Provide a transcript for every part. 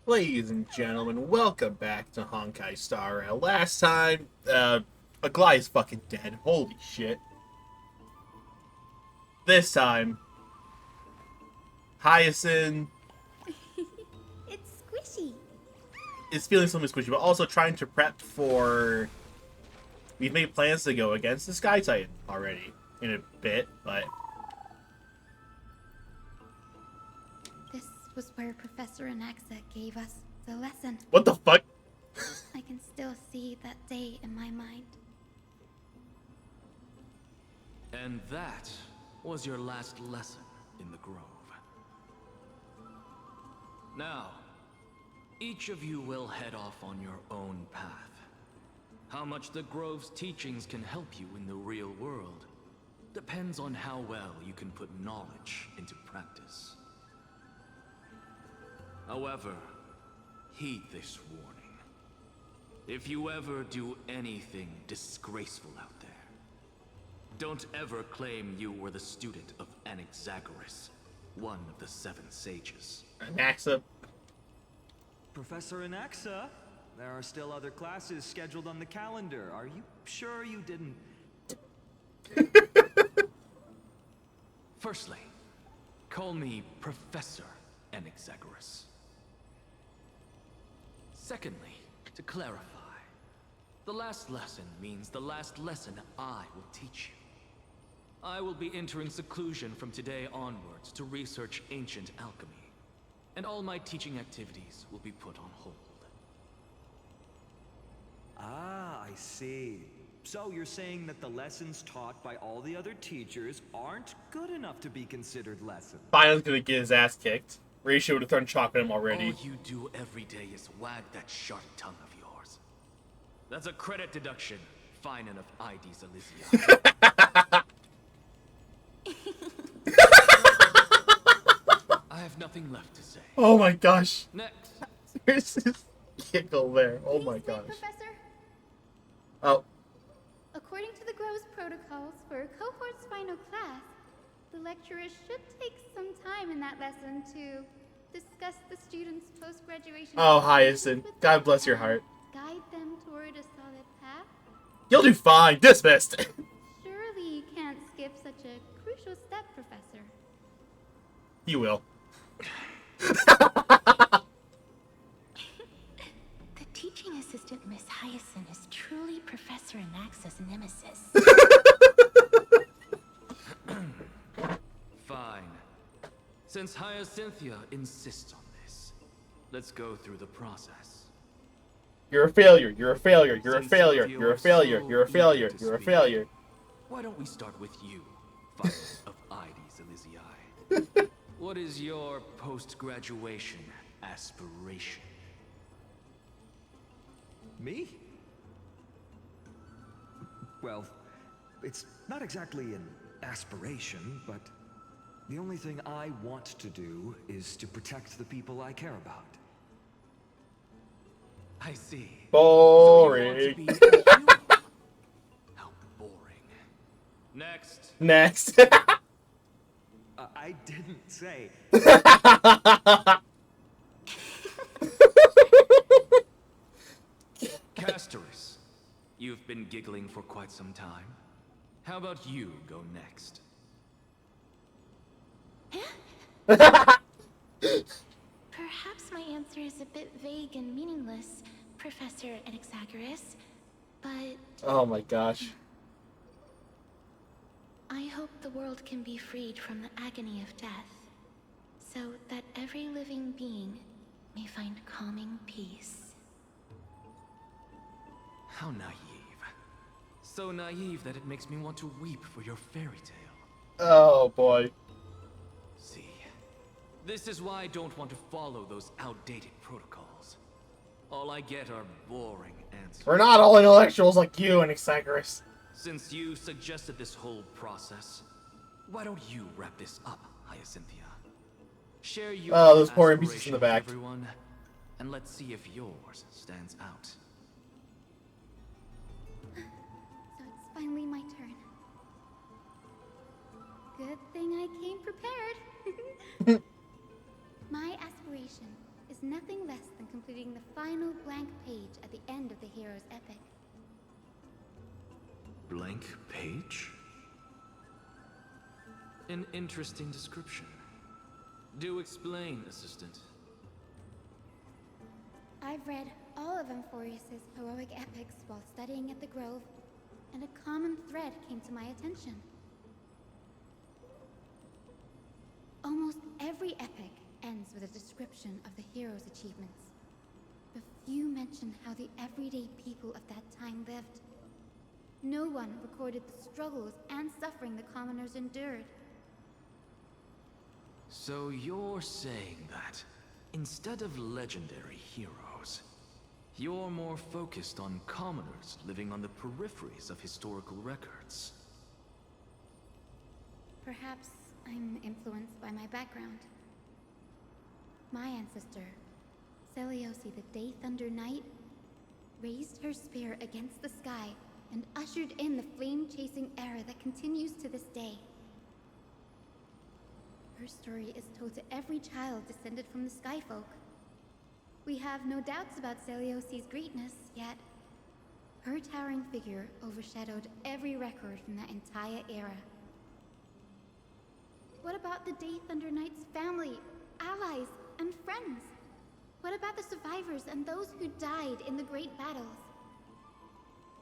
Ladies and gentlemen, welcome back to Honkai Star Rail. Last time, Aquilla is fucking dead. Holy shit. This time, Hyacine It's squishy. is feeling something squishy, but also trying to prep for... We've made plans to go against the Sky Titan already in a bit, but... This was where Professor Anaxa gave us the lesson. What the fuck? I can still see that day in my mind. And that was your last lesson in the Grove. Now, each of you will head off on your own path. How much the Grove's teachings can help you in the real world depends on how well you can put knowledge into practice. However, heed this warning. If you ever do anything disgraceful out there, don't ever claim you were the student of Anaxagoras, one of the 7 sages. Anaxa. Professor Anaxa, there are still other classes scheduled on the calendar. Are you sure you didn't... Firstly, call me Professor Anaxagoras. Secondly, to clarify, the last lesson means the last lesson I will teach you. I will be entering seclusion from today onwards to research ancient alchemy, and all my teaching activities will be put on hold. Ah, I see. So you're saying that the lessons taught by all the other teachers aren't good enough to be considered lessons? Final's gonna get his ass kicked. Ratio would have thrown chalk at him already. All you do every day is wag that sharp tongue of yours. That's a credit deduction, fine enough IDs, Elysia. I have nothing left to say. Oh my gosh. Next. There's this giggle there. Oh my Please wait, gosh. Professor. Oh. According to the Grove's protocols for a cohort's final class, the lecturer should take some time in that lesson to discuss the students' post-graduation. Oh, activities Hyacine. with God them bless your and heart. Guide them toward a solid path. You'll do fine. Dismissed. Surely you can't skip such a crucial step, Professor. You will. The teaching assistant, Miss Hyacine, is truly Professor Anaxa's nemesis. Fine. Since Hyacinthia insists on this, let's go through the process. You're a failure. You're a failure. You're a Since failure. you You're a are failure. so You're a failure. eager to You're a speak, failure. Why don't we start with you, Violet of Ides Elysiae? What is your post-graduation aspiration? Me? Well, it's not exactly an aspiration, but the only thing I want to do is to protect the people I care about. I see. Boring. So you want to be a hero? How boring. Next. Next. I didn't say... Castoris, you've been giggling for quite some time. How about you go next? Perhaps my answer is a bit vague and meaningless, Professor Anaxagoras, but Oh my gosh. I hope the world can be freed from the agony of death, so that every living being may find calming peace. How naive. So naive that it makes me want to weep for your fairy tale. Oh boy. See, this is why I don't want to follow those outdated protocols. All I get are boring answers. We're not all intellectuals like you, Anaxagoras. Since you suggested this whole process, why don't you wrap this up, Hyacinthia? Share your Oh, those poor NPCs in aspiration the with back. everyone, and let's see if yours stands out. So it's finally my turn. Good thing I came prepared. My aspiration is is nothing less than completing the final blank page at the end of the hero's epic. Blank page? An interesting description. Do explain, assistant. I've read all of Amphorius's heroic epics while studying at the Grove, and a common thread came to my attention. Almost every epic ends with a description of the hero's achievements, but few mention how the everyday people of that time lived. No one recorded the struggles and suffering the commoners endured. So you're saying that, instead of legendary heroes, you're more focused on commoners living on the peripheries of historical records. Perhaps I'm influenced by my background. My ancestor, Seliose the Day Thunder Knight, raised her spear against the sky and ushered in the flame-chasing era that continues to this day. Her story is told to every child descended from the Skyfolk. We have no doubts about Seliose's greatness, yet her towering figure overshadowed every record from that entire era. What about the Day Thunder Knight's family, allies, and friends? What about the survivors and those who died in the great battles?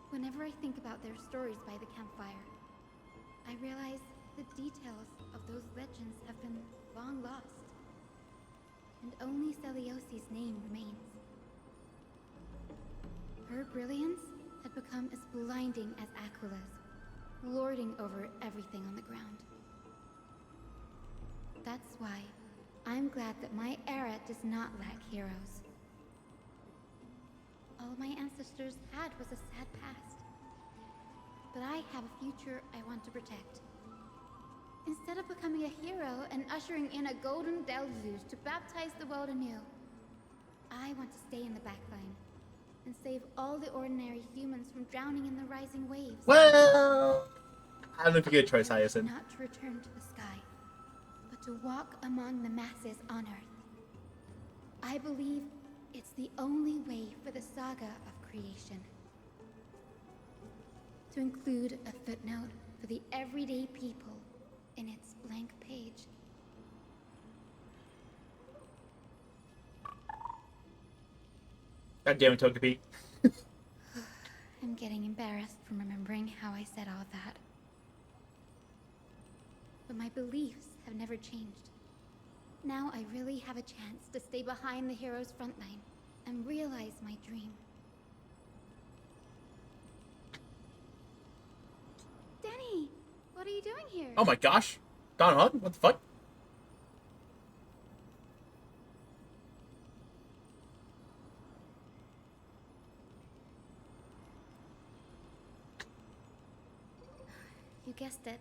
Whenever I think about their stories by the campfire, I realize the details of those legends have been long lost, and only Seliose's name remains. Her brilliance had become as blinding as Aquilla's, lording over everything on the ground. That's why I'm glad that my era does not lack heroes. All my ancestors had was a sad past, but I have a future I want to protect. Instead of becoming a hero and ushering in a golden deluge to baptize the world anew, I want to stay in the backline and save all the ordinary humans from drowning in the rising waves. Well, I don't know if you get a choice, Hyacine. Not to return to the sky, but to walk among the masses on Earth. I believe it's the only way for the saga of creation. To include a footnote for the everyday people in its blank page. God damn it, Togepi. I'm getting embarrassed from remembering how I said all that. But my beliefs have never changed. Now I really have a chance to stay behind the hero's front line and realize my dream. Danny, what are you doing here? Oh my gosh. Don Hug? What the fuck? You guessed it.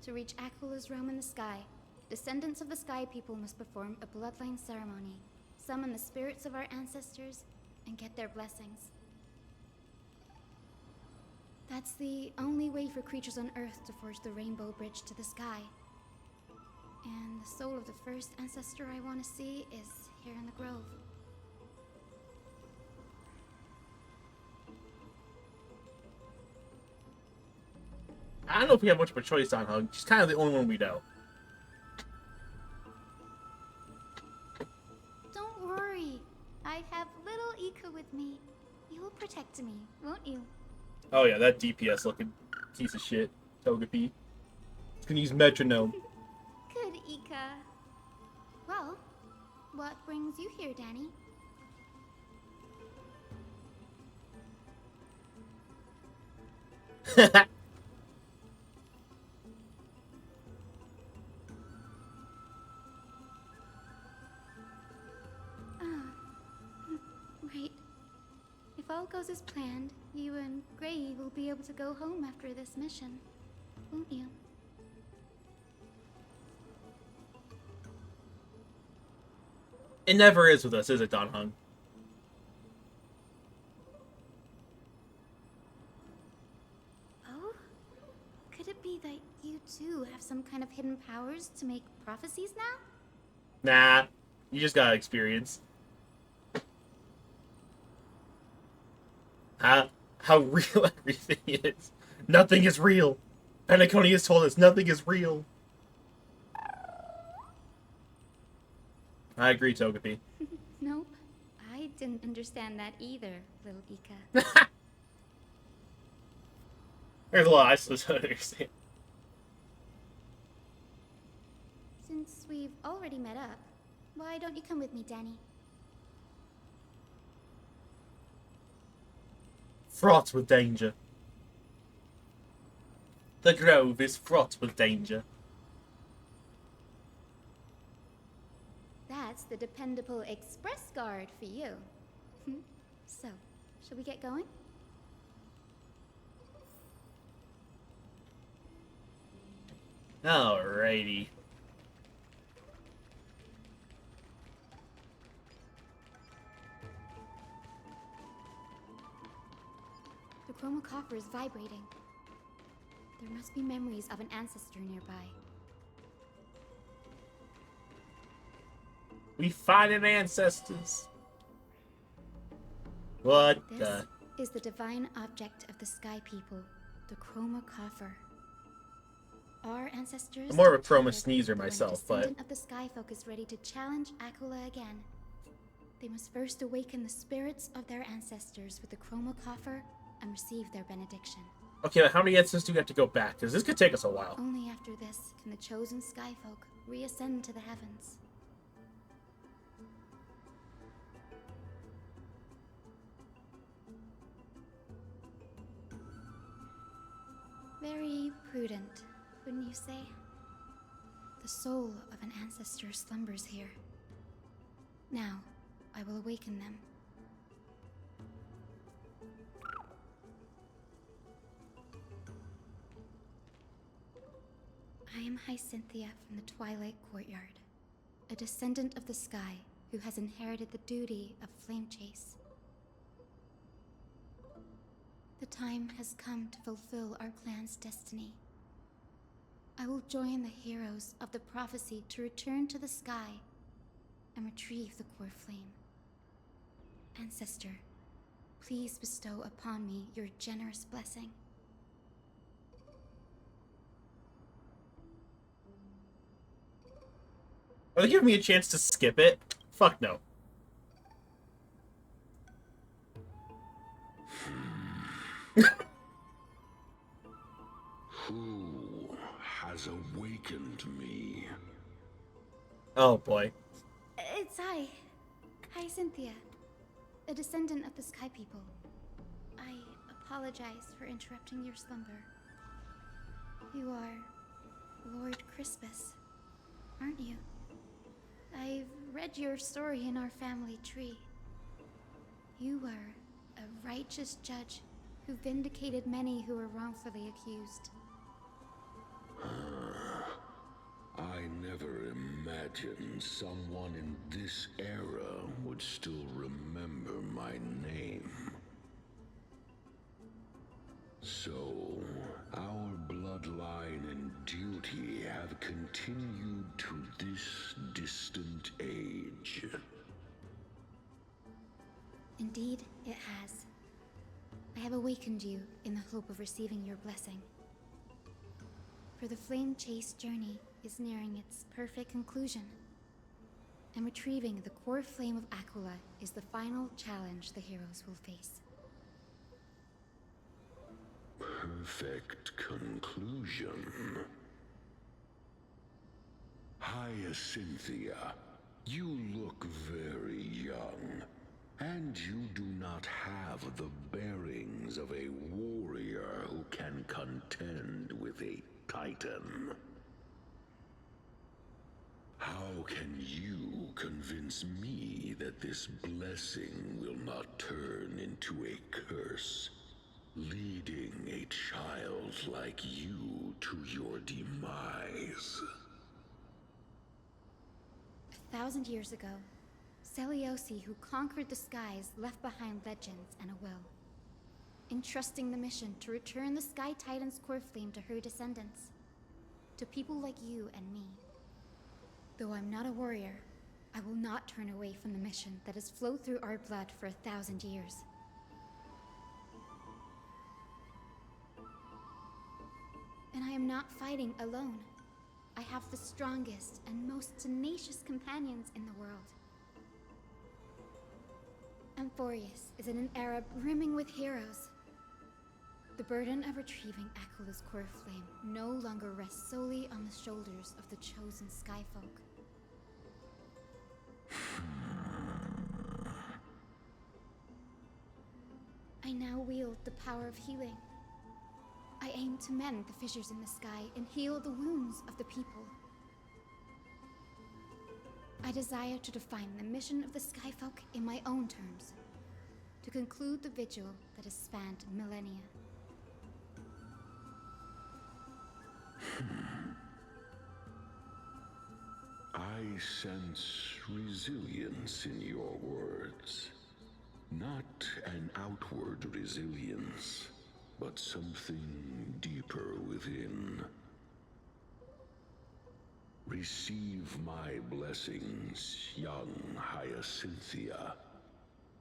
To reach Aquilla's realm in the sky, descendants of the Sky People must perform a bloodline ceremony, summon the spirits of our ancestors, and get their blessings. That's the only way for creatures on Earth to forge the rainbow bridge to the sky. And the soul of the first ancestor I want to see is here in the Grove. I don't know if we have much of a choice, Don Hug. She's kind of the only one we know. Don't worry. I have little Ika with me. You'll protect me, won't you? Oh yeah, that DPS looking piece of shit. Togepi. It's gonna use metronome. Good, Ika. Well, what brings you here, Danny? Right. If all goes as planned, you and Gray will be able to go home after this mission, won't you? It never is with us, is it, Don Hung? Oh? Could it be that you too have some kind of hidden powers to make prophecies now? Nah. You just got experience. How real everything is. Nothing is real. Penacony has told us nothing is real. I agree, Togepi. Nope. I didn't understand that either, little Ika. There's a lot I still don't understand. Since we've already met up, why don't you come with me, Danny? Fraught with danger. The grove is fraught with danger. That's the dependable express guard for you. So, shall we get going? Alrighty. The chroma coffer is vibrating. There must be memories of an ancestor nearby. We find an ancestors. What This the? is the divine object of the Sky People, the chroma coffer. Our ancestors. I'm more of a chroma declared sneezer that when a myself, but descendant of the Sky Folk is ready to challenge Aquilla again, they must first awaken the spirits of their ancestors with the chroma coffer and receive their benediction. okay, but how many ancestors do we have to go back? Because this could take us a while. Only after this can the chosen Sky Folk reascend to the heavens. Very prudent, wouldn't you say? The soul of an ancestor slumbers here. Now, I will awaken them. I am Hyacine from the Twilight Courtyard, a descendant of the sky who has inherited the duty of flame chase. The time has come to fulfill our clan's destiny. I will join the heroes of the prophecy to return to the sky and retrieve the core flame. Ancestor, please bestow upon me your generous blessing. Are they giving me a chance to skip it? Fuck no. Who has awakened me? Oh boy. It's I, Hyacine, a descendant of the Sky People. I apologize for interrupting your slumber. You are Lord Crispus, aren't you? I've read your story in our family tree. You were a righteous judge who vindicated many who were wrongfully accused. I never imagined someone in this era would still remember my name. So, our bloodline and duty have continued to this distant age. Indeed, it has. I have awakened you in the hope of receiving your blessing. For the flame chase journey is nearing its perfect conclusion, and retrieving the core flame of Aquilla is the final challenge the heroes will face. Perfect conclusion. Hyacine, you look very young, and you do not have the bearings of a warrior who can contend with a titan. How can you convince me that this blessing will not turn into a curse, leading a child like you to your demise? 1,000 years ago, Seliose, who conquered the skies, left behind legends and a will, entrusting the mission to return the Sky Titan's core flame to her descendants, to people like you and me. Though I'm not a warrior, I will not turn away from the mission that has flowed through our blood for 1,000 years. And I am not fighting alone. I have the strongest and most tenacious companions in the world. Amphorius is in an era brimming with heroes. The burden of retrieving Aquilla's core flame no longer rests solely on the shoulders of the chosen Skyfolk. I now wield the power of healing. I aim to mend the fissures in the sky and heal the wounds of the people. I desire to define the mission of the Skyfolk in my own terms, to conclude the vigil that has spanned millennia. I sense resilience in your words. Not an outward resilience, but something deeper within. Receive my blessings, young Hyacinthia.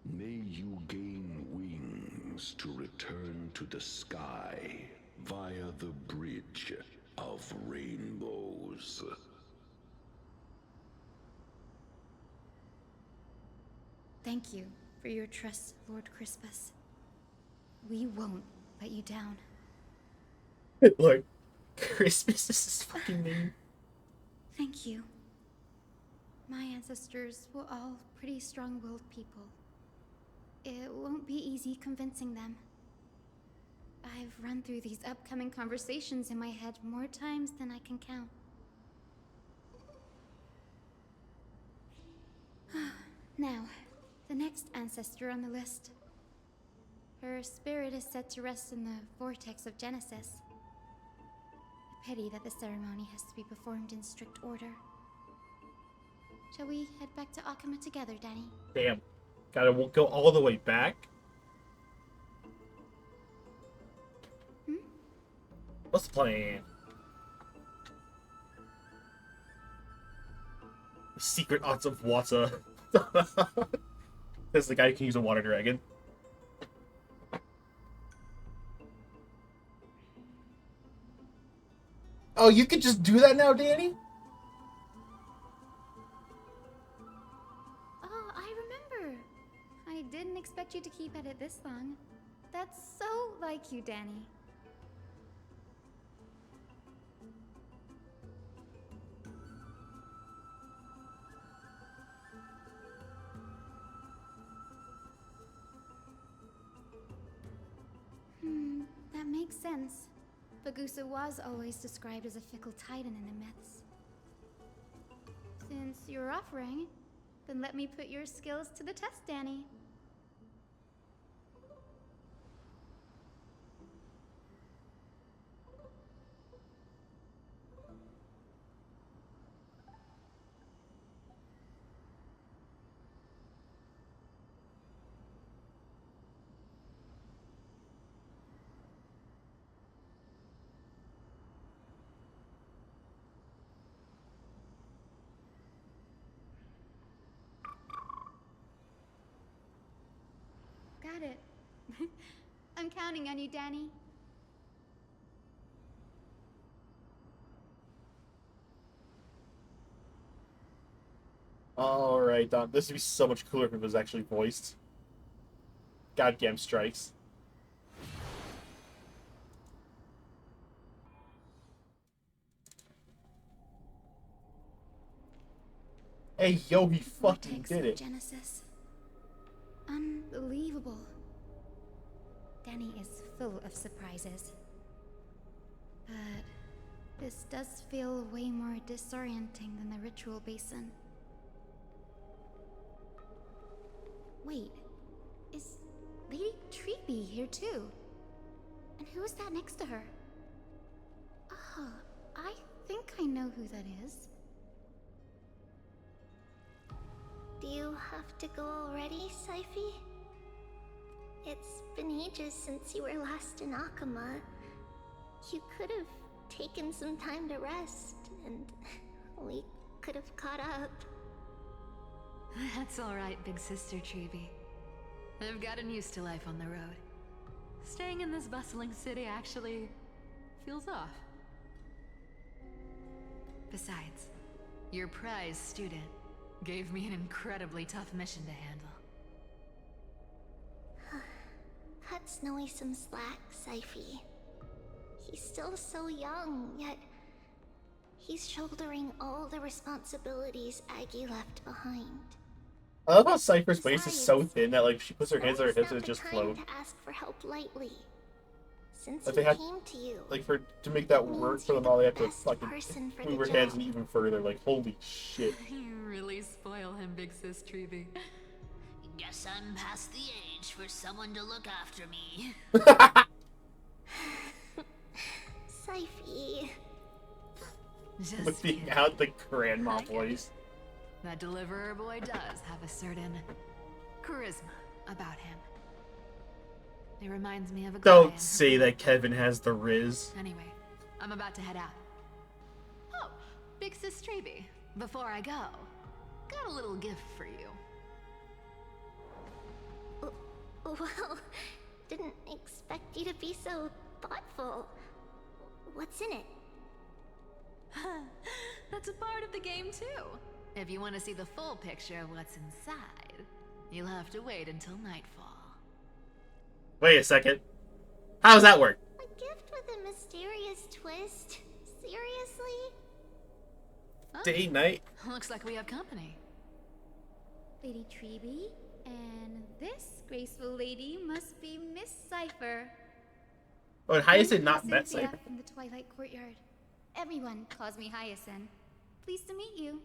May you gain wings to return to the sky via the bridge of rainbows. Thank you for your trust, Lord Crispus. We won't let you down. Lord, Christmas is his fucking name. Thank you. My ancestors were all pretty strong-willed people. It won't be easy convincing them. I've run through these upcoming conversations in my head more times than I can count. Now, the next ancestor on the list. Her spirit is set to rest in the vortex of Genesis. A pity that the ceremony has to be performed in strict order. Shall we head back to Aquilla together, Danny? Damn. Gotta go all the way back? What's the plan? The secret arts of water. That's the guy who can use a water dragon. Oh, you could just do that now, Danny? Oh, I remember. I didn't expect you to keep at it this long. That's so like you, Danny. That makes sense. Bagusa was always described as a fickle titan in the myths. Since you're offering, then let me put your skills to the test, Danny. Got it. I'm counting on you, Danny. Alright, Don. This would be so much cooler if it was actually voiced. Goddamn strikes. Hey, yo, he fucking Vortex did of it. Genesis. Unbelievable. Danny is full of surprises. But this does feel way more disorienting than the ritual basin. Wait, is Lady Treeby here too? And who is that next to her? Oh, I think I know who that is. Do you have to go already, Cipher? It's been ages since you were last in Aquilla. You could have taken some time to rest, and we could have caught up. That's alright, big sister Treeby. I've gotten used to life on the road. Staying in this bustling city actually feels off. Besides, your prize student gave me an incredibly tough mission to handle. Cut Snowy some slack, Siphy. He's still so young, yet he's shouldering all the responsibilities Aggie left behind. I love how Cypher's waist is so thin that, like, if she puts her hands on her hips, it just float. To ask for help lightly. Since Like, he they had, came to you, like, to make that work for them all, they have to best fucking person for move the her hands job. even further. Like, holy shit. You really spoil him, Big Sis Treeby. Guess I'm past the age for someone to look after me. Siphy. Just Whipping kidding. out the grandma I get it. voice. That deliverer boy does have a certain charisma about him. It reminds me of a guy Don't in- say that Kevin has the Riz. Anyway, I'm about to head out. Oh, Big Sis Treeby, before I go, got a little gift for you. Well, didn't expect you to be so thoughtful. What's in it? That's a part of the game too. If you want to see the full picture of what's inside, you'll have to wait until nightfall. Wait a second. How does that work? A gift with a mysterious twist? Seriously? Day, night? Looks like we have company. Lady Treeby, and this graceful lady must be Miss Cipher. Oh, and Hyacine I'm not met Cynthia Cypher? from the Twilight Courtyard. Everyone calls me Hyacine. Pleased to meet you.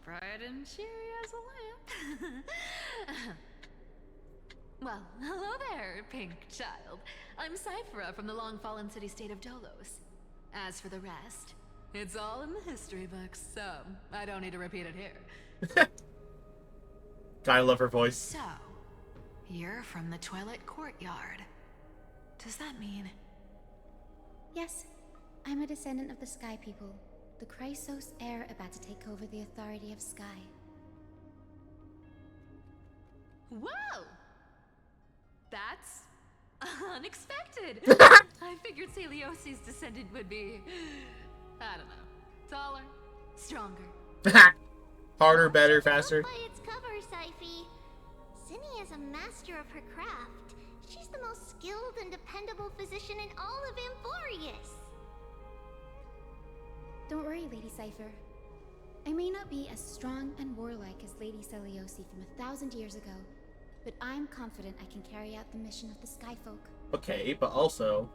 Bright and cheery as a lamp. Well, hello there, pink child. I'm Cipher from the long-fallen city-state of Dolos. As for the rest, it's all in the history books, so I don't need to repeat it here. Gotta love her voice. So, you're from the Twilight Courtyard. Does that mean... Yes, I'm a descendant of the Sky People, the Chrysos heir about to take over the authority of Sky. Whoa! That's unexpected. I figured Seliose's descendant would be, I don't know, taller, stronger. Harder, better, faster. By its cover, Siphy. Zinni is a master of her craft. She's the most skilled and dependable physician in all of Amphorius. Don't worry, Lady Cipher. I may not be as strong and warlike as Lady Seliose from 1,000 years ago, but I'm confident I can carry out the mission of the Skyfolk. Okay, but also...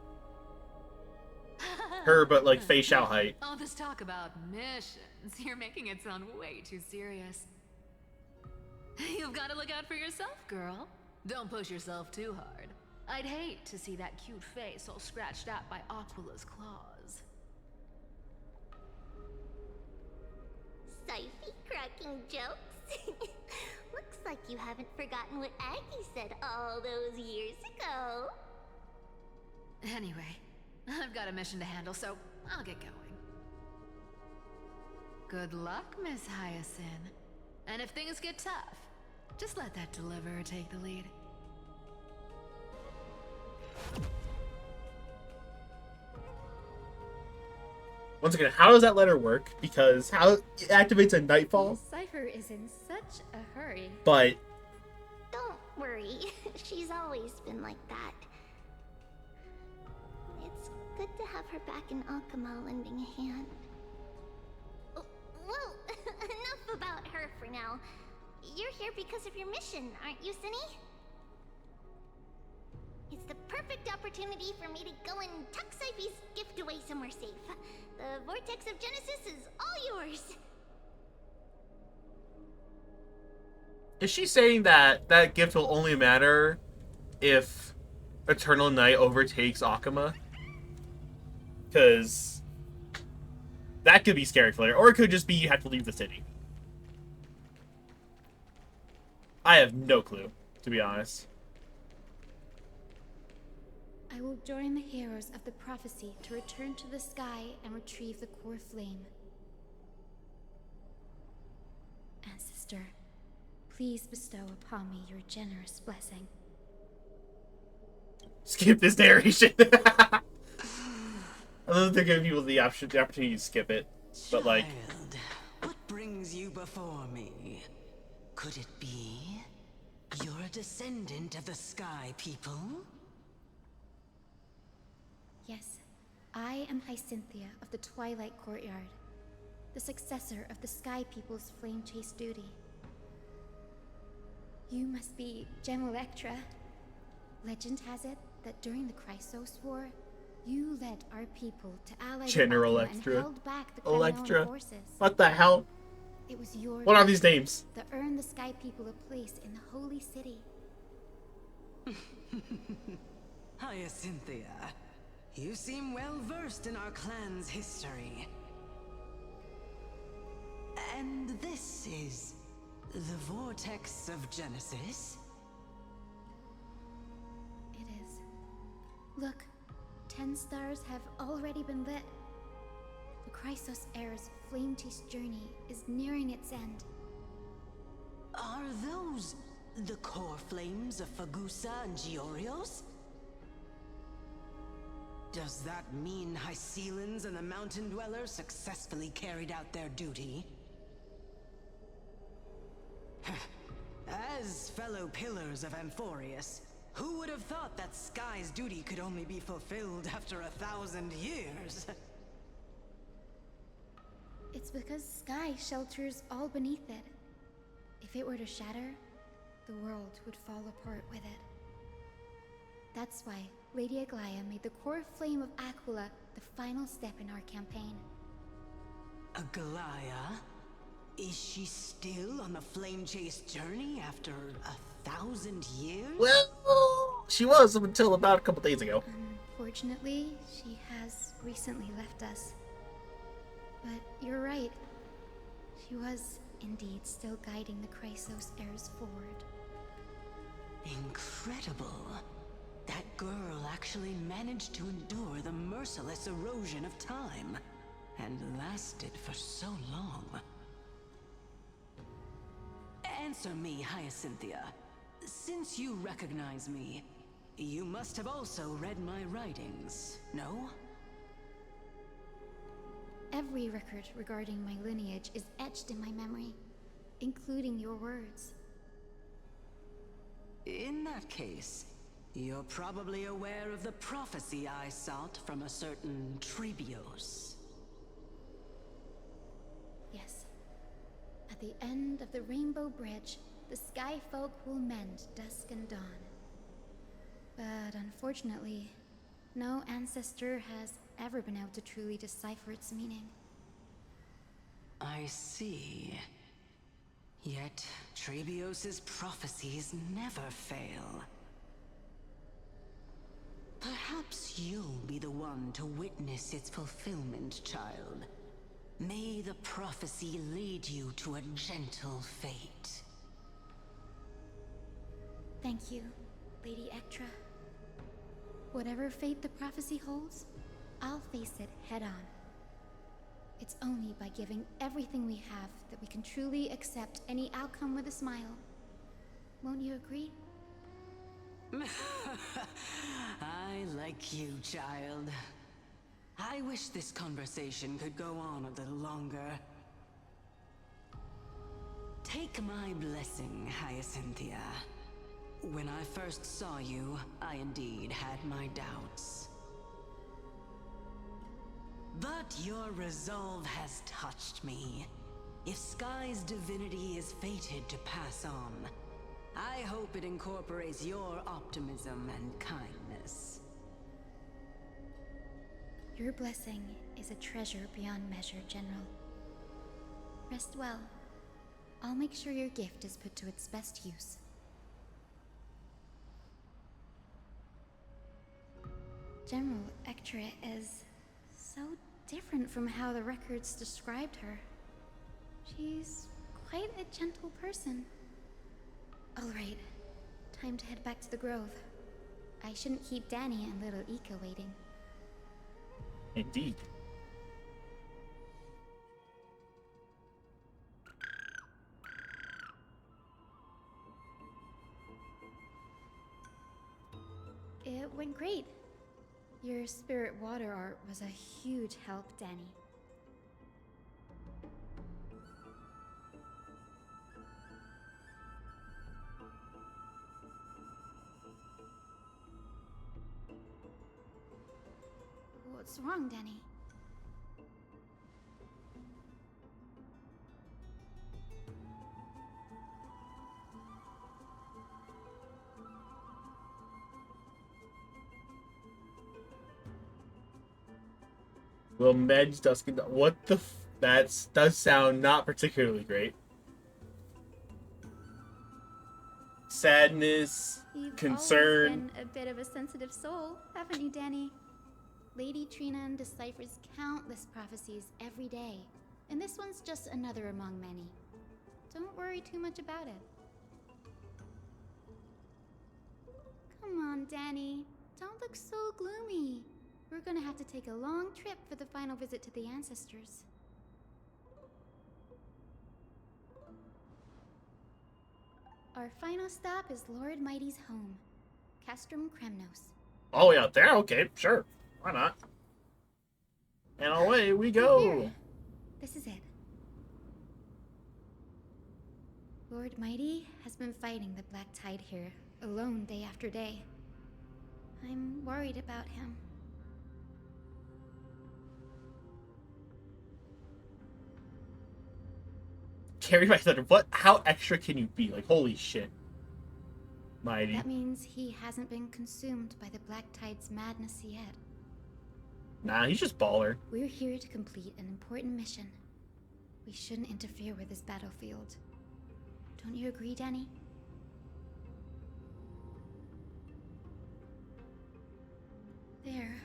Her, but like, facial height. All this talk about missions, you're making it sound way too serious. You've got to look out for yourself, girl. Don't push yourself too hard. I'd hate to see that cute face all scratched out by Aquilla's claws. Siphy cracking jokes? Looks like you haven't forgotten what Aggie said all those years ago. Anyway, I've got a mission to handle, so I'll get going. Good luck, Miss Hyacine. And if things get tough, just let that deliverer take the lead. Once again, how does that letter work? Because how it activates a nightfall, Cipher is in such a hurry. but Don't worry, she's always been like that. It's good to have her back in Akama lending a hand. Oh, well, enough about her for now. You're here because of your mission, aren't you, Zinni? It's the perfect opportunity for me to go and tuck Siphy's gift away somewhere safe. The Vortex of Genesis is all yours. is she saying that that gift will only matter if Eternal Night overtakes Akama? Because that could be scary for her, or it could just be you have to leave the city. I have no clue, to be honest. I will join the heroes of the prophecy to return to the sky and retrieve the core flame. Ancestor, please bestow upon me your generous blessing. Skip this narration. I love they're giving people the opportunity to skip it. But like, Child, what brings you before me? Could it be you're a descendant of the Sky People? Yes, I am Hyacine of the Twilight Courtyard, the successor of the Sky People's flame chase duty. You must be Gem Electra. Legend has it that during the Chrysos War, you led our people to ally with General Aquilla and Electra. held back the Electra. Kremlin forces. What the hell? It was your What are these names? that earned the Sky People a place in the Holy City. Hyacine, you seem well versed in our clan's history. And this is the Vortex of Genesis? It is. Look, 10 stars have already been lit. The Chrysos Heir's flame-chase journey is nearing its end. Are those the core flames of Fagusa and Giorios? Does that mean Hyacines and the Mountain Dwellers successfully carried out their duty? As fellow pillars of Amphorius, who would have thought that Sky's duty could only be fulfilled after 1,000 years? It's because Sky shelters all beneath it. If it were to shatter, the world would fall apart with it. That's why Lady Aglaia made the core flame of Aquilla the final step in our campaign. Aglaia? Is she still on the flame chase journey after 1,000 years? Well, she was up until about a couple days ago. Unfortunately, she has recently left us. But you're right. She was indeed still guiding the Chrysos heirs forward. Incredible. That girl actually managed to endure the merciless erosion of time, and lasted for so long. Answer me, Hyacine. Since you recognize me, you must have also read my writings, no? Every record regarding my lineage is etched in my memory, including your words. In that case, you're probably aware of the prophecy I sought from a certain Trebios. Yes. At the end of the Rainbow Bridge, the Sky Folk will mend dusk and dawn. But unfortunately, no ancestor has ever been able to truly decipher its meaning. I see. Yet, Trebios' prophecies never fail. Perhaps you'll be the one to witness its fulfillment, child. May the prophecy lead you to a gentle fate. Thank you, Lady Ectra. Whatever fate the prophecy holds, I'll face it head-on. It's only by giving everything we have that we can truly accept any outcome with a smile. Won't you agree? I like you, child. I wish this conversation could go on a little longer. Take my blessing, Hyacine. When I first saw you, I indeed had my doubts. But your resolve has touched me. If Sky's divinity is fated to pass on, I hope it incorporates your optimism and kindness. Your blessing is a treasure beyond measure, General. Rest well. I'll make sure your gift is put to its best use. General Ectra is so different from how the records described her. She's quite a gentle person. All right, time to head back to the Grove. I shouldn't keep Danny and little Ika waiting. Indeed. It went great. Your spirit water art was a huge help, Danny. What's wrong, Danny? Will Medj Duskin... What the that does sound not particularly great. Sadness, You've concern. always been a bit of a sensitive soul, haven't you, Danny? Lady Trina deciphers countless prophecies every day, and this one's just another among many. Don't worry too much about it. Come on, Danny. Don't look so gloomy. We're gonna have to take a long trip for the final visit to the ancestors. Our final stop is Lord Mighty's home, Castrum Kremnos. Oh, yeah, there? Okay, sure. Why not? And away we go. Here. This is it. Lord Mighty has been fighting the Black Tide here, alone day after day. I'm worried about him. Carried by thunder. What? How extra can you be? Like, holy shit. Mighty. That means he hasn't been consumed by the Black Tide's madness yet. Nah, he's just baller. We're here to complete an important mission. We shouldn't interfere with this battlefield. Don't you agree, Danny? There.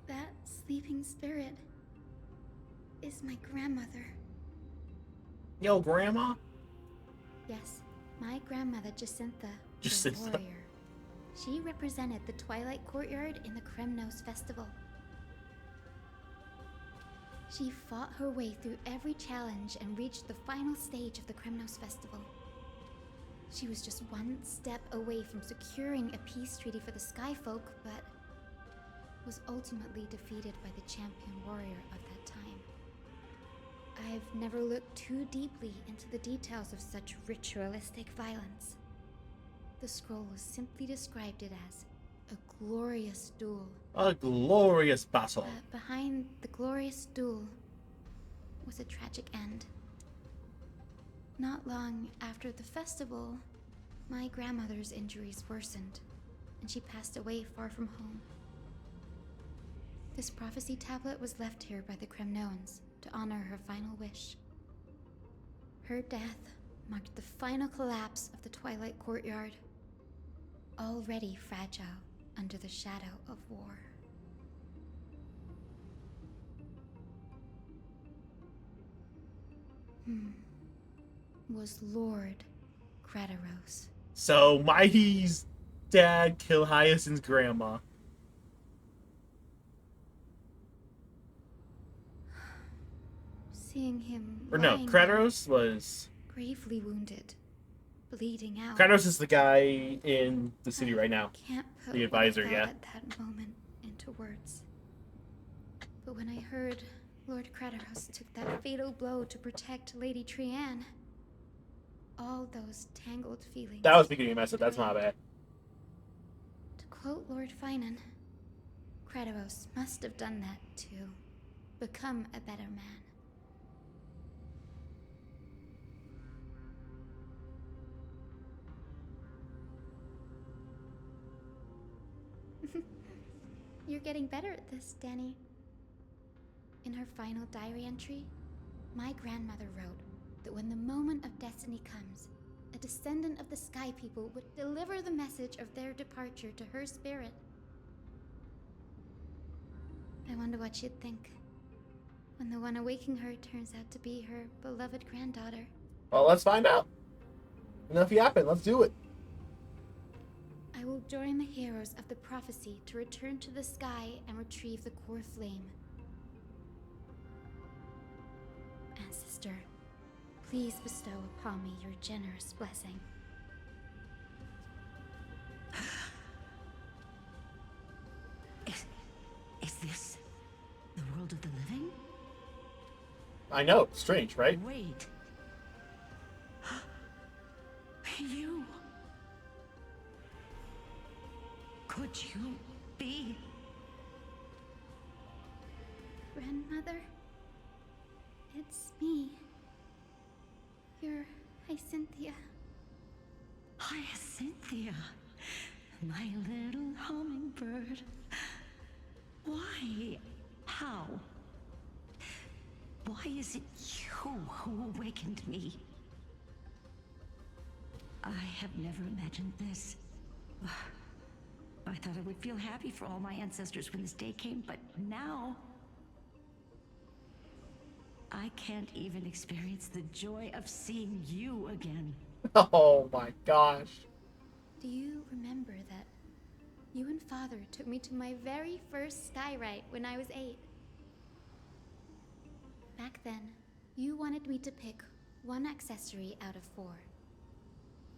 That sleeping spirit is my grandmother. Yo, Grandma? Yes, my grandmother Jacintha, the Jacintha. warrior. She represented the Twilight Courtyard in the Kremnos Festival. She fought her way through every challenge and reached the final stage of the Kremnos Festival. She was just one step away from securing a peace treaty for the Skyfolk, but was ultimately defeated by the champion warrior of that time. I've never looked too deeply into the details of such ritualistic violence. The scroll simply described it as a glorious duel. A glorious battle. But behind the glorious duel was a tragic end. Not long after the festival, my grandmother's injuries worsened, and she passed away far from home. This prophecy tablet was left here by the Kremnoans to honor her final wish. Her death marked the final collapse of the Twilight Courtyard, already fragile under the shadow of war. Was Lord Krataros. So, Mighty's dad killed Hyacine's grandma. Seeing him Or no, lying Krataros was... there, gravely wounded, bleeding out. Krataros is the guy in the city right now. Can't put The what advisor, I thought yeah. at that moment into words. But when I heard Lord Krataros took that fatal blow to protect Lady Trianne, all those tangled feelings. That was beginning of mess up. That's not bad. To quote Lord Finan, Krataros must have done that to become a better man. You're getting better at this, Danny. In her final diary entry, my grandmother wrote that when the moment of destiny comes, a descendant of the Sky People would deliver the message of their departure to her spirit. I wonder what she'd think when the one awaking her turns out to be her beloved granddaughter. Well, let's find out. Enough yapping. Let's do it. I will join the heroes of the prophecy to return to the sky and retrieve the core flame. Ancestor, please bestow upon me your generous blessing. I know, strange, right? Wait. You. Could you be? Grandmother? It's me. You're Hyacine. Hyacine, my little hummingbird. Why? How? Why is it you who awakened me? I have never imagined this. I thought I would feel happy for all my ancestors when this day came, but now I can't even experience the joy of seeing you again. Oh my gosh. Do you remember that you and Father took me to my very first sky rite when I was 8? Back then, you wanted me to pick one accessory out of 4.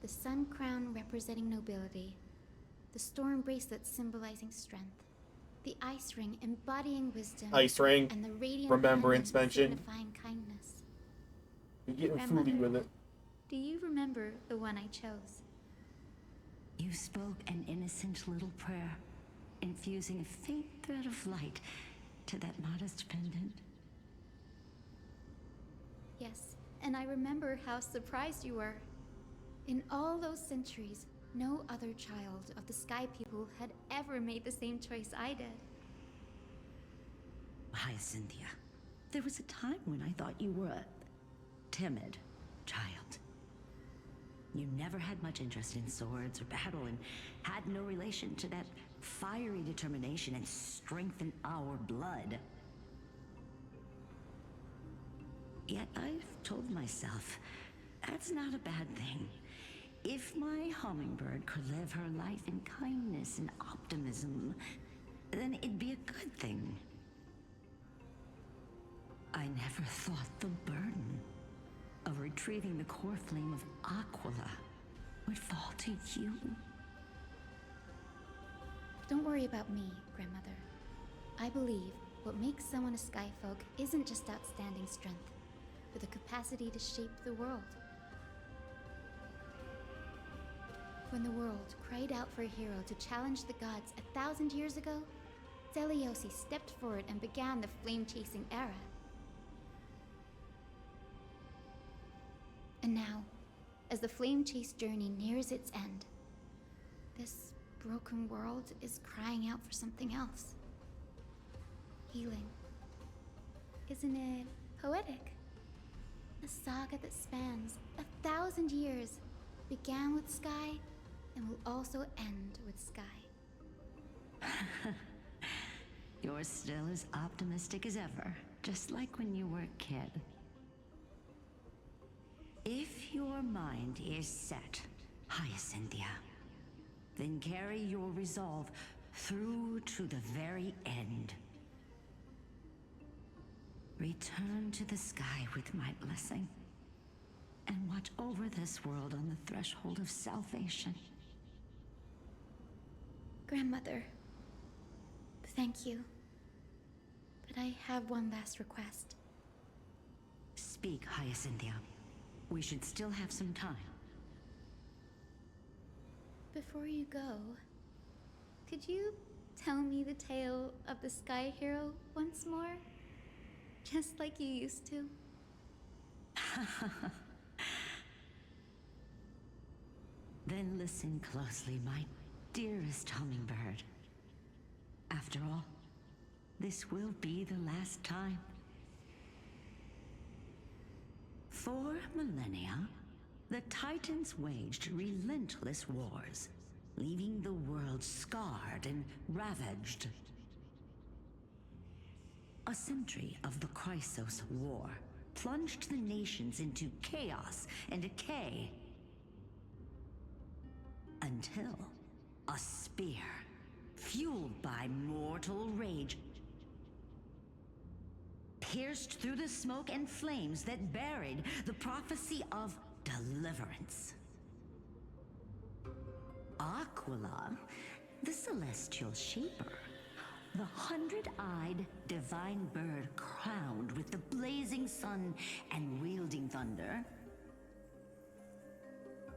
The sun crown representing nobility, the storm bracelet symbolizing strength, the ice ring embodying wisdom, Ice ring, and the radiant remembrance pendant mention. signifying kindness. You're getting Grandmother, foodie with it. do you remember the one I chose? You spoke an innocent little prayer, infusing a faint thread of light to that modest pendant. Yes, and I remember how surprised you were. In all those centuries, no other child of the Sky People had ever made the same choice I did. Hyacine, there was a time when I thought you were a timid child. You never had much interest in swords or battle and had no relation to that fiery determination and strength in our blood. Yet I've told myself, that's not a bad thing. If my hummingbird could live her life in kindness and optimism, then it'd be a good thing. I never thought the burden of retrieving the core flame of Aquilla would fall to you. Don't worry about me, Grandmother. I believe what makes someone a Skyfolk isn't just outstanding strength, but the capacity to shape the world. When the world cried out for a hero to challenge the gods 1,000 years ago, Seliose stepped forward and began the flame-chasing era. And now, as the flame chase journey nears its end, this broken world is crying out for something else. Healing. Isn't it poetic? A saga that spans 1,000 years, began with Sky, and will also end with Sky. You're still as optimistic as ever, just like when you were a kid. If your mind is set, Hyacine, then carry your resolve through to the very end. Return to the sky with my blessing, and watch over this world on the threshold of salvation. Grandmother, thank you. But I have one last request. Speak, Hyacine. We should still have some time. Before you go, could you tell me the tale of the Sky Hero once more? Just like you used to? Then listen closely, my dearest hummingbird. After all, this will be the last time. For millennia, the Titans waged relentless wars, leaving the world scarred and ravaged. A century of the Chrysos War plunged the nations into chaos and decay. Until a spear, fueled by mortal rage, pierced through the smoke and flames that buried the prophecy of deliverance. Aquilla, the celestial shaper, The 100-eyed divine bird crowned with the blazing sun and wielding thunder.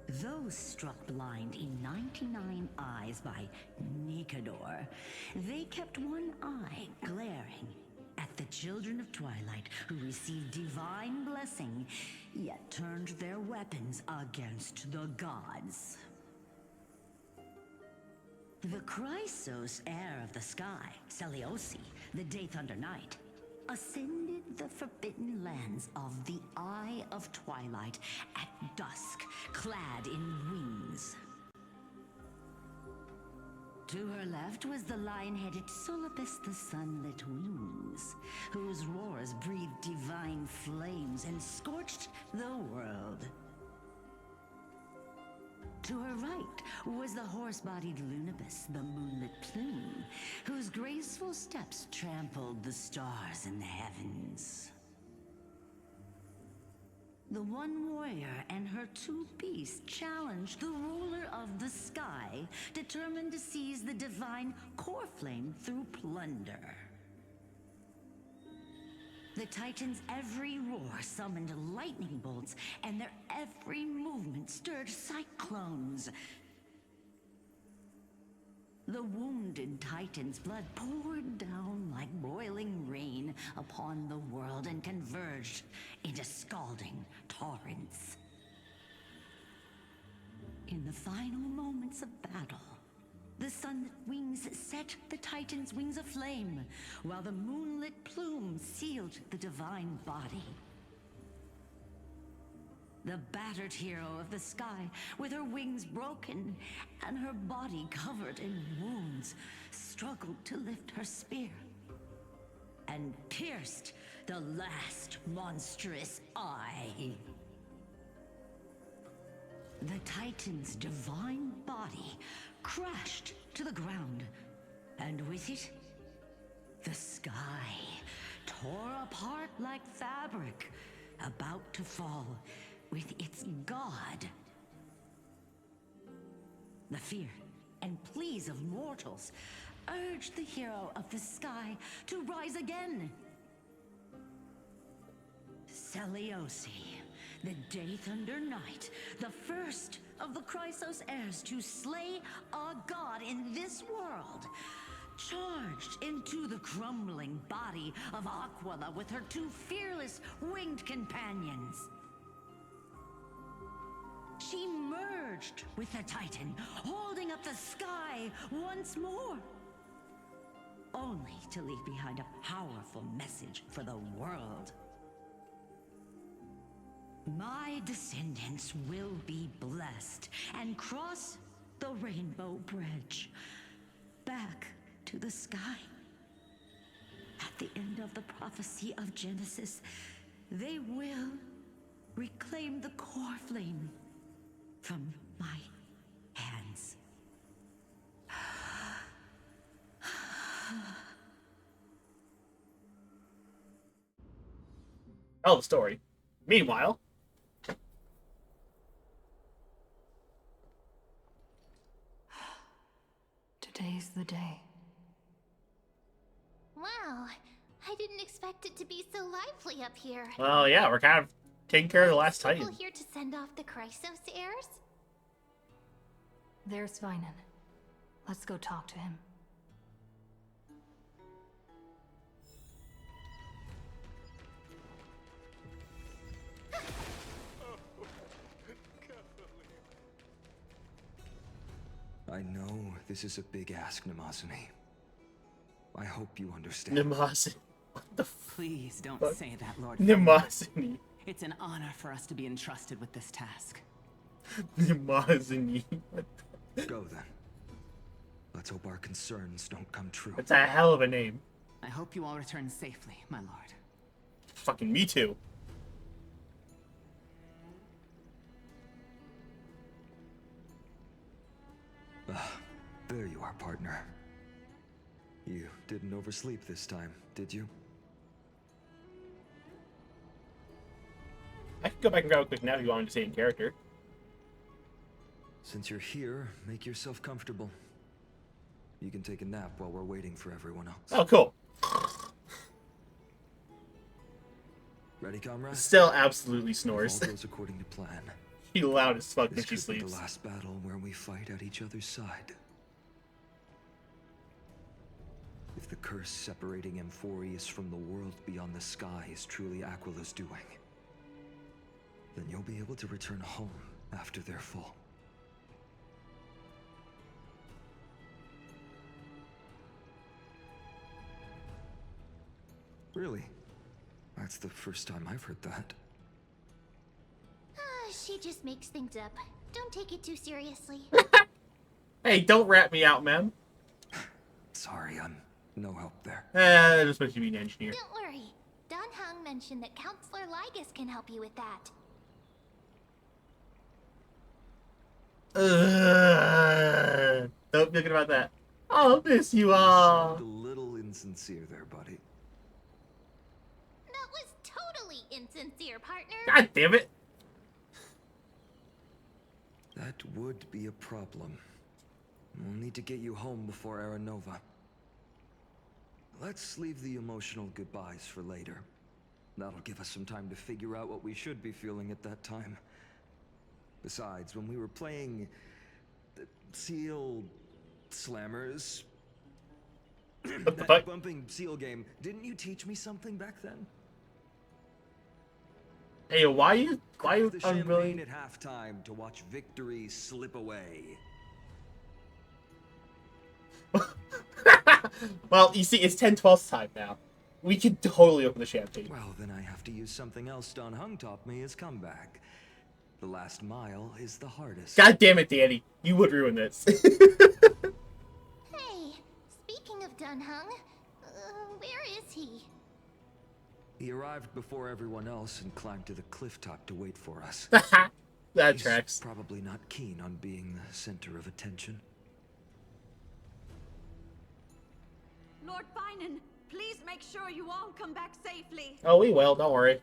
Those struck blind in 99 eyes by Nikador, they kept one eye glaring at the children of Twilight who received divine blessing, yet turned their weapons against the gods. The Chrysos heir of the sky, Seliose, the Day Thunder Knight, ascended the forbidden lands of the Eye of Twilight at dusk, clad in wings. To her left was the lion-headed Solibus the Sunlit Wings, whose roars breathed divine flames and scorched the world. To her right was the horse-bodied Lunibus, the Moonlit Plume, whose graceful steps trampled the stars in the heavens. The one warrior and her two beasts challenged the ruler of the sky, determined to seize the divine core flame through plunder. The Titans' every roar summoned lightning bolts, and their every movement stirred cyclones. The wounded Titan's blood poured down like boiling rain upon the world and converged into scalding torrents. In the final moments of battle, the sunlit wings set the Titan's wings aflame, while the moonlit plume sealed the divine body. The battered hero of the sky, with her wings broken and her body covered in wounds, struggled to lift her spear and pierced the last monstrous eye. The Titan's divine body crashed to the ground, and with it, the sky tore apart like fabric, about to fall with its god. The fear and pleas of mortals urged the hero of the sky to rise again. Seliose, the Day Thunder Knight, the first of the Chrysos heirs to slay a god in this world, charged into the crumbling body of Aquilla with her two fearless winged companions. She merged with the Titan, holding up the sky once more, only to leave behind a powerful message for the world. My descendants will be blessed and cross the Rainbow Bridge back to the sky. At the end of the prophecy of Genesis, they will reclaim the core flame from my hands. Tell the story. Meanwhile, today's the day. Wow, I didn't expect it to be so lively up here. well, yeah, we're kind of taking care of the last People Titan. here to send off the Chrysos heirs? There's Svinen. Let's go talk to him. I know this is a big ask, Nemazini. I hope you understand. Nemazini. What the Please don't fuck? say that, Lord. Nemazini. It's an honor for us to be entrusted with this task. Nemazini. Go then. Let's hope our concerns don't come true. That's a hell of a name. I hope you all return safely, my lord. Fucking me too. There you are, partner. You didn't oversleep this time, did you? I can go back and grab a quick nap if you want me to stay in character. Since you're here, make yourself comfortable. You can take a nap while we're waiting for everyone else. Oh, cool. Ready, comrade? Still absolutely If snores. all goes according to plan. She loud as fuck when This she could be sleeps. the last battle where we fight at each other's side. If the curse separating Amphorius from the world beyond the sky is truly Aquilla's doing, then you'll be able to return home after their fall. Really? That's the first time I've heard that. She just makes things up. Don't take it too seriously. Hey, don't rat me out, man. Sorry, I'm no help there. That just makes you be an engineer. Don't worry. Don Hung mentioned that Counselor Lygus can help you with that. Don't be thinking about that. I'll miss you all. You sound a little insincere there, buddy. That was totally insincere, partner. God damn it. That would be a problem. We'll need to get you home before Aranova. Let's leave the emotional goodbyes for later. That'll give us some time to figure out what we should be feeling at that time. Besides, when we were playing the Seal Slammers, that bumping seal game, didn't you teach me something back then? Hey, why you The champagne unwilling? at halftime to watch victory slip away. Well, you see, it's 10-12 time now. We can totally open the champagne. Well, then I have to use something else Don Hung taught me as comeback. The last mile is the hardest. God damn it, Danny. You would ruin this. Hey, speaking of Don Hung, where is he? He arrived before everyone else and climbed to the cliff top to wait for us. That He's tracks. probably not keen on being the center of attention. Lord Finan, please make sure you all come back safely. Oh, we will. Don't worry.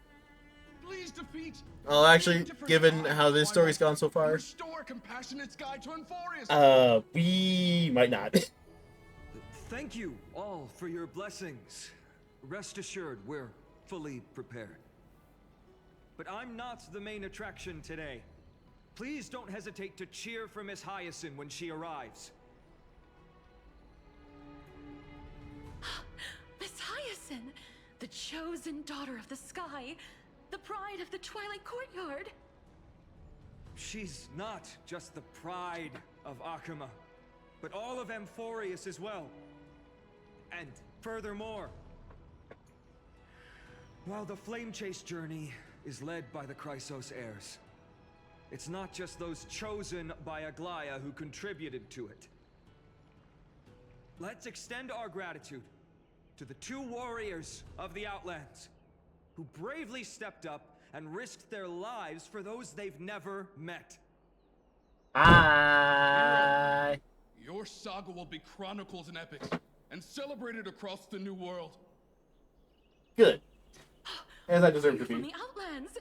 Please defeat. Well, actually, given how this story's gone so far, Restore compassionate sky to Amphorius. we might not. Thank you all for your blessings. Rest assured, we're fully prepared. But I'm not the main attraction today. Please don't hesitate to cheer for Miss Hyacine when she arrives. Miss Hyacine, the chosen daughter of the sky, the pride of the Twilight Courtyard. She's not just the pride of Akuma, but all of Amphorius as well. And furthermore, while the Flame Chase journey is led by the Chrysos heirs, it's not just those chosen by Aglaia who contributed to it. Let's extend our gratitude to the 2 warriors of the Outlands who bravely stepped up and risked their lives for those they've never met. Bye. Your saga will be chronicles and epics, and celebrated across the New World. Good. As I deserve to From be. the Outlands,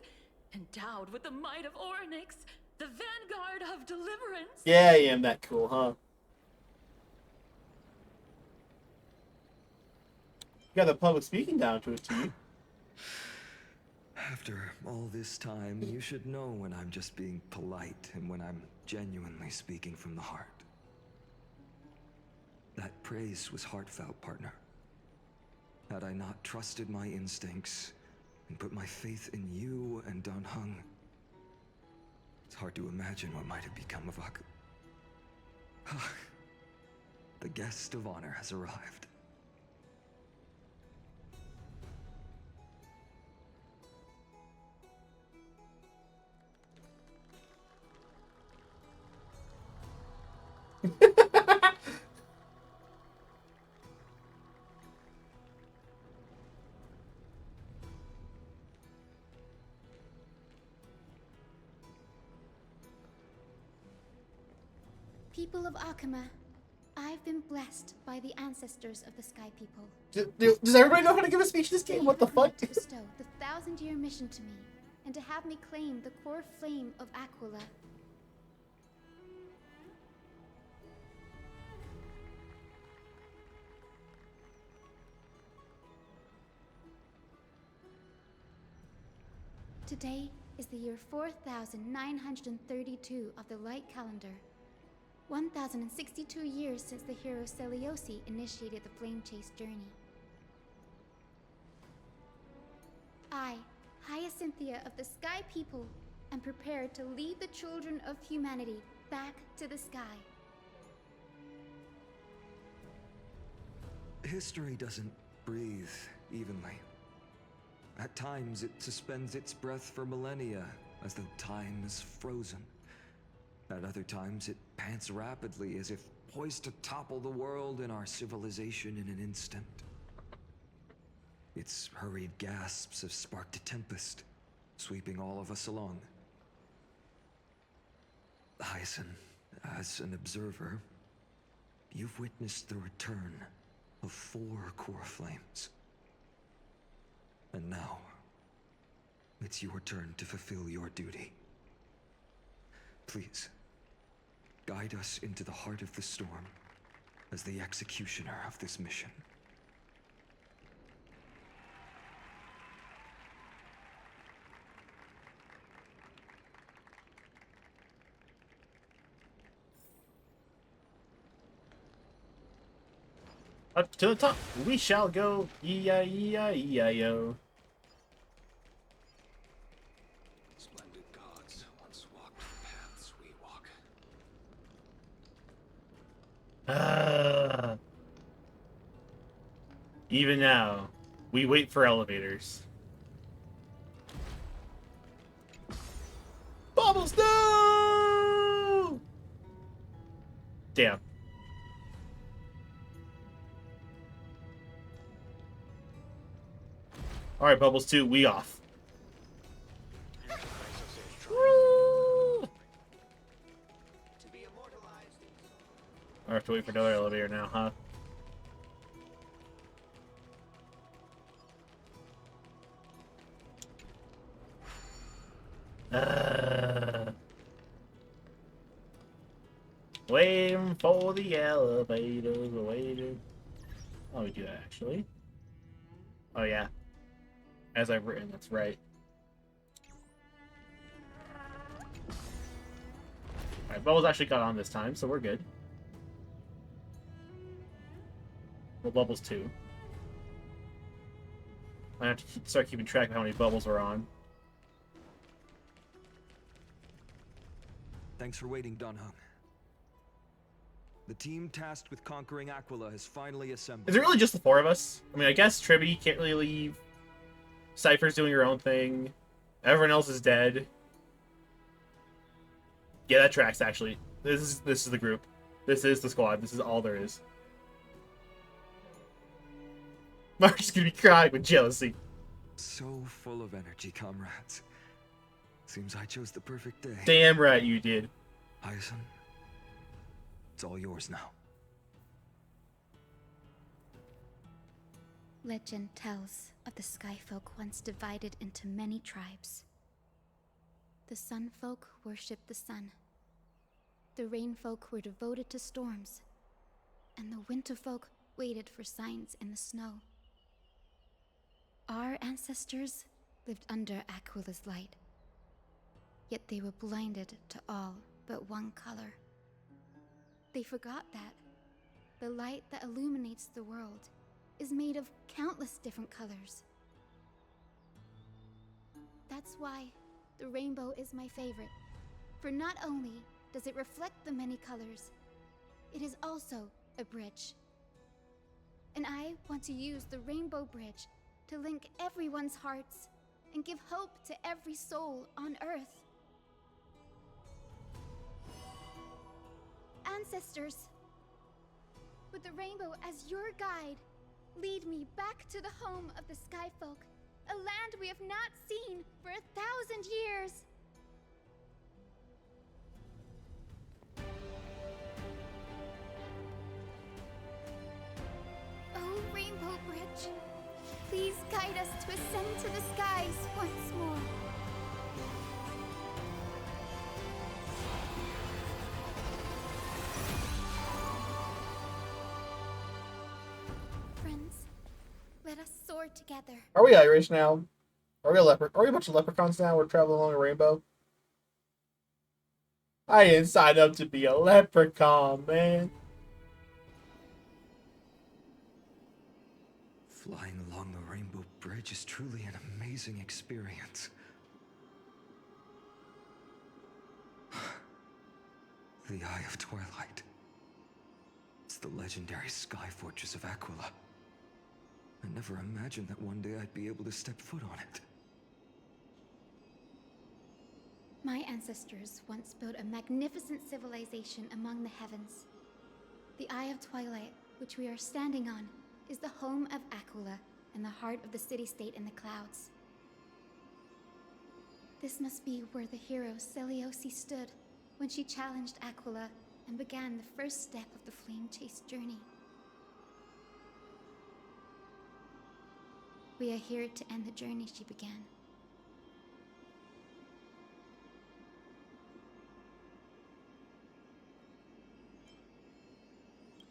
endowed with the might of Orynyx, the vanguard of deliverance. Yeah, I am that cool, huh? You got the public speaking down to it, too. After all this time, you should know when I'm just being polite and when I'm genuinely speaking from the heart. That praise was heartfelt, partner. Had I not trusted my instincts and put my faith in you and Don Hung, it's hard to imagine what might have become of Ak. The guest of honor has arrived. People of Akuma, I've been blessed by the ancestors of the Sky People. Does everybody know how to give a speech in this game? What the fuck? To bestow the 1,000-year mission to me, and to have me claim the core flame of Aquilla. Today is the year 4932 of the light calendar. 1062 years since the hero Seliose initiated the flame chase journey. I, Hyacine of the Sky People, am prepared to lead the children of humanity back to the sky. History doesn't breathe evenly. At times, it suspends its breath for millennia, as though time is frozen. At other times, it pants rapidly, as if poised to topple the world and our civilization in an instant. Its hurried gasps have sparked a tempest, sweeping all of us along. Hyacine, as an observer, you've witnessed the return of 4 core flames. And now, it's your turn to fulfill your duty. Please, guide us into the heart of the storm as the executioner of this mission. Up to the top, we shall go, E-I-E-I-E-I-O. Splendid gods once walked the paths we walk. Even now, we wait for elevators. Bubbles, no! Damn. Alright, Bubbles 2, we off. Woo! I have to wait for another elevator now, huh? Waiting for the elevators, waiting. Oh, we do that actually. Oh yeah. As I've written, that's right. Alright, Bubbles actually got on this time, so we're good. Well, Bubbles 2. I have to start keeping track of how many bubbles we're on. Thanks for waiting, Dunhung. The team tasked with conquering Aquilla has finally assembled. Is it really just the 4 of us? I mean, I guess Tribby can't really leave. Cipher's doing her own thing. Everyone else is dead. Yeah, that tracks, actually. This is the group. This is the squad. This is all there is. Mark's gonna be crying with jealousy. So full of energy, comrades. Seems I chose the perfect day. Damn right you did. Hyacine, it's all yours now. Legend tells of the Sky Folk once divided into many tribes. The Sun Folk worshipped the sun. The Rain Folk were devoted to storms. And the Winter Folk waited for signs in the snow. Our ancestors lived under Aquilla's light. Yet they were blinded to all but one color. They forgot that the light that illuminates the world is made of countless different colors. That's why the rainbow is my favorite, for not only does it reflect the many colors, it is also a bridge. And I want to use the rainbow bridge to link everyone's hearts and give hope to every soul on Earth. Ancestors, with the rainbow as your guide, lead me back to the home of the Sky Folk, a land we have not seen for 1,000 years. Oh, Rainbow Bridge, please guide us to ascend to the skies once more. Friends, let us soar together. Are we Irish now? Are we a leopard? Are we a bunch of leprechauns now? We're traveling along a rainbow. I didn't sign up to be a leprechaun, man. Flying along the Rainbow Bridge is truly an amazing experience. The Eye of Twilight. It's the legendary sky fortress of Aquilla. I never imagined that one day I'd be able to step foot on it. My ancestors once built a magnificent civilization among the heavens. The Eye of Twilight, which we are standing on, is the home of Aquilla and the heart of the city-state in the clouds. This must be where the hero Seliose stood when she challenged Aquilla and began the first step of the Flame Chase journey. We are here to end the journey she began.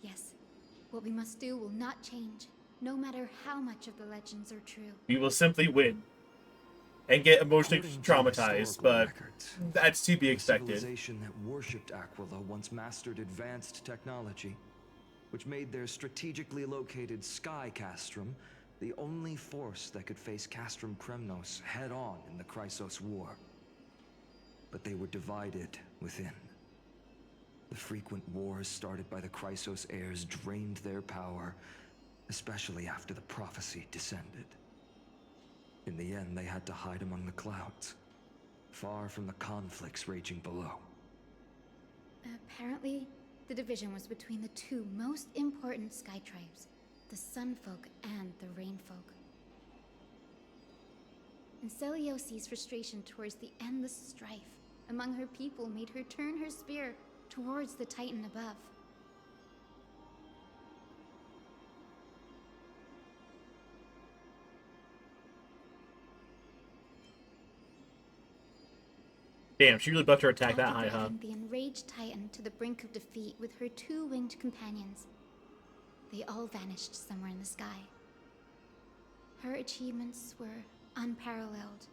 Yes, what we must do will not change, no matter how much of the legends are true. We will simply win. And get emotionally traumatized, but that's to be expected. The civilization that worshipped Aquilla once mastered advanced technology, which made their strategically located Sky Castrum the only force that could face Castrum Kremnos head-on in the Chrysos War. But they were divided within. The frequent wars started by the Chrysos heirs drained their power, especially after the prophecy descended. In the end, they had to hide among the clouds, far from the conflicts raging below. Apparently, the division was between the two most important sky tribes, the Sunfolk and the Rainfolk. And Seliose's frustration towards the endless strife among her people made her turn her spear towards the Titan above. Damn, she really about to attack that high, After huh? dragging the enraged Titan to the brink of defeat with her two winged companions, they all vanished somewhere in the sky. Her achievements were unparalleled,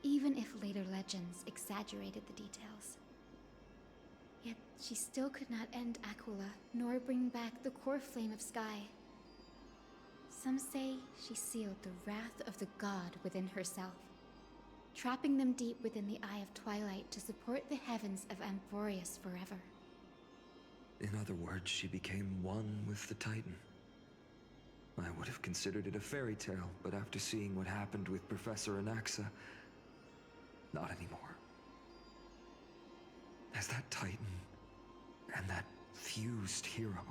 even if later legends exaggerated the details. Yet she still could not end Aquilla, nor bring back the core flame of Sky. Some say she sealed the wrath of the god within herself, trapping them deep within the Eye of Twilight to support the heavens of Amphorius forever. In other words, she became one with the Titan. I would have considered it a fairy tale, but after seeing what happened with Professor Anaxa, not anymore. Has that Titan and that fused hero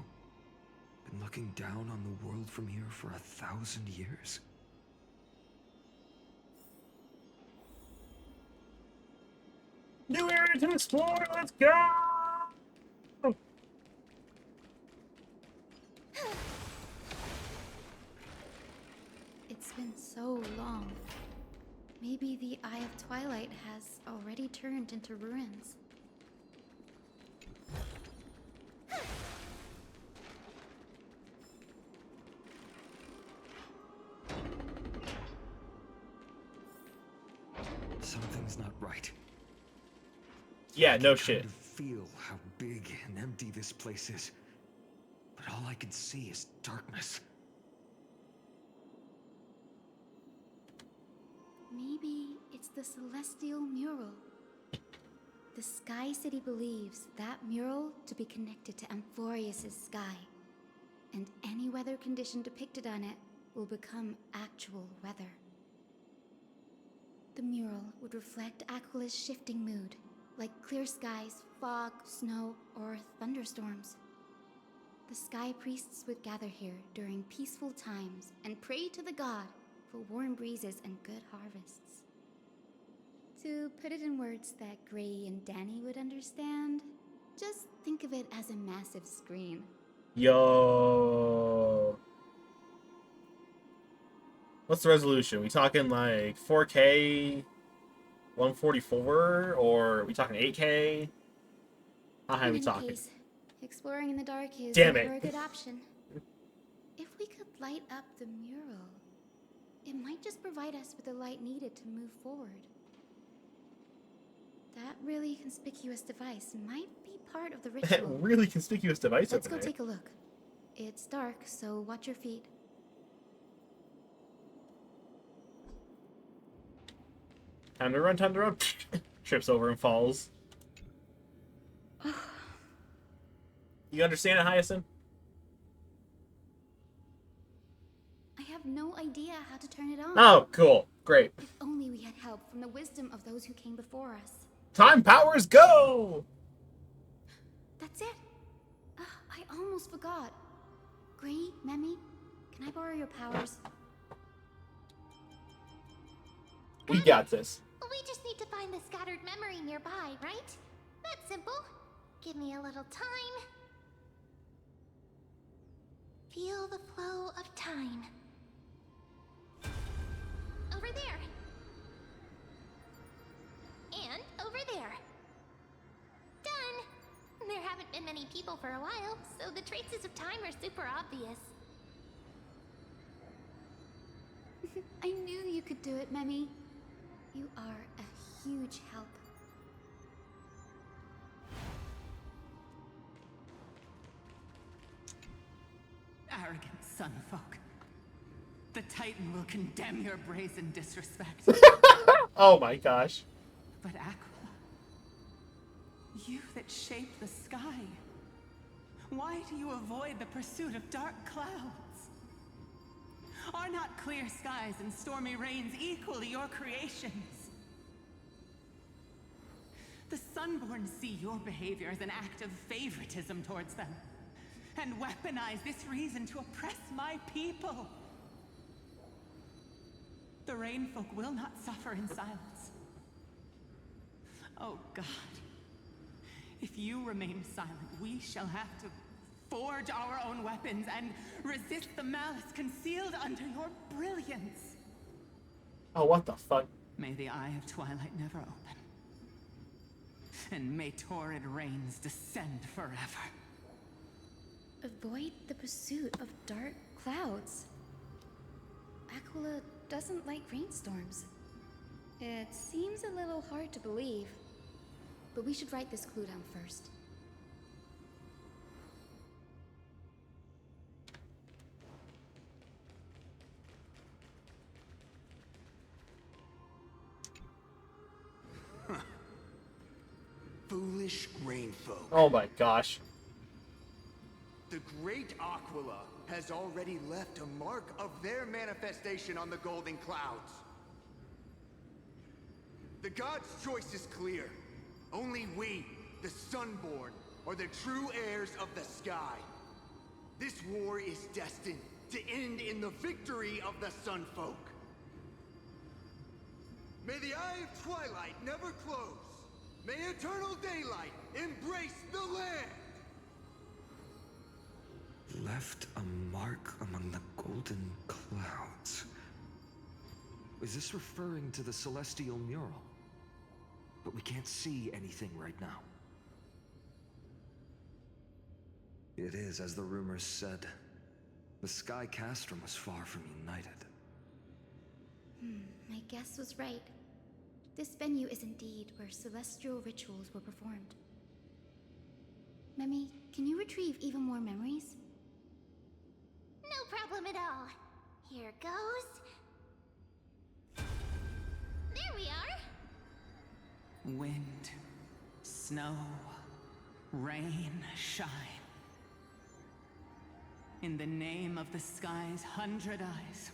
been looking down on the world from here for 1,000 years? New area to explore, let's go! It's been so long. Maybe the Eye of Twilight has already turned into ruins. Something's not right. Yeah, no I can shit. kind of feel how big and empty this place is, but all I can see is darkness. Maybe it's the Celestial Mural. The Sky City believes that mural to be connected to Amphorius' sky, and any weather condition depicted on it will become actual weather. The mural would reflect Aquila's shifting mood, like clear skies, fog, snow, or thunderstorms. The Sky Priests would gather here during peaceful times and pray to the god for warm breezes and good harvests. To put it in words that Gray and Danny would understand, just think of it as a massive screen. Yo. What's the resolution? We talking like 4K, 144, or are we talking 8K? How high are we In any talking? case, exploring in the dark is Damn never it. a good option. If we could light up the mural... It might just provide us with the light needed to move forward. That really conspicuous device might be part of the ritual. Really conspicuous device Let's over go there. take a look. It's dark, so watch your feet. Time to run, time to run. Trips over and falls. You understand it, Hyacine? I have no idea how to turn it on. Oh, cool. Great. If only we had help from the wisdom of those who came before us. Time powers go! That's it. I almost forgot. Gray, Memi, can I borrow your powers? We got this. We just need to find the scattered memory nearby, right? That's simple. Give me a little time. Feel the flow of time. Over there. And over there. Done. There haven't been many people for a while, so the traces of time are super obvious. I knew you could do it, Memi. You are a huge help. Arrogant sunfolk. The Titan will condemn your brazen disrespect. Oh my gosh. But Aquilla, you that shape the sky, why do you avoid the pursuit of dark clouds? Are not clear skies and stormy rains equally your creations? The Sunborn see your behavior as an act of favoritism towards them, and weaponize this reason to oppress my people. The Rainfolk will not suffer in silence. Oh God, if you remain silent, we shall have to forge our own weapons and resist the malice concealed under your brilliance. Oh, what the fuck? May the Eye of Twilight never open, and may torrid rains descend forever. Avoid the pursuit of dark clouds. Aquilla doesn't like rainstorms. It seems a little hard to believe, but we should write this clue down first. Foolish rainfolk. Oh my gosh. The great Aquilla has already left a mark of their manifestation on the golden clouds. The gods' choice is clear. Only we, the Sunborn, are the true heirs of the sky. This war is destined to end in the victory of the Sunfolk. May the Eye of Twilight never close. May eternal daylight embrace the land! Left a mark among the golden clouds. Is this referring to the celestial mural? But we can't see anything right now. It is, as the rumors said. The Sky Castrum was far from united. My guess was right. This venue is indeed where celestial rituals were performed. Memi, can you retrieve even more memories? No problem at all. Here goes. There we are. Wind, snow, rain, shine. In the name of the sky's 100 eyes,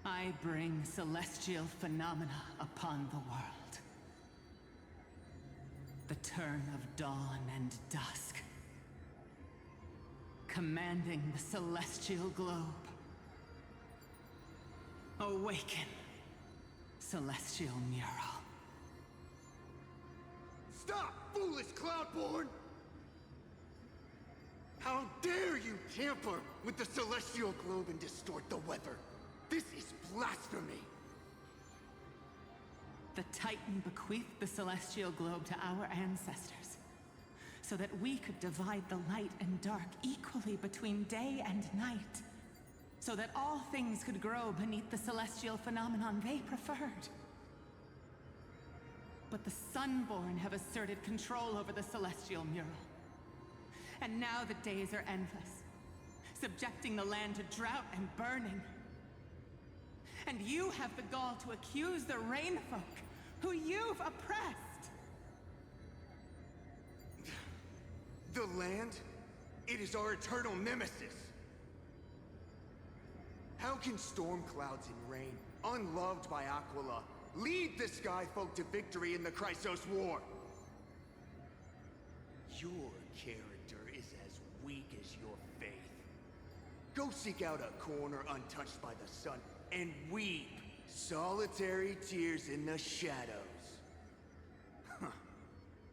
I bring celestial phenomena upon the world. The turn of dawn and dusk, commanding the celestial globe. Awaken, celestial mural. Stop, foolish Cloudborn! How dare you tamper with the celestial globe and distort the weather? This is blasphemy! The Titan bequeathed the celestial globe to our ancestors, so that we could divide the light and dark equally between day and night. so that all things could grow beneath the celestial phenomenon they preferred. But the Sunborn have asserted control over the celestial mural. And now the days are endless, subjecting the land to drought and burning. And you have the gall to accuse the Rainfolk, who you've oppressed. The land? It is our eternal nemesis. How can storm clouds and rain, unloved by Aquilla, lead the Skyfolk to victory in the Chrysos War? Your character is as weak as your faith. Go seek out a corner untouched by the sun and weep solitary tears in the shadows. Huh.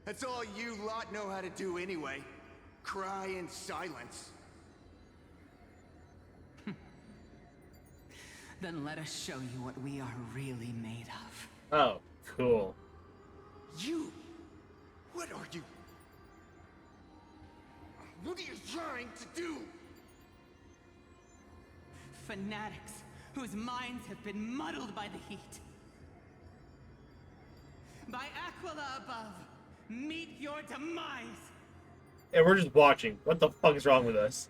That's all you lot know how to do anyway. Cry in silence. Then let us show you what we are really made of. Oh, cool. You? What are you? What are you trying to do? Fanatics whose minds have been muddled by the heat. By Aquilla above, meet your demise. And we're just watching. What the fuck is wrong with us?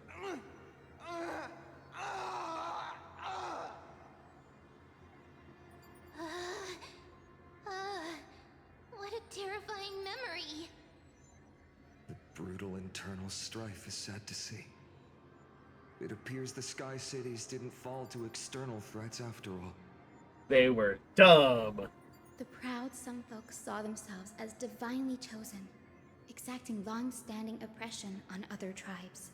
What a terrifying memory. The brutal internal strife is sad to see. It appears the Sky Cities didn't fall to external threats after all. They were dumb. The proud Sunfolk saw themselves as divinely chosen, exacting long-standing oppression on other tribes.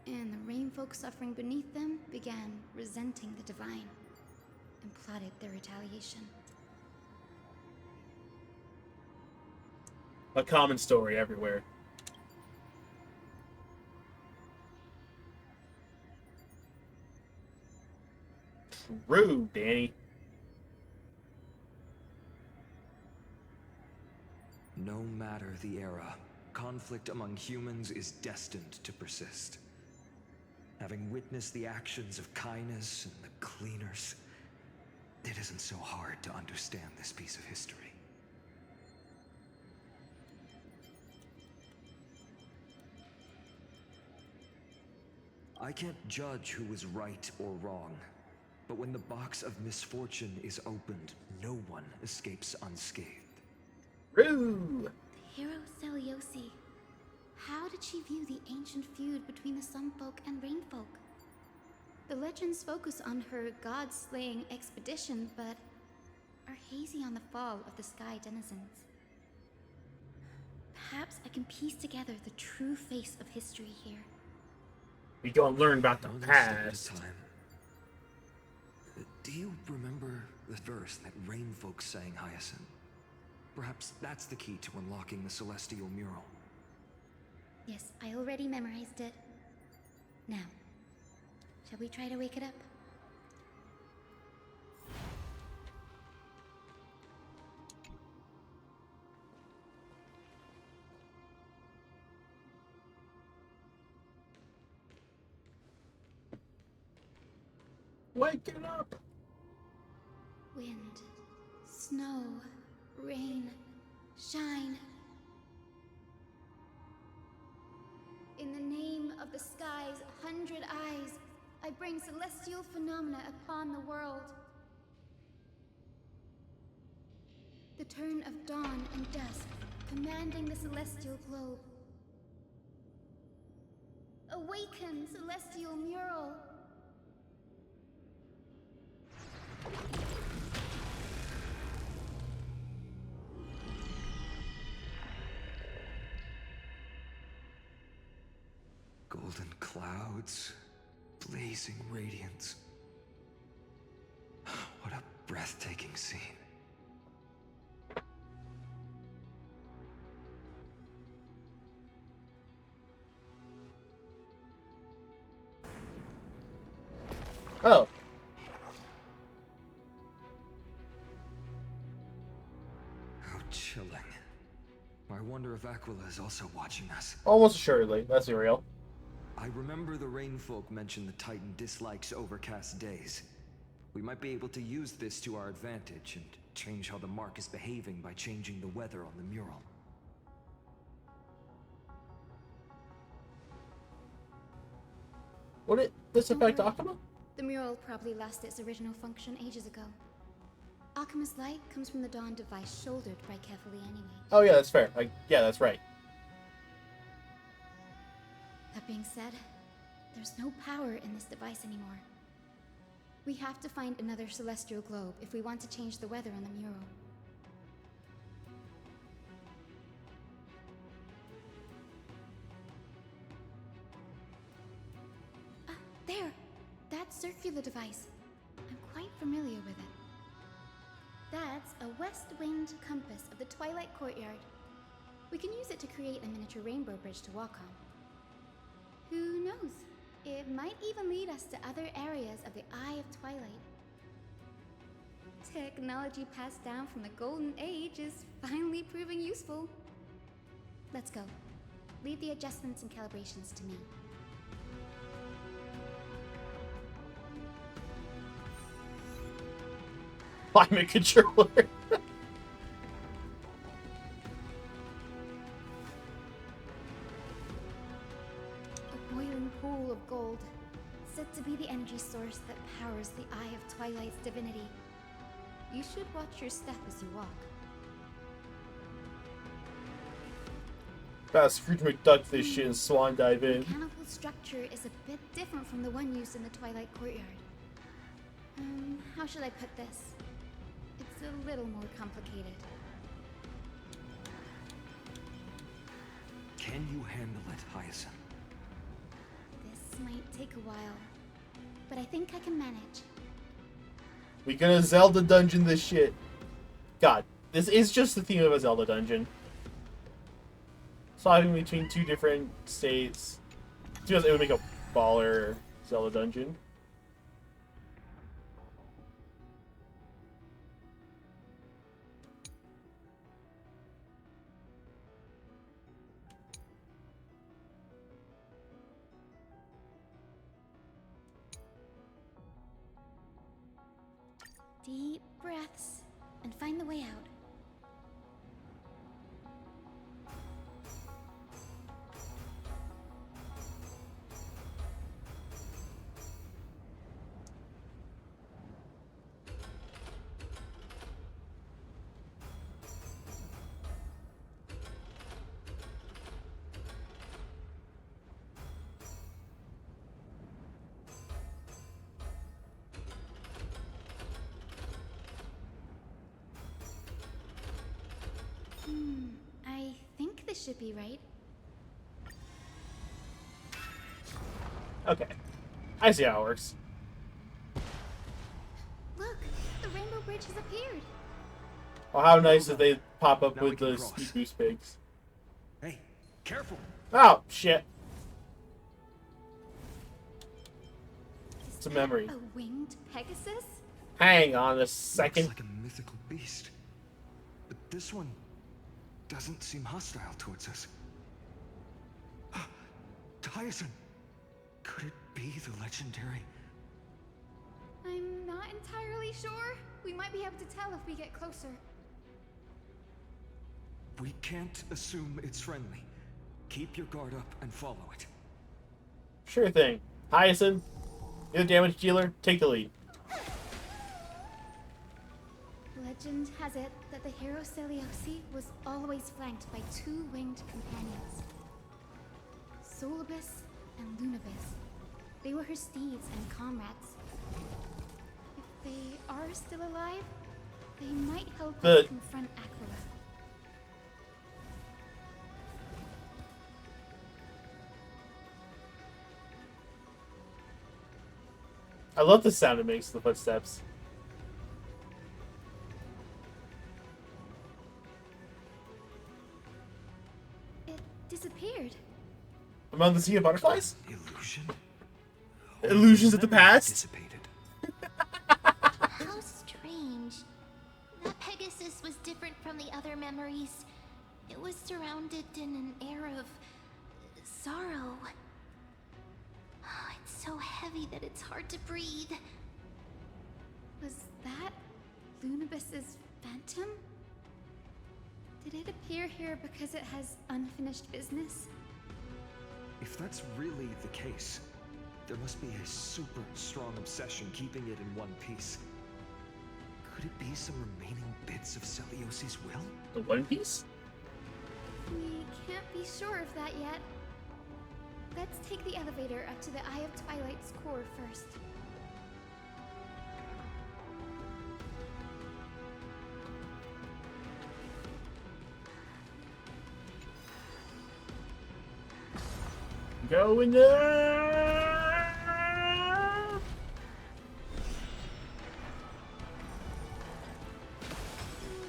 And the Rainfolk suffering beneath them began resenting the divine and plotted their retaliation. A common story everywhere. True, Danny. No matter the era, conflict among humans is destined to persist. Having witnessed the actions of Kindness and the Cleaners, it isn't so hard to understand this piece of history. I can't judge who was right or wrong, but when the box of misfortune is opened, no one escapes unscathed. Rue! The hero Seliose. How did she view the ancient feud between the Sunfolk and Rainfolk? The legends focus on her god-slaying expedition, but are hazy on the fall of the Sky denizens. Perhaps I can piece together the true face of history here. We go and learn about the One step at a past. time. Do you remember the verse that Rainfolk sang, Hyacine? Perhaps that's the key to unlocking the celestial mural. Yes, I already memorized it. Now, shall we try to wake it up? Wake it up! Wind, snow, rain, shine. In the name of the sky's 100 eyes, I bring celestial phenomena upon the world. The turn of dawn and dusk, commanding the celestial globe. Awaken, celestial mural! Golden clouds, blazing radiance. What a breathtaking scene. Oh. How chilling. I wonder if Aquilla is also watching us. Almost assuredly. Let's be real. I remember the Rainfolk mentioned the Titan dislikes overcast days. We might be able to use this to our advantage and change how the mark is behaving by changing the weather on the mural. Would it this affect Aquilla? The mural probably lost its original function ages ago. Akima's light comes from the dawn device shouldered by Kefali anyway. Oh yeah, that's fair. Yeah, that's right. That being said, there's no power in this device anymore. We have to find another celestial globe if we want to change the weather on the mural. There! That circular device. I'm quite familiar with it. That's a west-winged compass of the Twilight Courtyard. We can use it to create a miniature rainbow bridge to walk on. Who knows? It might even lead us to other areas of the Eye of Twilight. Technology passed down from the Golden Age is finally proving useful. Let's go. Leave the adjustments and calibrations to me. Climate controller. A boiling pool of gold, said to be the energy source that powers the Eye of Twilight's divinity. You should watch your step as you walk. Fast Scrooge McDuck this shit and swan dive in. The mechanical structure is a bit different from the one used in the Twilight Courtyard. How should I put this? It's a little more complicated. Can you handle it, Hyacine? This might take a while, but I think I can manage. We gonna Zelda dungeon this shit. God, this is just the theme of a Zelda dungeon. Swapping between two different states. It would make a baller Zelda dungeon. Deep breaths and find the way out. I think this should be right. Okay. I see how it works. Look, the rainbow bridge has appeared. Oh, how nice that they pop up with the speed boost pigs. Hey, careful! Oh, shit. It's a memory. A winged Pegasus? Hang on a second. Looks like a mythical beast. But this one doesn't seem hostile towards us. Hyacine! Could it be the legendary? I'm not entirely sure. We might be able to tell if we get closer. We can't assume it's friendly. Keep your guard up and follow it. Sure thing. Hyacine, you're the damage dealer. Take the lead. Legend has it that the hero Seliose was always flanked by two winged companions. Solibus and Lunibus. They were her steeds and comrades. If they are still alive, they might help us confront Aquilla. I love the sound it makes, the footsteps. It disappeared. Among the sea of butterflies? Illusion? Illusions of the past? Dissipated. How strange. That Pegasus was different from the other memories. It was surrounded in an air of sorrow. heavy that it's hard to breathe. Was that Lunabis's phantom? Did it appear here because it has unfinished business? If that's really the case, there must be a super strong obsession keeping it in one piece. Could it be some remaining bits of Seliose's will? The One Piece? We can't be sure of that yet. Let's take the elevator up to the Eye of Twilight's core first. Going up!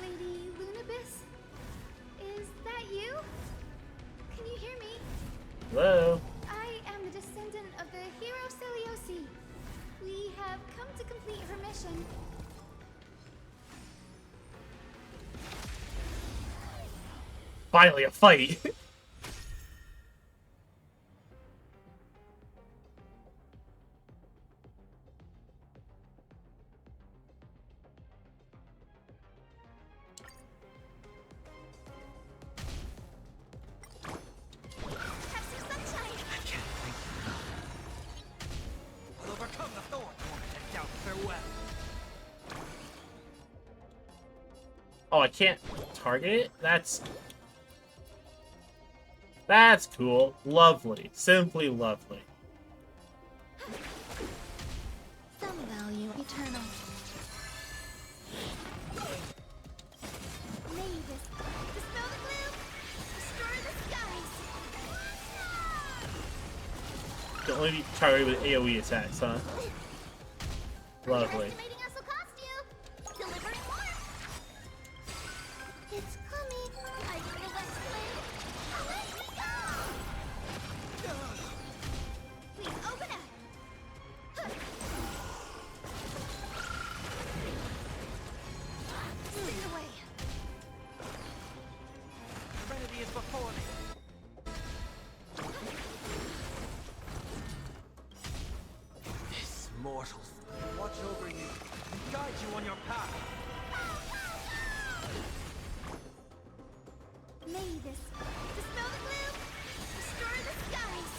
Lady Lunabis? Is that you? Can you hear me? Hello? I am the descendant of the hero Seliose. We have come to complete her mission. Finally, a fight! Oh, I can't target it? That's cool. Lovely. Simply lovely. Some value eternal. Mavis, dispel the gloom, destroy the skies. Can only be targeted with AoE attacks, huh? Lovely. It's coming. I don't know what's playing. Let me go! Please open up. Stay away. Serenity is before me. This mortals watch over you and guide you on your path. Mavis, dispel the gloom, destroy the skies.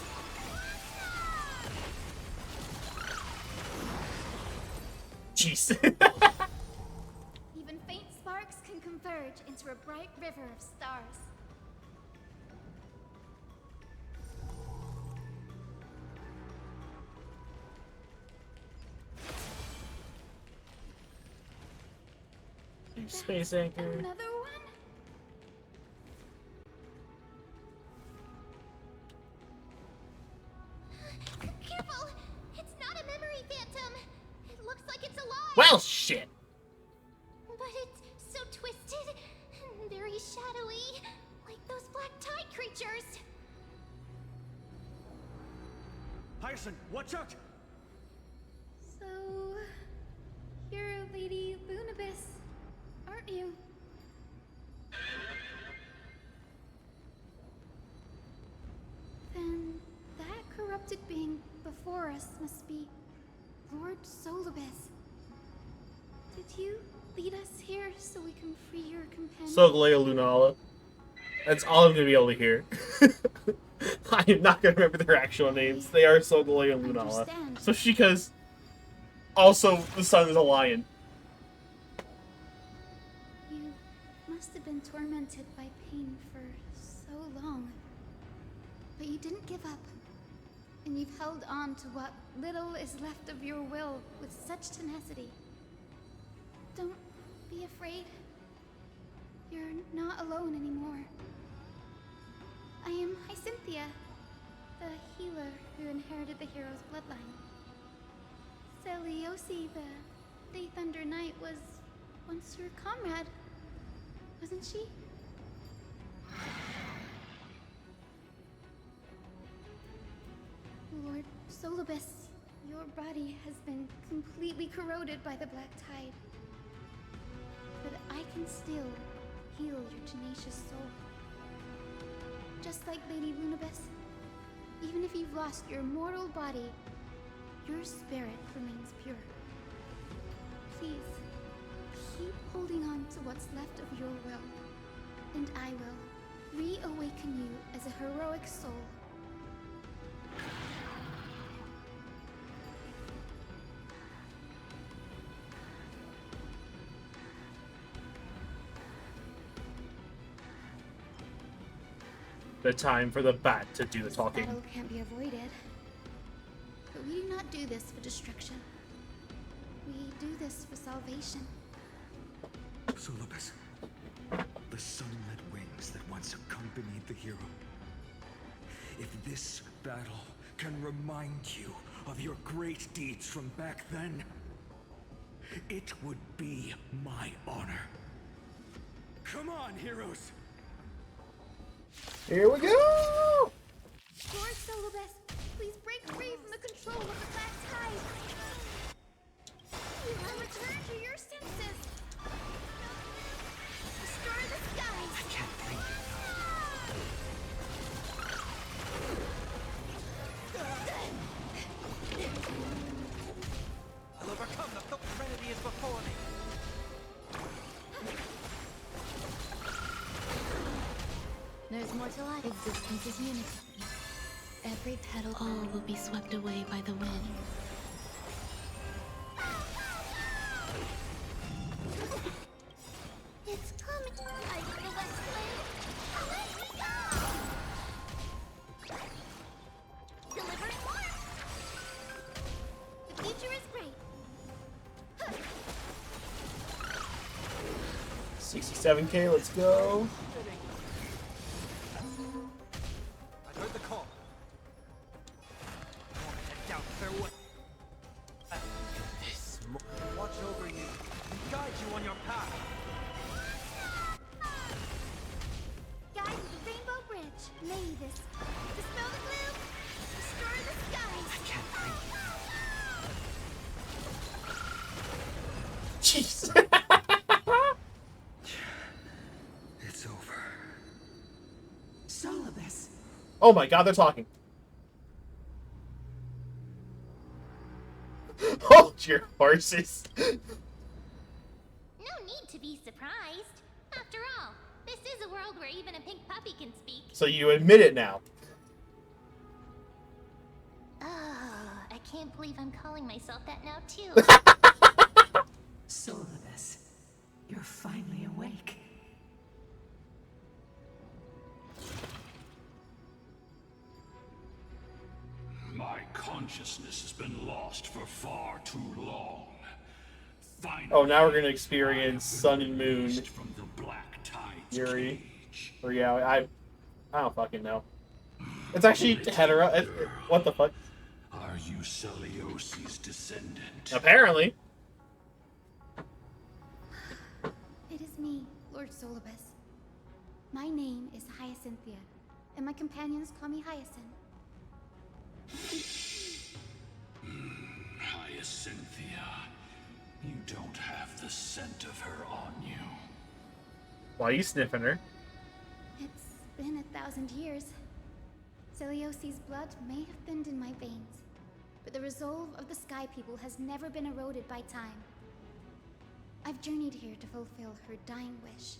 Jeez. Even faint sparks can converge into a bright river of stars. Space anchor. Another one? Careful! It's not a memory phantom. It looks like it's alive. Well, shit. But it's so twisted and very shadowy, like those black tide creatures. Hyacine, watch out! So, you're Lady Lunabis, aren't you? Then that corrupted being before us must be Lord Solibus. Did you lead us here so we can free your companion? Sogaleo Lunala. That's all I'm gonna be able to hear. I am not gonna remember their actual names. They are Sogaleo and Lunala. So Sheikah's also the son of a lion. You must have been tormented by pain for so long. But you didn't give up. And you've held on to what little is left of your will with such tenacity. Don't be afraid. You're not alone anymore. I am Hyacine, the healer who inherited the hero's bloodline. Seliose, the Day Thunder Knight, was once your comrade, wasn't she? Lord Solibus, your body has been completely corroded by the black tide. But I can still heal your tenacious soul. Just like Lady Lunabis, even if you've lost your mortal body, your spirit remains pure. Please, keep holding on to what's left of your will, and I will reawaken you as a heroic soul. The time for the bat to do the talking. Battle can't be avoided, but we do not do this for destruction. We do this for salvation. Seliose, the sunlit wings that once accompanied the hero. If this battle can remind you of your great deeds from back then, it would be my honor. Come on, heroes! Here we go! Lord Seliose, please break free from the control of the black tide. You will return to your senses. Destroy the skies. I can't breathe. I'll overcome the Trinity is before me. There's more to life. Existence is unity. Every petal. All will be swept away by the wind. It's coming. I feel that flame. Let me go! Delivering more! The future is great. 67K, let's go. I heard the call. Head down, farewell. This watch over you and guide you on your path. Guide the Rainbow Bridge. May this dispel the gloom, destroy the skies. I can't breathe. Jeez. It's over. Seliose. Oh my god, they're talking. Hold your horses. No need to be surprised. After all, this is a world where even a pink puppy can speak. So you admit it now. Oh, I can't believe I'm calling myself that now too. Seliose, you're finally awake. My consciousness has been lost for far too long. Finally, Oh, now we're gonna experience Sun and Moon. released from the Black Tide's Yuri. cage. Or yeah, I don't fucking know. It's actually hetero. What the fuck? Are you Seliose's descendant? Apparently. It is me, Lord Seliose. My name is Hyacinthia, and my companions call me Hyacine. Hyacinthia, you don't have the scent of her on you. Why are you sniffing her? It's been 1,000 years. Seliose's blood may have thinned in my veins, but the resolve of the Sky People has never been eroded by time. I've journeyed here to fulfill her dying wish.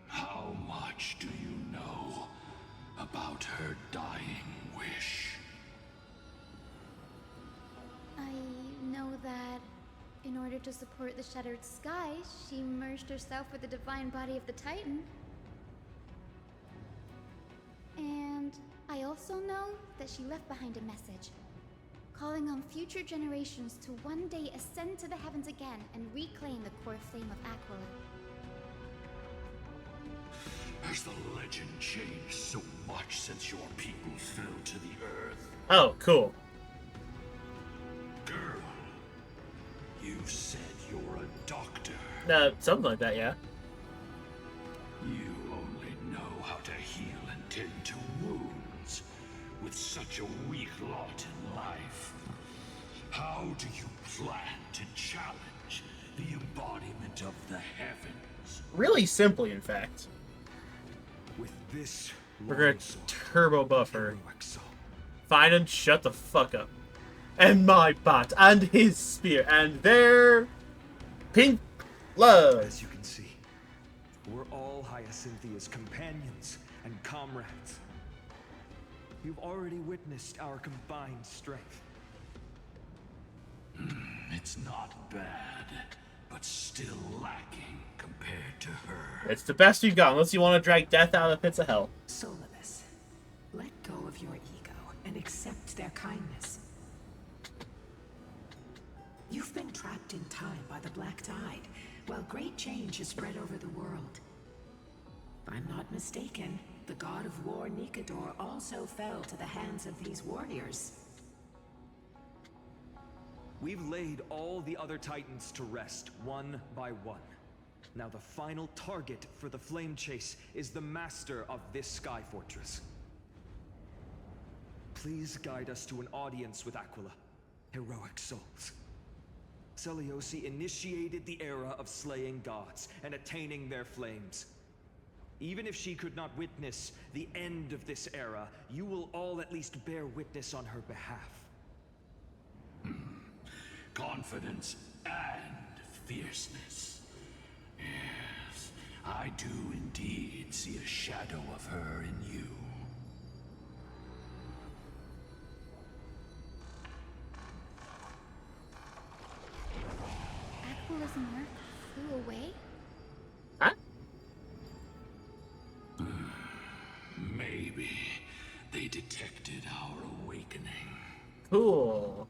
How much do you know about her dying wish? I know that in order to support the shattered sky, she merged herself with the divine body of the Titan. And I also know that she left behind a message, calling on future generations to one day ascend to the heavens again and reclaim the core flame of Aquilla. Has the legend changed so much since your people fell to the earth? Oh, cool. Girl, you said you're a doctor. Something like that, yeah. You only know how to heal and tend to wounds. With such a weak lot in life, how do you plan to challenge the embodiment of the heavens? Really simply, in fact. With this We're gonna turbo buff her. Fine and shut the fuck up. And my bot, and his spear, and their pink love. As you can see, we're all Hyacinthea's companions and comrades. You've already witnessed our combined strength. It's not bad, but still lacking compared to her. It's the best you've got, unless you want to drag death out of the pits of hell. Seliose, let go of your ego and accept their kindness. You've been trapped in time by the Black Tide, while great change has spread over the world. If I'm not mistaken, the god of war Nikador also fell to the hands of these warriors. We've laid all the other titans to rest, one by one. Now the final target for the flame chase is the master of this sky fortress. Please guide us to an audience with Aquilla, heroic souls. Seliose initiated the era of slaying gods and attaining their flames. Even if she could not witness the end of this era, you will all at least bear witness on her behalf. Confidence and fierceness. Yes, I do indeed see a shadow of her in you. Aquilla's mark flew away? Huh? Maybe they detected our awakening. Cool.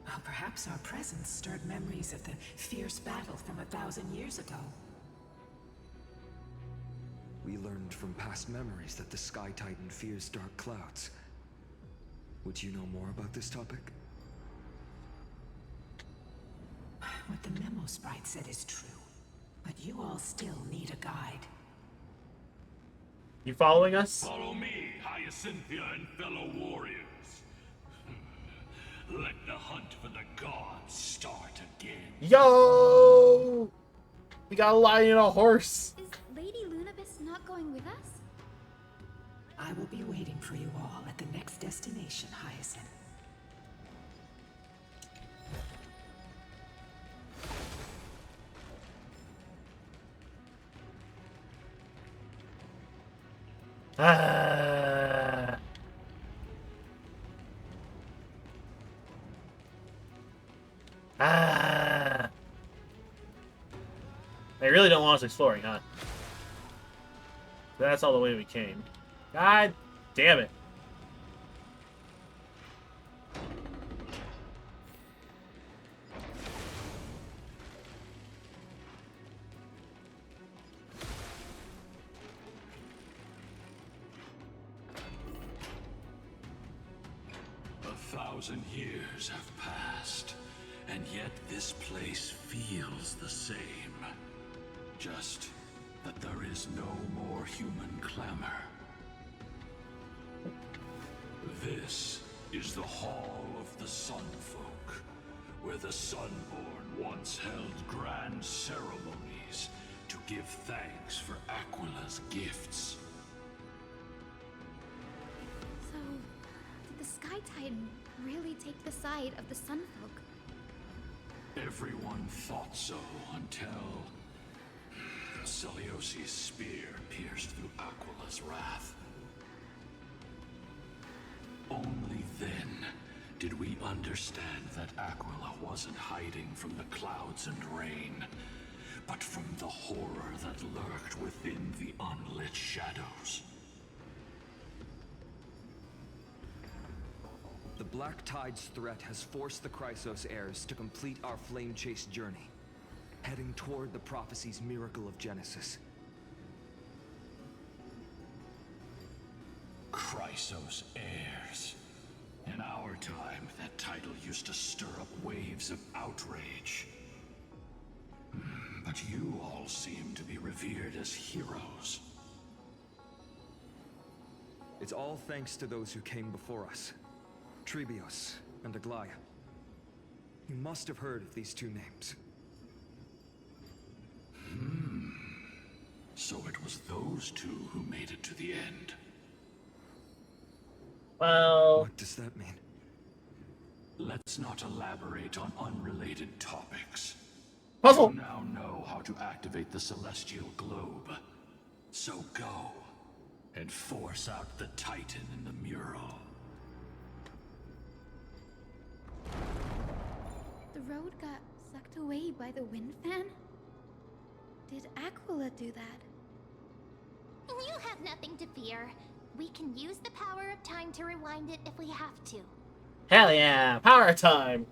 Well, perhaps our presence stirred memories of the fierce battle from 1,000 years ago. We learned from past memories that the Sky Titan fears dark clouds. Would you know more about this topic? What the memo sprite said is true, but you all still need a guide. You following us? Follow me, Hyacinthia and fellow warriors. Let the hunt for the gods start again. Yo! We got a lion and a horse. Is Lady Lunabis not going with us? I will be waiting for you all at the next destination, Hyacine. Ah. Ah. They really don't want us exploring, huh? That's all the way we came. God damn it. Years have passed, and yet this place feels the same. Just that there is no more human clamor. This is the Hall of the Sunfolk, where the Sunborn once held grand ceremonies to give thanks for Aquilla's gifts. So, did the Sky Titan really take the side of the Sunfolk? Everyone thought so until Seliose's spear pierced through Aquilla's wrath. Only then did we understand that Aquilla wasn't hiding from the clouds and rain, but from the horror that lurked within the unlit shadows. The Black Tide's threat has forced the Chrysos heirs to complete our flame chase journey, heading toward the prophecy's miracle of Genesis. Chrysos heirs. In our time, that title used to stir up waves of outrage. But you all seem to be revered as heroes. It's all thanks to those who came before us. Trebios and Aglaia. You must have heard of these two names. So it was those two who made it to the end. Well... What does that mean? Let's not elaborate on unrelated topics. Puzzle! You now know how to activate the celestial globe. So go and force out the Titan in the mural. The road got sucked away by the wind fan? Did Aquilla do that? You have nothing to fear. We can use the power of time to rewind it if we have to. Hell yeah! Power time!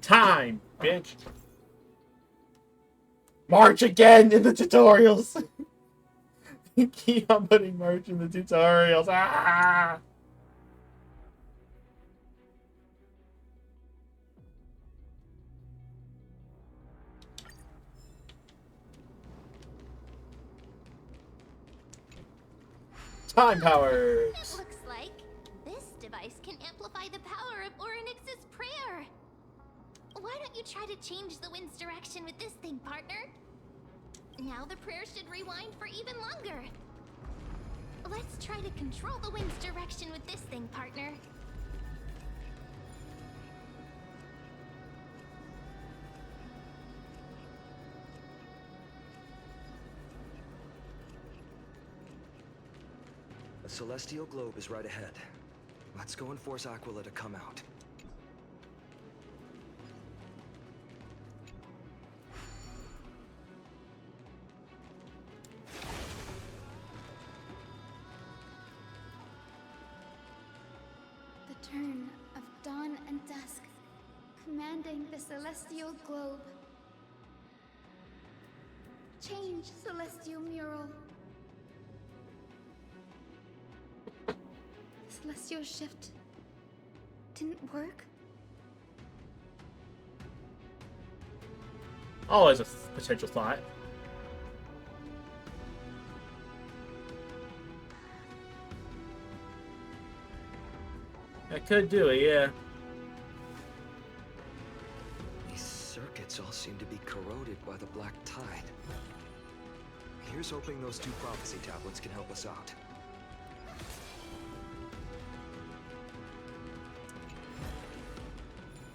Time, bitch! March again in the tutorials! Keep on putting March in the tutorials. Ah! Time powers! It looks like this device can amplify the power of Orynyx's prayer. Why don't you try to change the wind's direction with this thing, partner? Now the prayer should rewind for even longer. Let's try to control the wind's direction with this thing, partner. A celestial globe is right ahead. Let's go and force Aquilla to come out. The turn of dawn and dusk, commanding the celestial globe. Change, celestial mural. The celestial shift didn't work? Always a potential thought. I could do it, yeah. These circuits all seem to be corroded by the black tide. Here's hoping those 2 prophecy tablets can help us out.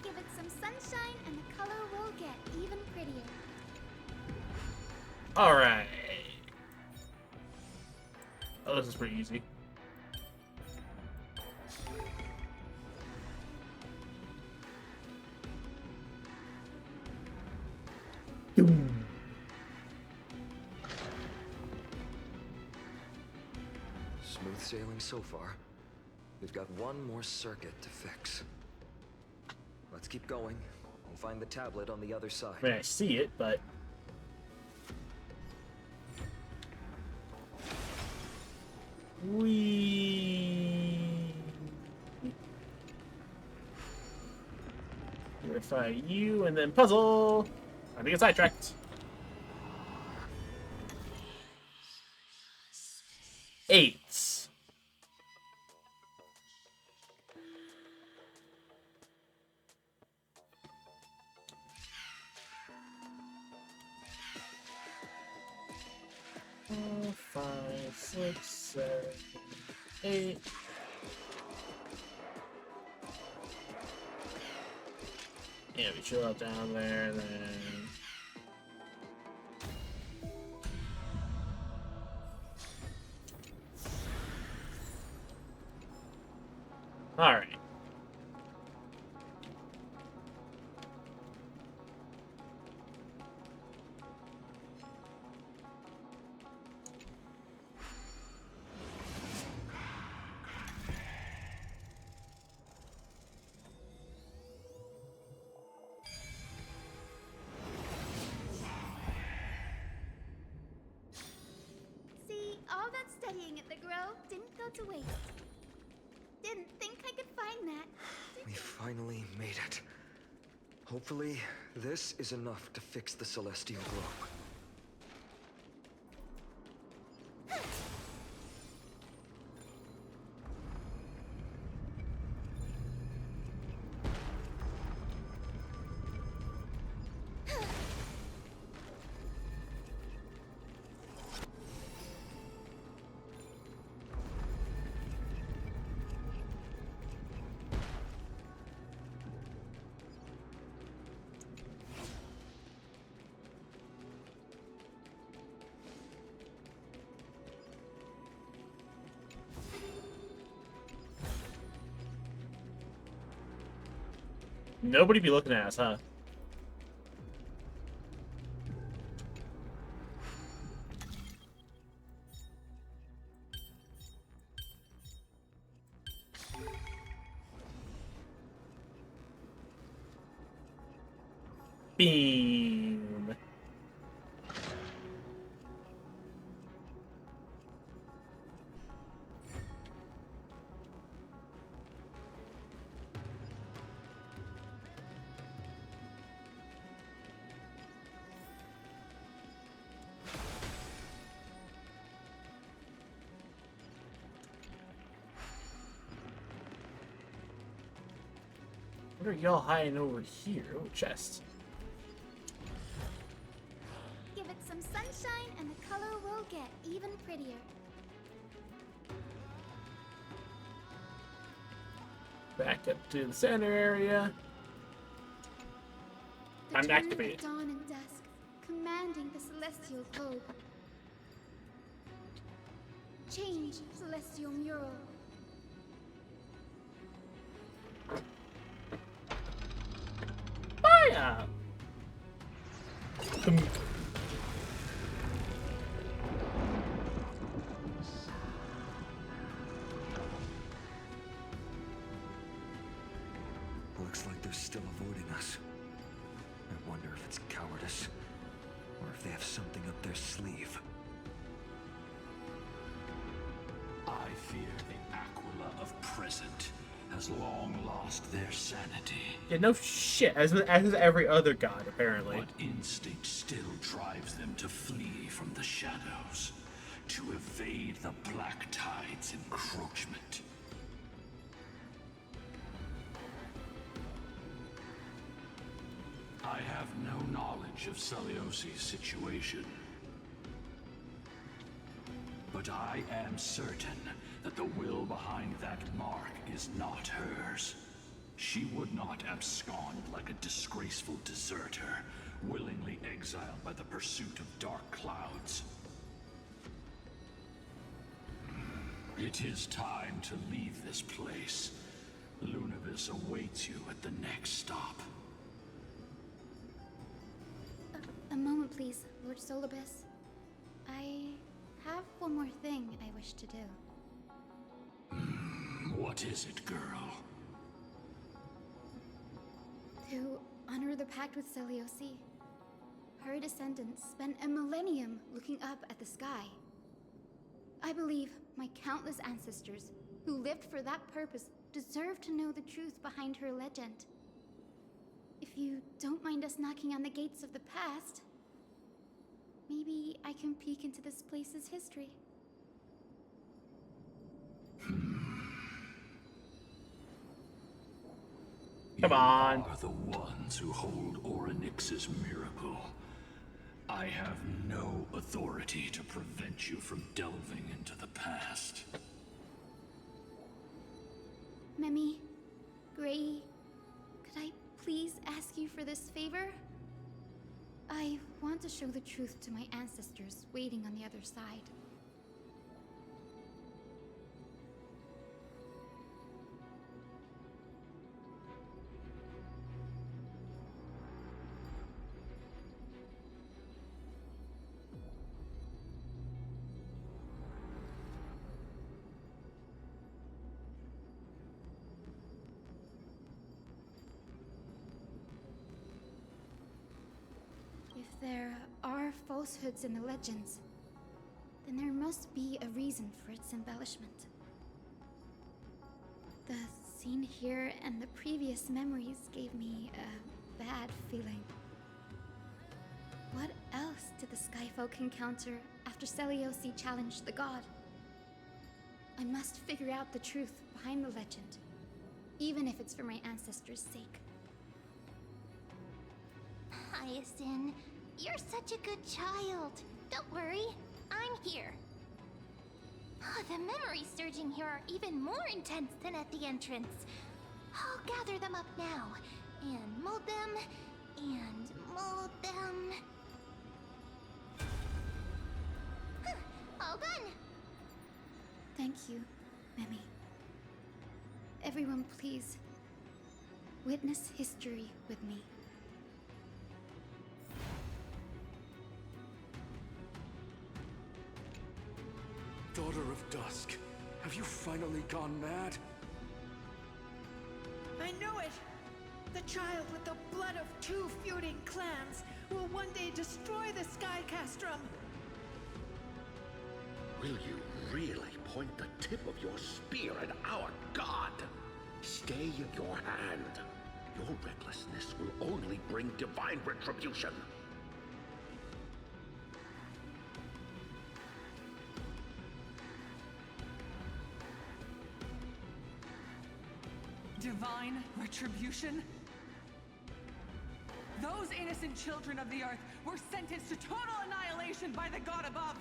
Give it some sunshine and the color will get even prettier. Alright. Oh, this is pretty easy. Smooth sailing so far. We've got one more circuit to fix. Let's keep going and find the tablet on the other side. I mean, I see it, but... Verify you, and then puzzle! I think it's sidetracked. 8. 4, 5, 6, 7, 8. Yeah, we chill out down there, then... Alright. See, all that studying at the Grove didn't go to waste. Didn't think I could find that. We finally made it. Hopefully, this is enough to fix the celestial globe. Nobody be looking at us, huh? Beam. What are y'all hiding over here? Oh, chest. Give it some sunshine and the color will get even prettier. Back up to the center area. The I'm turn activated. of dawn and dusk, commanding the celestial globe. Change, celestial mural. Fire! Looks like they're still avoiding us. I wonder if it's cowardice, or if they have something up their sleeve. I fear the Aquilla of present has long lost their sanity. Yeah, no shit. As every other god, apparently. What instinct still drives them to flee from the shadows, to evade the Black Tide's encroachment? I have no knowledge of Seliose's situation, but I am certain that the will behind that mark is not hers. She would not abscond like a disgraceful deserter, willingly exiled by the pursuit of dark clouds. It is time to leave this place. Lunavis awaits you at the next stop. A moment, please, Lord Solibus. I have one more thing I wish to do. What is it, girl? To honor the pact with Seliose. Her descendants spent a millennium looking up at the sky. I believe my countless ancestors who lived for that purpose deserve to know the truth behind her legend. If you don't mind us knocking on the gates of the past, maybe I can peek into this place's history. Come on. You are the ones who hold Orynyx's miracle. I have no authority to prevent you from delving into the past. Memi, Gray, could I please ask you for this favor? I want to show the truth to my ancestors waiting on the other side. If there are falsehoods in the legends, then there must be a reason for its embellishment. The scene here and the previous memories gave me a bad feeling. What else did the Skyfolk encounter after Seliose challenged the god? I must figure out the truth behind the legend, even if it's for my ancestors' sake. Hyacine, you're such a good child. Don't worry, I'm here. Oh, the memories surging here are even more intense than at the entrance. I'll gather them up now, and mold them, and mold them. Huh, all done. Thank you, Memi. Everyone, please. Witness history with me. Daughter of Dusk, have you finally gone mad? I knew it! The child with the blood of 2 feuding clans will one day destroy the Sky Castrum. Will you really point the tip of your spear at our god? Stay your hand. Your recklessness will only bring divine retribution. Divine retribution? Those innocent children of the earth were sentenced to total annihilation by the god above,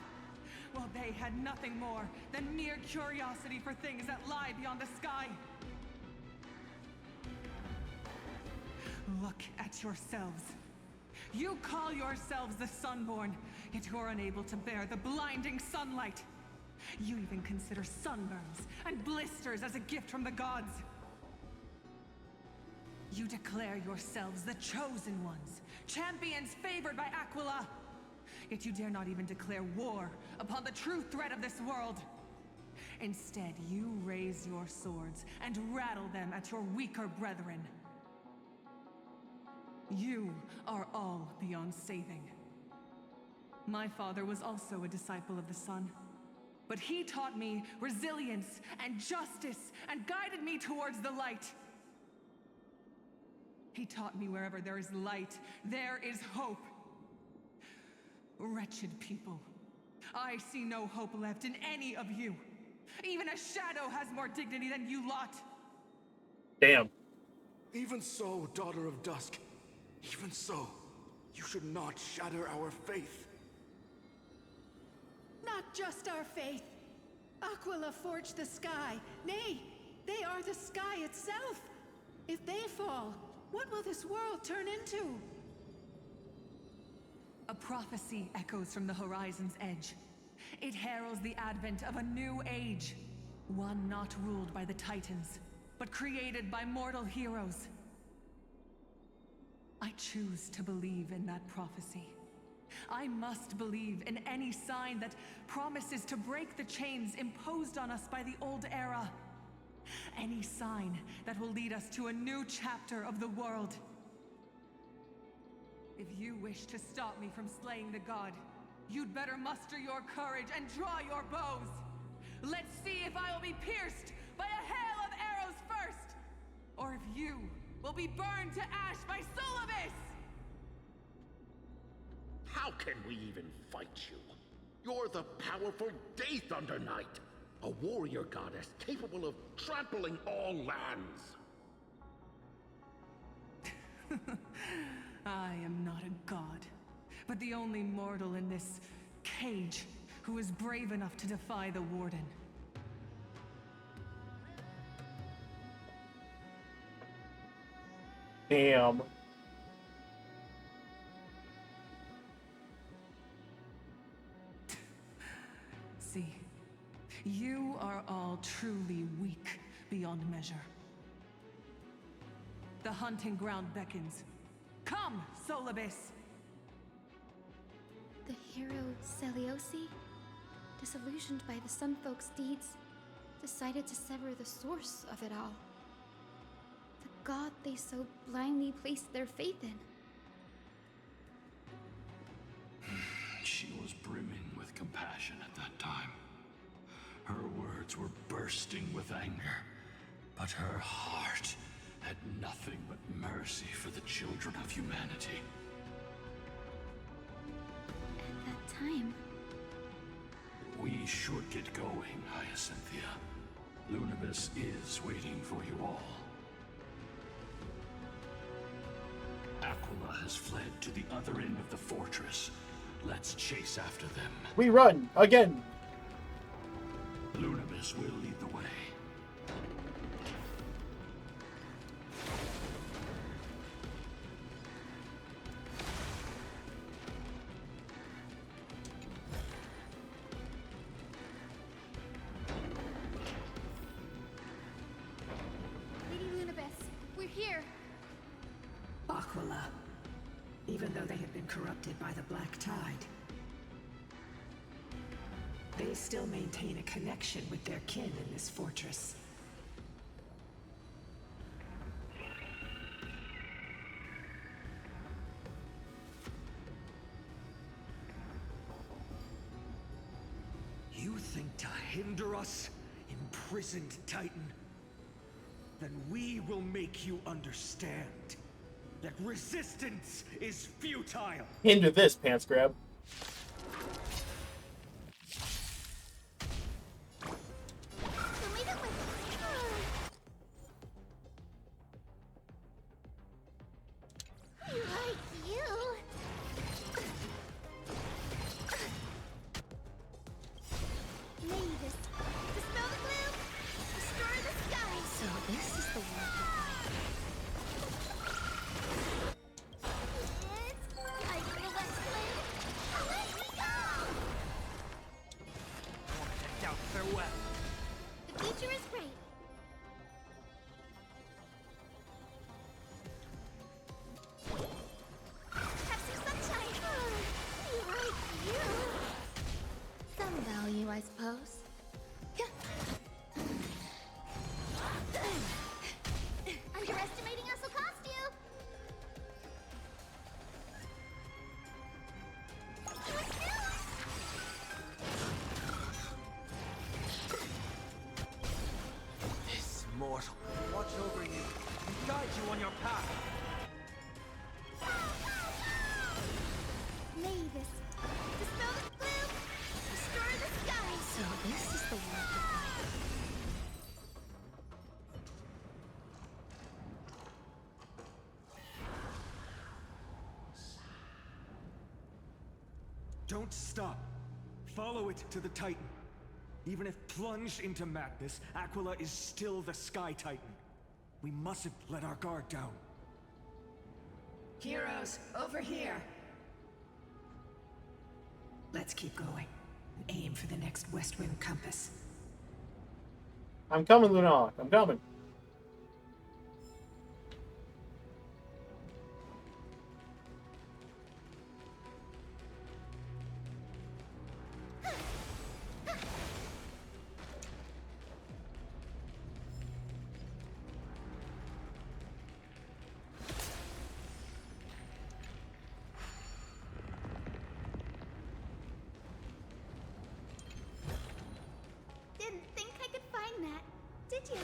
while they had nothing more than mere curiosity for things that lie beyond the sky. Look at yourselves. You call yourselves the Sunborn, yet you're unable to bear the blinding sunlight. You even consider sunburns and blisters as a gift from the gods. You declare yourselves the chosen ones, champions favored by Aquilla. Yet you dare not even declare war upon the true threat of this world. Instead, you raise your swords and rattle them at your weaker brethren. You are all beyond saving. My father was also a disciple of the sun, but he taught me resilience and justice and guided me towards the light. He taught me wherever there is light, there is hope. Wretched people, I see no hope left in any of you. Even a shadow has more dignity than you lot. Damn. Even so, Daughter of Dusk, even so, you should not shatter our faith. Not just our faith. Aquilla forged the sky. Nay, they are the sky itself. If they fall, what will this world turn into? A prophecy echoes from the horizon's edge. It heralds the advent of a new age. One not ruled by the Titans, but created by mortal heroes. I choose to believe in that prophecy. I must believe in any sign that promises to break the chains imposed on us by the old era. Any sign that will lead us to a new chapter of the world. If you wish to stop me from slaying the god, you'd better muster your courage and draw your bows. Let's see if I will be pierced by a hail of arrows first, or if you will be burned to ash by Seliose! How can we even fight you? You're the powerful Day Thunder Knight, a warrior goddess capable of trampling all lands. I am not a god, but the only mortal in this cage who is brave enough to defy the Warden. Damn. See, you are all truly weak beyond measure. The hunting ground beckons. Come, Seliose! The hero Seliose, disillusioned by the Sun Folk's deeds, decided to sever the source of it all. The god they so blindly placed their faith in. She was brimming with compassion at that time. Her words were bursting with anger, but her heart had nothing but mercy for the children of humanity. At that time... We should get going, Hyacynthia. Lunibus is waiting for you all. Aquilla has fled to the other end of the fortress. Let's chase after them. We run again. Lunibus will lead the way. Lady Lunibus, we're here. corrupted by the black tide. They still maintain a connection with their kin in this fortress. You think to hinder us, imprisoned Titan? Then we will make you understand that resistance is futile. Hinder this, pants grab. I suppose. Underestimating us will cost you. This mortal will watch over you and guide you on your path. Mavis, dispel the gloom, restore the sky. So this is the world of life. Don't stop. Follow it to the Titan. Even if plunged into madness, Aquilla is still the Sky Titan. We mustn't let our guard down. Heroes, over here. Let's keep going. And aim for the next west wind compass. I'm coming, Lunala. I'm coming. Didn't think I could find that, did you?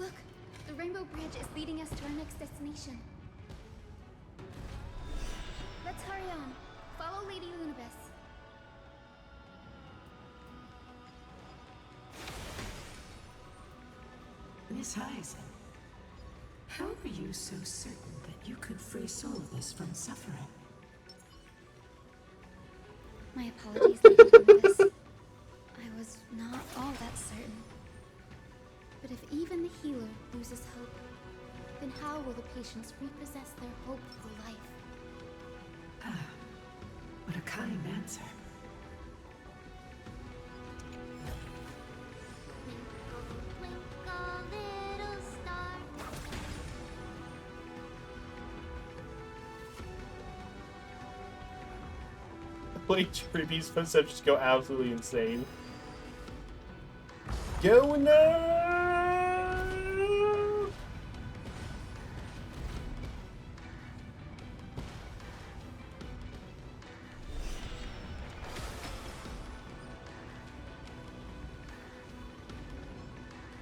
Look, the Rainbow Bridge is leading us to our next destination. Let's hurry on. Follow Lady Lunibus. Miss Hyacine, how are you so certain that you could free Seliose from suffering? My apologies, Lady Lunibus. I was not all that certain. But if even the healer loses hope, then how will the patients repossess their hope for life? Ah, what a kind answer. Twinkle, little star. Like Trippy's footsteps just go absolutely insane. Go now!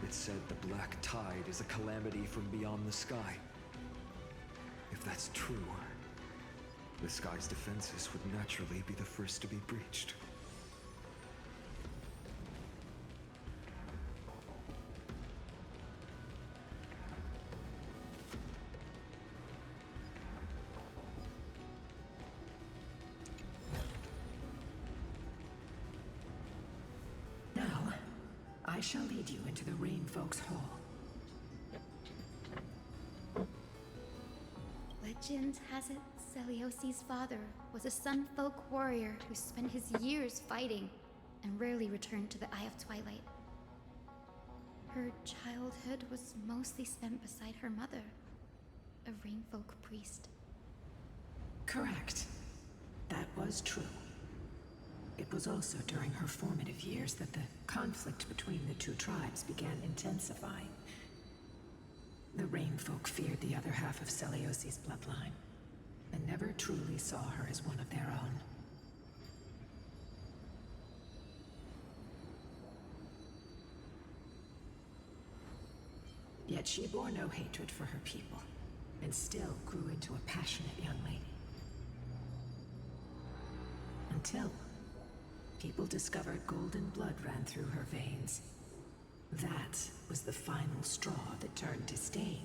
It said the black tide is a calamity from beyond the sky. If that's true, the sky's defenses would naturally be the first to be breached. shall lead you into the Rain Folks Hall. Legend has it Seliose's father was a Sun Folk warrior who spent his years fighting and rarely returned to the Eye of Twilight. Her childhood was mostly spent beside her mother, a Rainfolk priest. Correct. That was true. It was also during her formative years that the conflict between the two tribes began intensifying. The Rainfolk feared the other half of Seliose's bloodline, and never truly saw her as one of their own. Yet she bore no hatred for her people, and still grew into a passionate young lady. Until people discovered golden blood ran through her veins. That was the final straw that turned disdain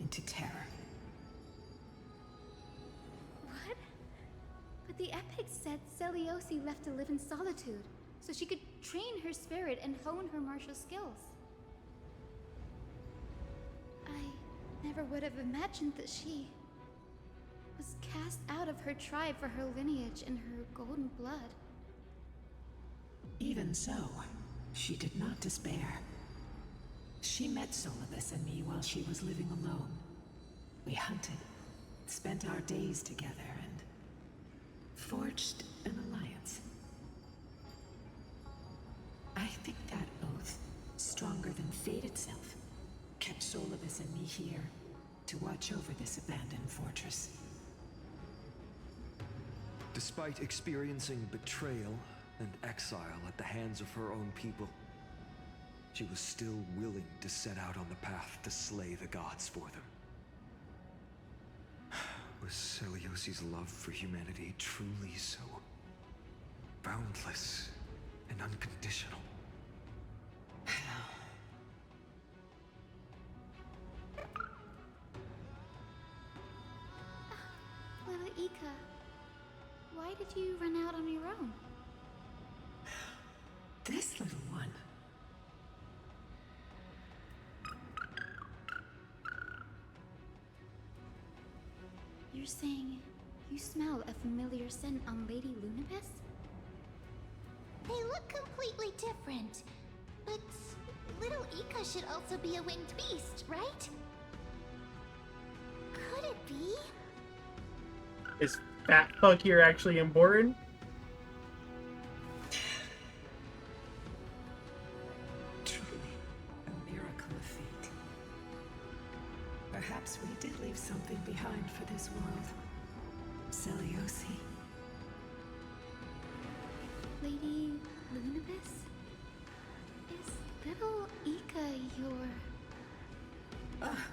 into terror. What? But the epics said Seliose left to live in solitude, so she could train her spirit and hone her martial skills. I never would have imagined that she was cast out of her tribe for her lineage and her golden blood. Even so, she did not despair. She met Seliose and me while she was living alone. We hunted, spent our days together, and forged an alliance. I think that oath, stronger than fate itself, kept Seliose and me here to watch over this abandoned fortress. Despite experiencing betrayal and exile at the hands of her own people, she was still willing to set out on the path to slay the gods for them. Was Seliose's love for humanity truly so boundless and unconditional? Little Ika, why did you run out on your own? This little one. You're saying you smell a familiar scent on Lady Lunibus? They look completely different. But little Ika should also be a winged beast, right? Could it be? Is Fat Fuck here actually important? Truly, a miracle of fate. Perhaps we did leave something behind for this world. Seliose. Lady Lunibus? Is little Ika your...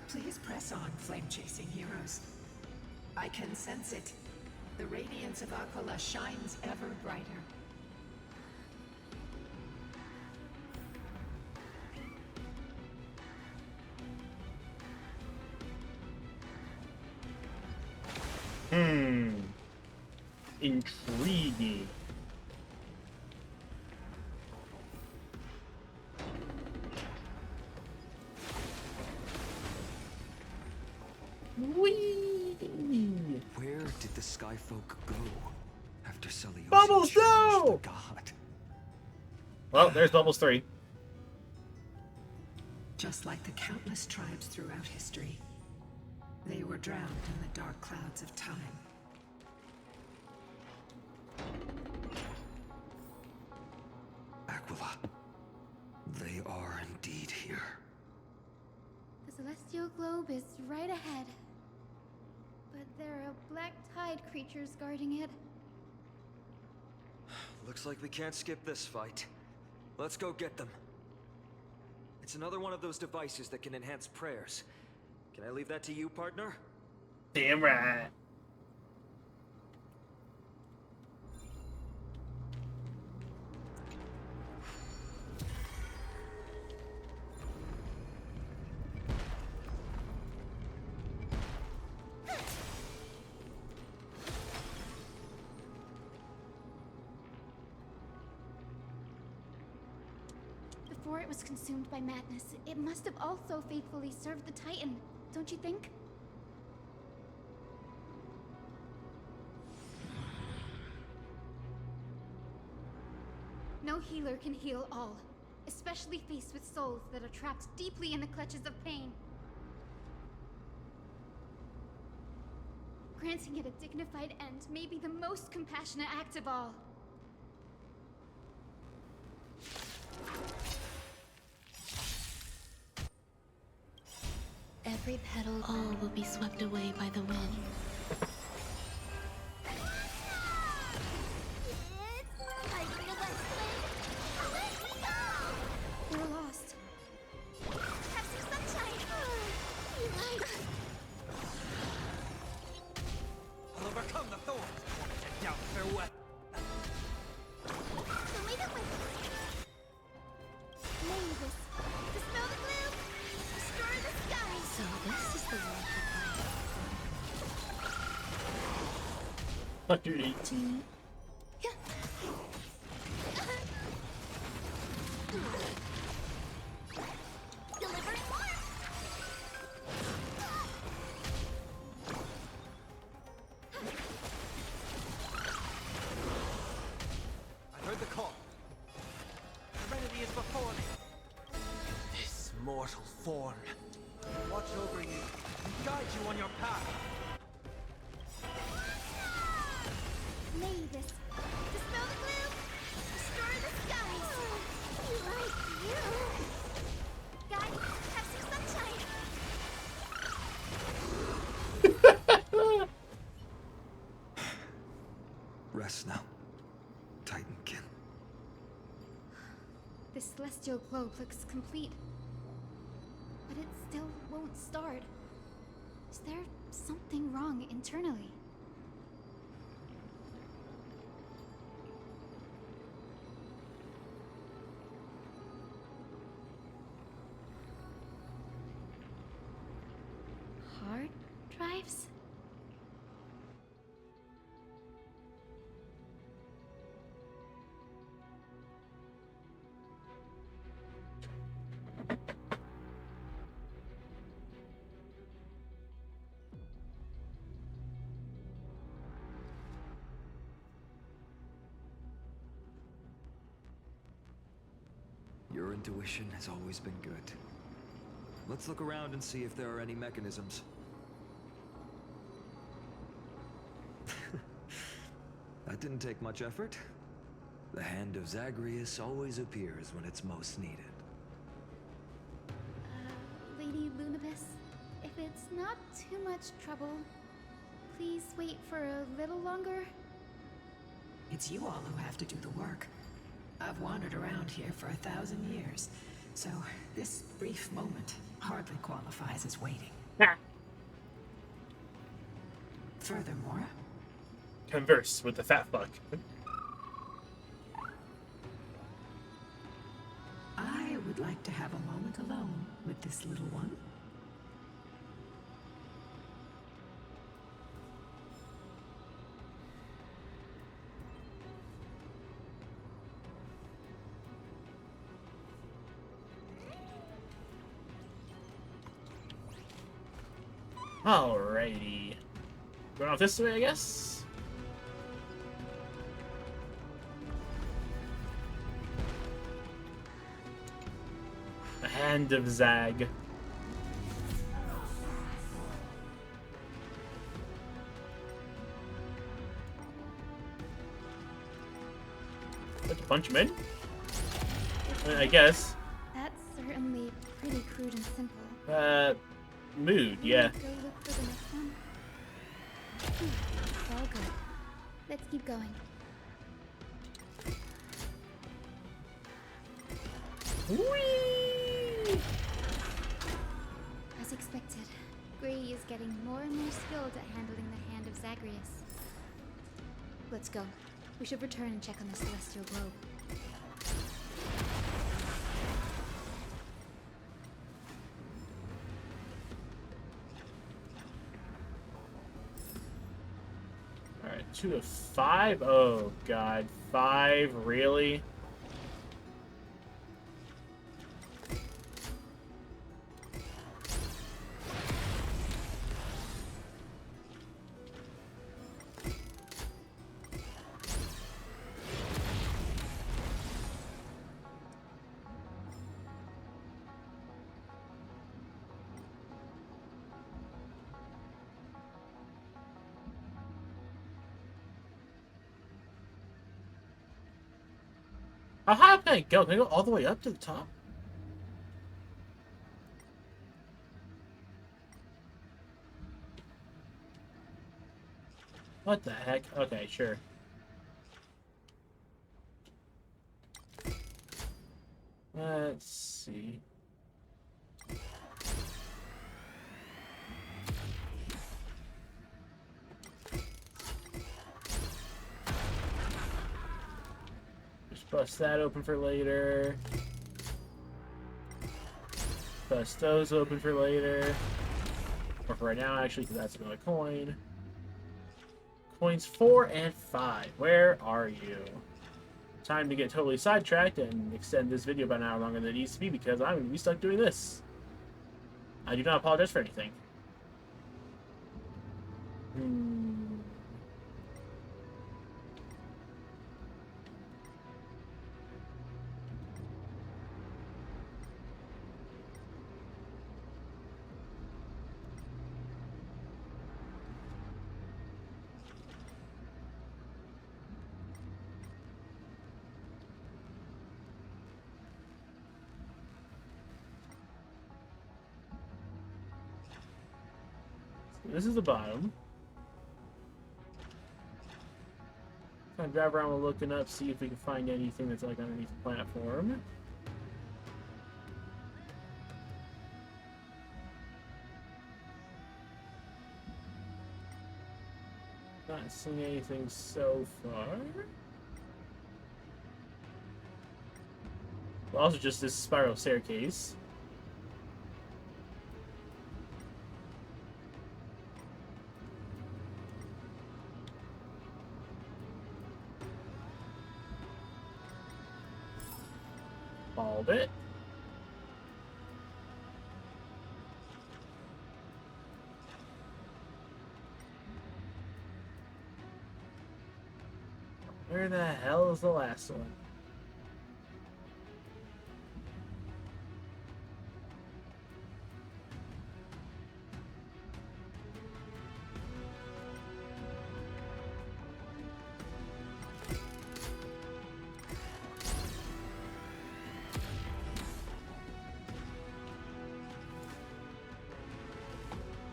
Please press on, flame-chasing heroes. I can sense it. The radiance of Aquilla shines ever brighter. Intriguing. Whee! Where did the Skyfolk go after Seliose Bubbles, changed no! the god? Well, there's Bubbles 3. Just like the countless tribes throughout history, they were drowned in the dark clouds of time. Aquilla, they are indeed here. The celestial globe is right ahead. But there are black tide creatures guarding it. Looks like we can't skip this fight. Let's go get them. It's another one of those devices that can enhance prayers. Can I leave that to you, partner? Damn right. before it was consumed by madness, it must have also faithfully served the Titan, don't you think? No healer can heal all, especially faced with souls that are trapped deeply in the clutches of pain. Granting it a dignified end may be the most compassionate act of all. Every petal all will be swept away by the wind. We're lost. Have some sunshine. You right. I'll overcome the thorns. And doubt their weapon. So lead it with Mavis. Dispel the gloom. Destroy the sky. So this is the world goodbye. 118. Delivering more. I heard the call. The remedy is before me. This mortal thorn will watch over you and guide you on your path. Mavis. Dispel the gloom. Destroy the skies. You like you. Guys, have some sunshine. Rest now, Titankin. This celestial globe looks complete, but it still won't start. Is there something wrong internally? Hard drives? Your intuition has always been good. Let's look around and see if there are any mechanisms. That didn't take much effort. The hand of Zagreus always appears when it's most needed. Lady Lunibus, if it's not too much trouble, please wait for a little longer. It's you all who have to do the work. I've wandered around here for 1,000 years, so this brief moment hardly qualifies as waiting. Furthermore, Converse with the fat fuck. I would like to have a moment alone with this little one. Alrighty. Going off this way, I guess? The Hand of Zag. Let's punch him in? I guess. That's certainly pretty crude and simple. Mood, yeah. Go look for the next one. All good. Let's keep going. Whee! As expected, Gray is getting more and more skilled at handling the Hand of Zagreus. Let's go. We should return and check on the celestial globe. Alright, 2 of 5? Oh god, 5? Really? How high up can I go? Can I go all the way up to the top? What the heck? Okay, sure. Let's see. Just bust that open for later. Bust those open for later. Or for right now, actually, because that's another coin. Coins 4 and 5. Where are you? Time to get totally sidetracked and extend this video about an hour longer than it needs to be because I'm going to be stuck doing this. I do not apologize for anything. This is the bottom. Kind of drive around looking up, see if we can find anything that's like underneath the platform. Not seeing anything so far. Well, also just this spiral staircase. Balled it. Where the hell is the last one?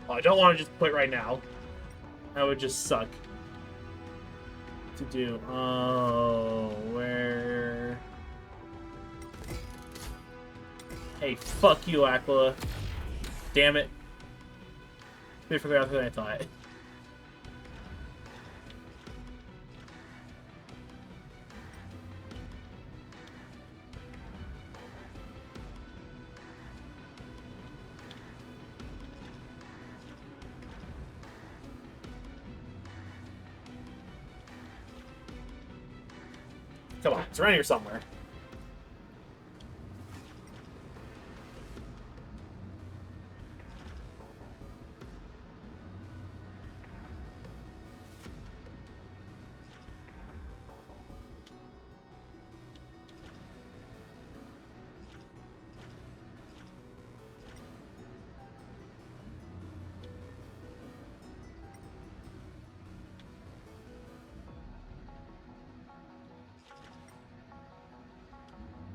Oh, I don't want to just quit right now. That would just suck to do. Oh, where? Hey, fuck you, Aquilla. Damn it. We forgot than I thought. Come on, it's around here somewhere.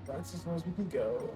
That's as far as we can go.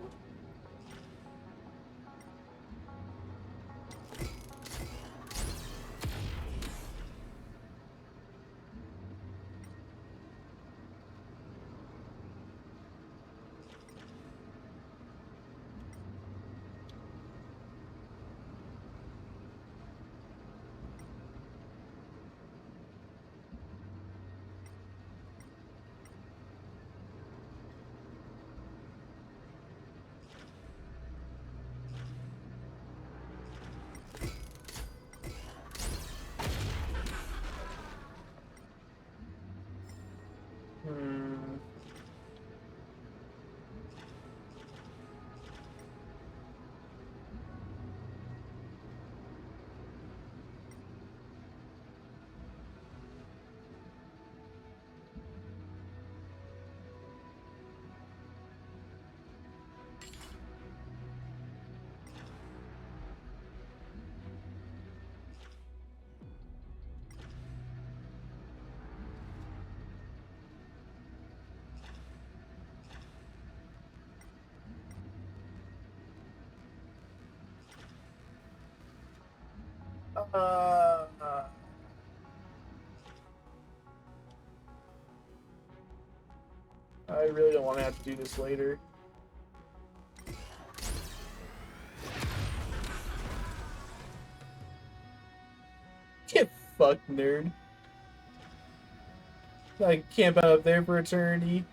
I really don't want to have to do this later. Get fucked, nerd. I camp out up there for eternity.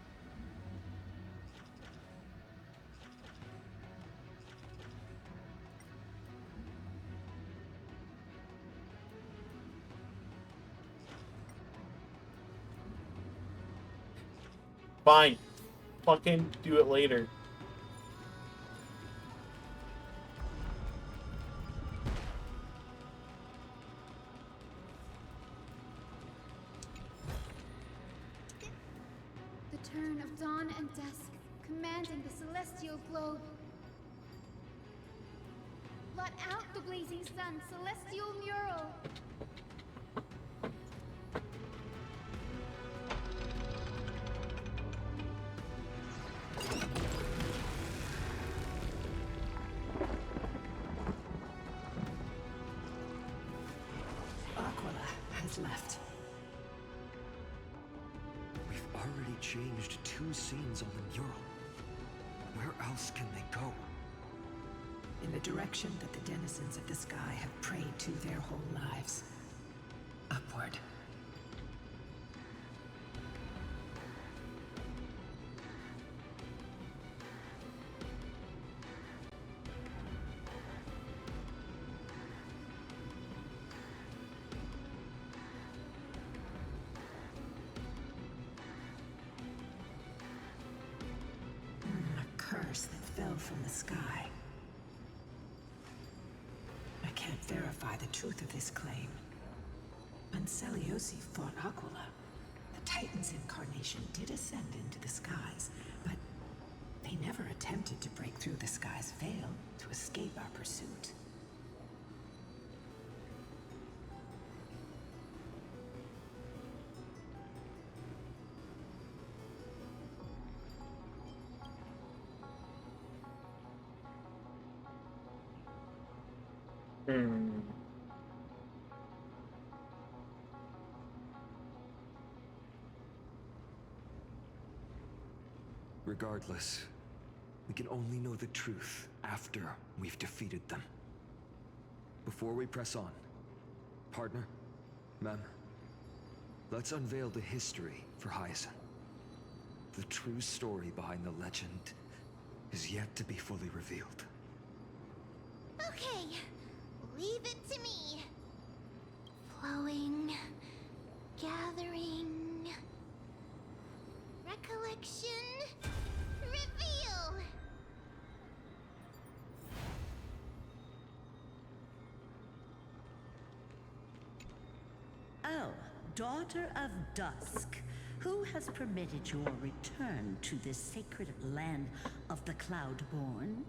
Fine. Fucking do it later. The turn of dawn and dusk, commanding the celestial globe. Blot out the blazing sun, celestial mural. Aquilla has left. We've already changed 2 scenes on the mural. Where else can they go? In the direction that the denizens of the sky have prayed to their whole lives. Upward. A curse that fell from the sky. I can't verify the truth of this claim. When Seliose fought Aquilla, the Titan's incarnation did ascend into the skies, but they never attempted to break through the sky's veil to escape our pursuit. Regardless, we can only know the truth after we've defeated them. Before we press on, partner, ma'am, let's unveil the history for Hyacine. The true story behind the legend is yet to be fully revealed. Okay, leave it to me. Flowing, gathering, recollection, reveal. Oh, daughter of dusk, who has permitted your return to this sacred land of the Cloudborn?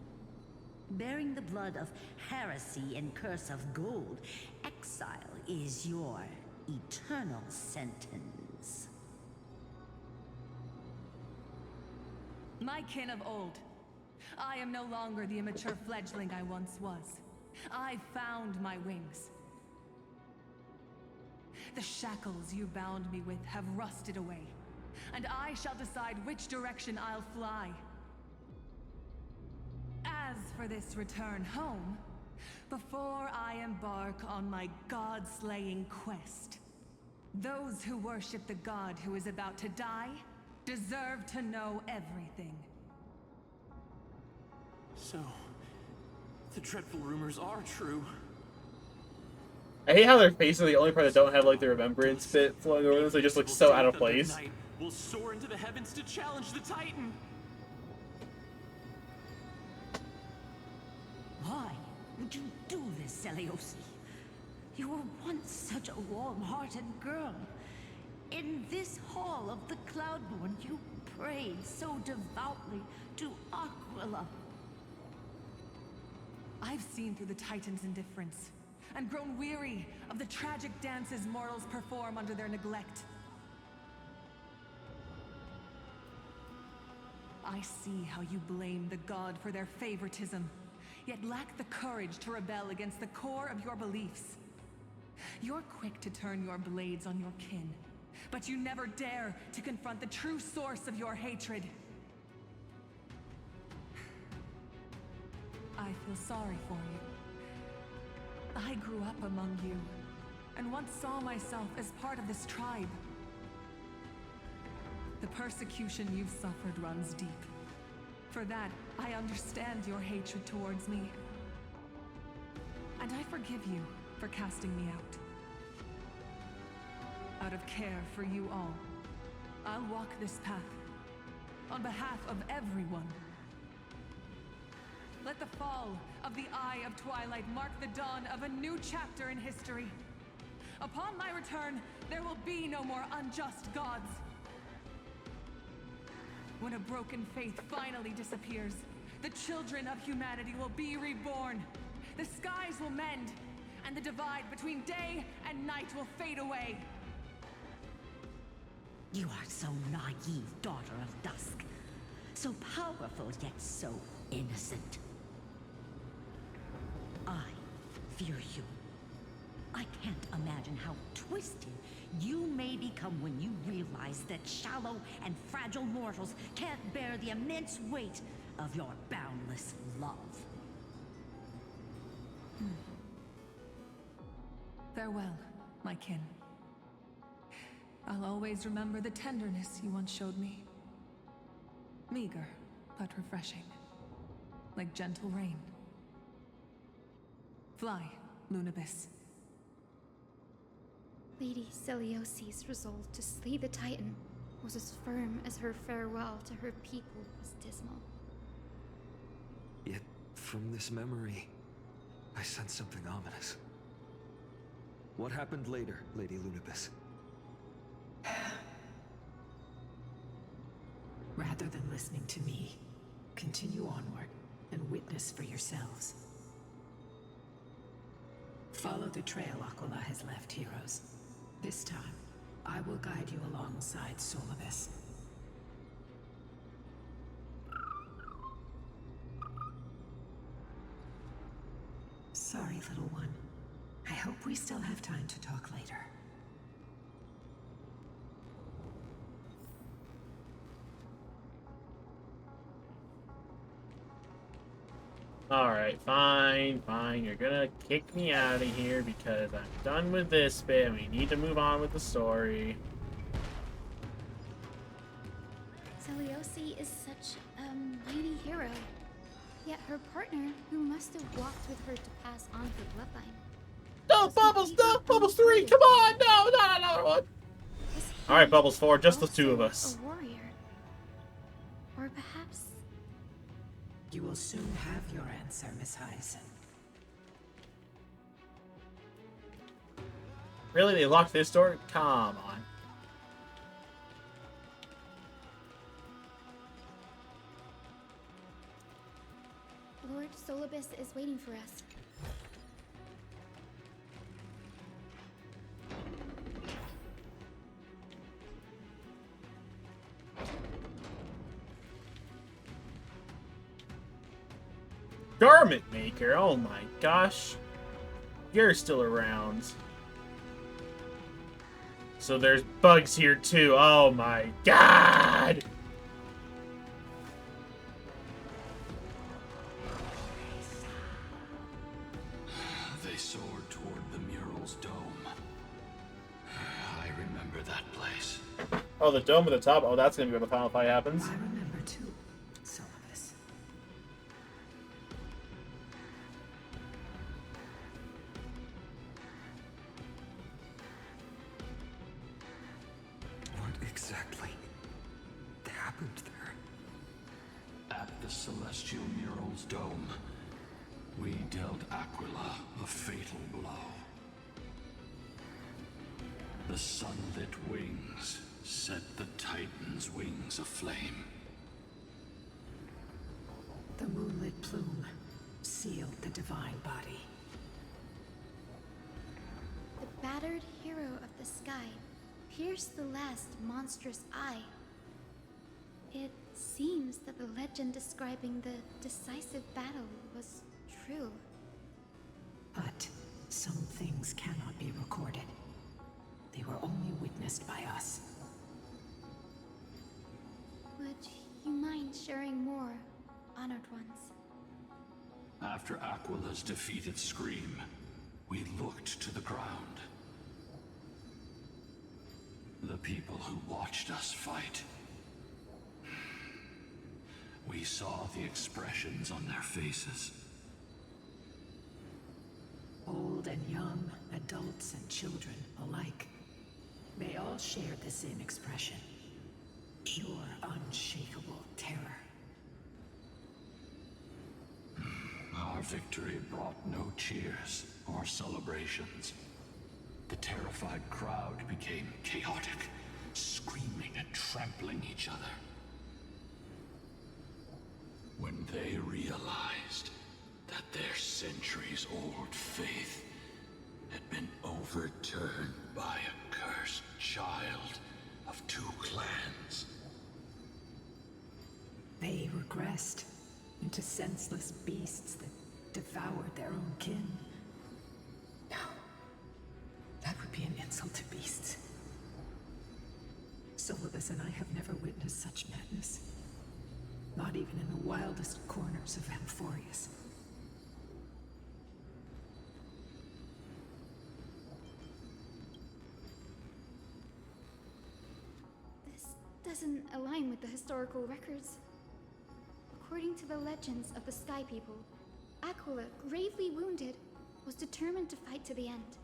Bearing the blood of heresy and curse of gold, exile is your eternal sentence. My kin of old. I am no longer the immature fledgling I once was. I found my wings. The shackles you bound me with have rusted away, and I shall decide which direction I'll fly. As for this return home, before I embark on my god-slaying quest, those who worship the god who is about to die deserve to know everything. So, the dreadful rumors are true. I hate how their faces are the only part that don't have like the remembrance bit flowing over them, so they just look so out of place. We'll soar into the heavens to challenge the Titan. Why would you do this, Seliose? You were once such a warm-hearted girl. In this hall of the Cloudborn, you prayed so devoutly to Aquilla. I've seen through the Titan's indifference, and grown weary of the tragic dances mortals perform under their neglect. I see how you blame the god for their favoritism, yet lack the courage to rebel against the core of your beliefs. You're quick to turn your blades on your kin, but you never dare to confront the true source of your hatred. I feel sorry for you. I grew up among you, and once saw myself as part of this tribe. The persecution you've suffered runs deep. For that, I understand your hatred towards me. And I forgive you for casting me out. Out of care for you all, I'll walk this path on behalf of everyone. Let the fall of the Eye of Twilight mark the dawn of a new chapter in history. Upon my return, there will be no more unjust gods. When a broken faith finally disappears, the children of humanity will be reborn. The skies will mend, and the divide between day and night will fade away. You are so naive, daughter of dusk. So powerful, yet so innocent. I fear you. I can't imagine how twisted you may become when you realize that shallow and fragile mortals can't bear the immense weight of your boundless love. Farewell, my kin. I'll always remember the tenderness you once showed me. Meager, but refreshing. Like gentle rain. Fly, Lunibis. Lady Seliose's resolve to slay the Titan was as firm as her farewell to her people was dismal. Yet, from this memory, I sense something ominous. What happened later, Lady Lunibis? Rather than listening to me, continue onward and witness for yourselves. Follow the trail Aquilla has left, heroes. This time, I will guide you alongside Seliose. Sorry, little one. I hope we still have time to talk later. Alright, fine. You're gonna kick me out of here because I'm done with this bit and we need to move on with the story. Seliose is such a mighty hero. Yet her partner, who must have walked with her to pass on her bloodline. No, Bubbles, no! Bubbles 3, come on! No, not another one! Alright, Bubbles 4, just the two of us. A warrior. Or perhaps... You will soon have your answer, Miss Hyacine. Really? They locked this door? Come on. Lord Seliose is waiting for us. Garment maker, oh my gosh. You're still around. So there's bugs here too, oh my god! They soared toward the mural's dome. I remember that place. Oh, the dome at the top? Oh, that's gonna be where the final fight happens. I remember too, Seliose. What exactly happened there? At the celestial mural's dome, we dealt Aquilla a fatal blow. The sunlit wings set the Titan's wings aflame. The moonlit plume sealed the divine body. The battered hero of the sky pierced the last monstrous eye. It seems that the legend describing the decisive battle was true. But Some things cannot be recorded. They were only witnessed by us. Would you mind sharing more, honored ones? After Aquilla's defeated Scream, we looked to the ground. The people who watched us fight. We saw the expressions on their faces. Old and young, adults and children alike. They all shared the same expression. Pure, unshakable terror. Our victory brought no cheers or celebrations. The terrified crowd became chaotic, screaming and trampling each other. When they realized that their centuries-old faith had been overturned by a cursed child of two clans. They regressed into senseless beasts that devoured their own kin. No, that would be an insult to beasts. Seliose and I have never witnessed such madness. Not even in the wildest corners of Amphorius. This doesn't align with the historical records. According to the legends of the Sky People, Aquilla, gravely wounded, was determined to fight to the end.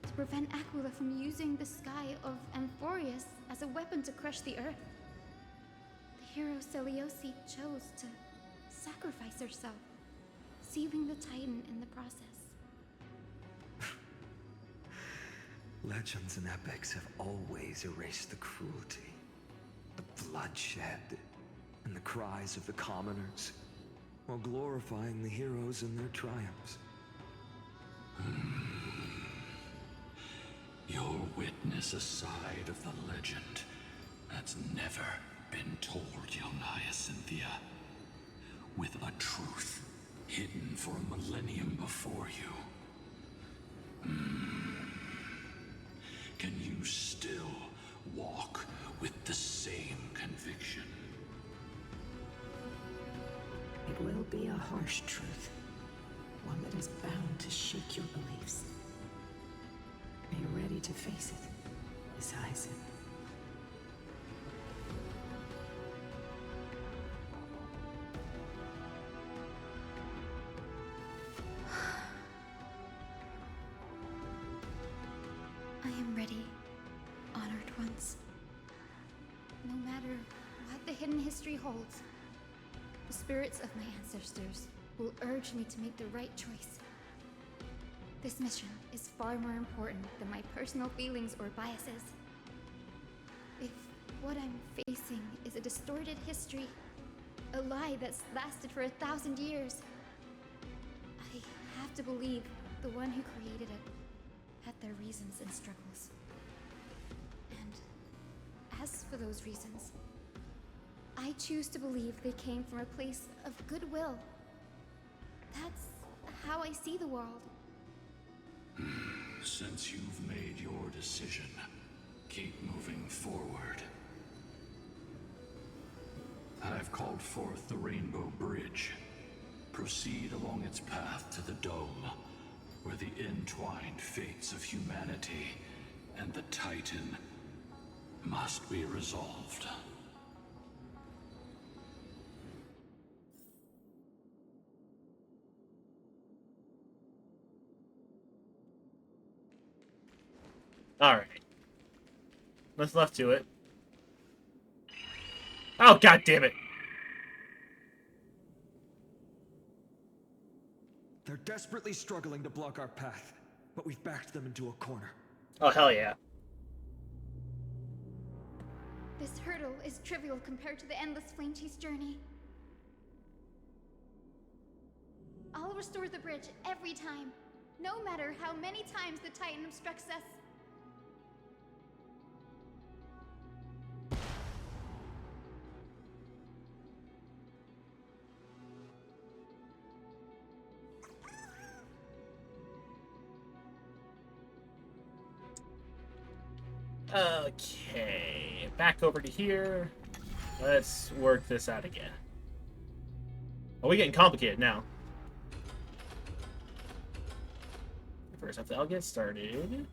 To prevent Aquilla from using the sky of Amphorius as a weapon to crush the earth, the hero Seliose chose to sacrifice herself, sealing the Titan in the process. Legends and epics have always erased the cruelty, the bloodshed, and the cries of the commoners, while glorifying the heroes and their triumphs. You'll witness a side of the legend that's never been told, young Hyacinthia, with a truth hidden for a millennium before you. Can you still walk with the same conviction? It will be a harsh truth. One that is bound to shake your beliefs. Are you ready to face it, Miss Hyacine? I am ready, honored ones. No matter what the hidden history holds, the spirits of my ancestors will urge me to make the right choice. This mission is far more important than my personal feelings or biases. If what I'm facing is a distorted history, a lie that's lasted for 1,000 years, I have to believe the one who created it had their reasons and struggles. And as for those reasons, I choose to believe they came from a place of goodwill. That's how I see the world. Since you've made your decision, keep moving forward. I've called forth the Rainbow Bridge. Proceed along its path to the Dome, where the entwined fates of humanity and the Titan must be resolved. Alright. Let's left to it. Oh, god damn it! They're desperately struggling to block our path, but we've backed them into a corner. Oh, hell yeah. This hurdle is trivial compared to the endless flame chase journey. I'll restore the bridge every time, no matter how many times the Titan obstructs us. Okay, back over to here. Let's work this out again. Oh, we're getting complicated now. First, I'll get started.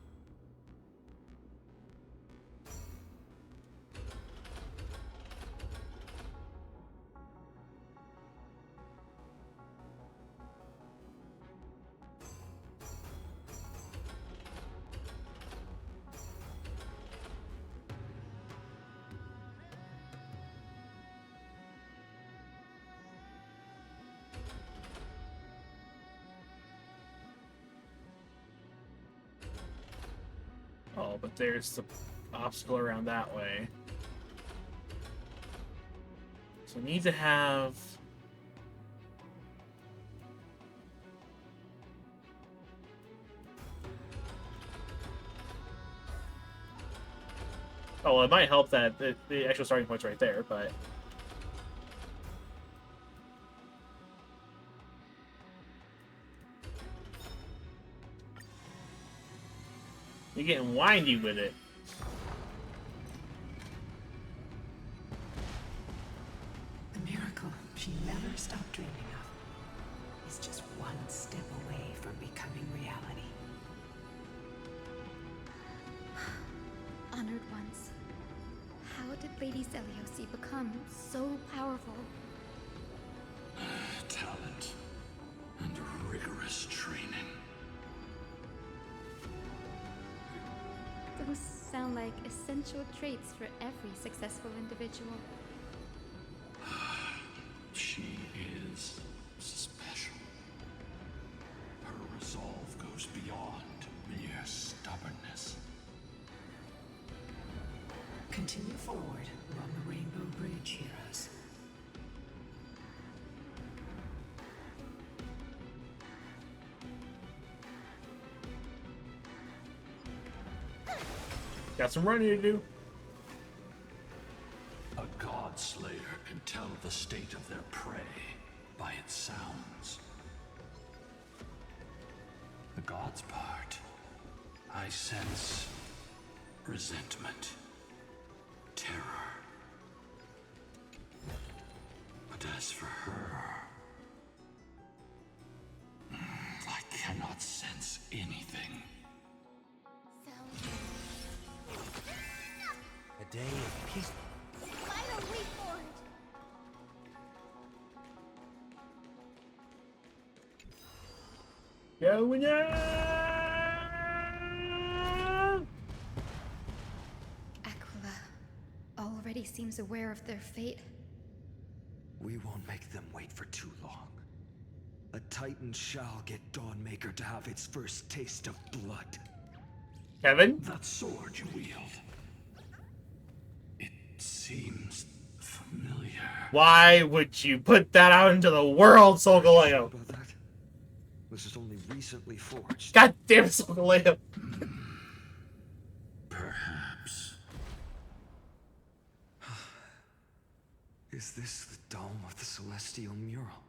Oh, but there's the obstacle around that way. So we need to have... Oh, well, it might help that the actual starting point's right there, but... You're getting windy with it. The miracle she never stopped dreaming of is just one step away from becoming reality. Honored ones. How did Lady Seliose become so powerful? Talent and rigorous training. Those sound like essential traits for every successful individual. She is special. Her resolve goes beyond mere stubbornness. Continue forward along the Rainbow Bridge, heroes. Got some running to do. A god slayer can tell the state of their prey by its sounds. The god's part, I sense resentment, terror. But as for her, I cannot sense anything. A day of peace. Final leap forward. Going up! Aquilla already seems aware of their fate. We won't make them wait for too long. A Titan shall get Dawnmaker to have its first taste of blood. Kevin? That sword you wield. It seems familiar. Why would you put that out into the world, Solgaleo? This is only recently forged. God damn it, Solgaleo. Perhaps. Is this the dome of the celestial mural?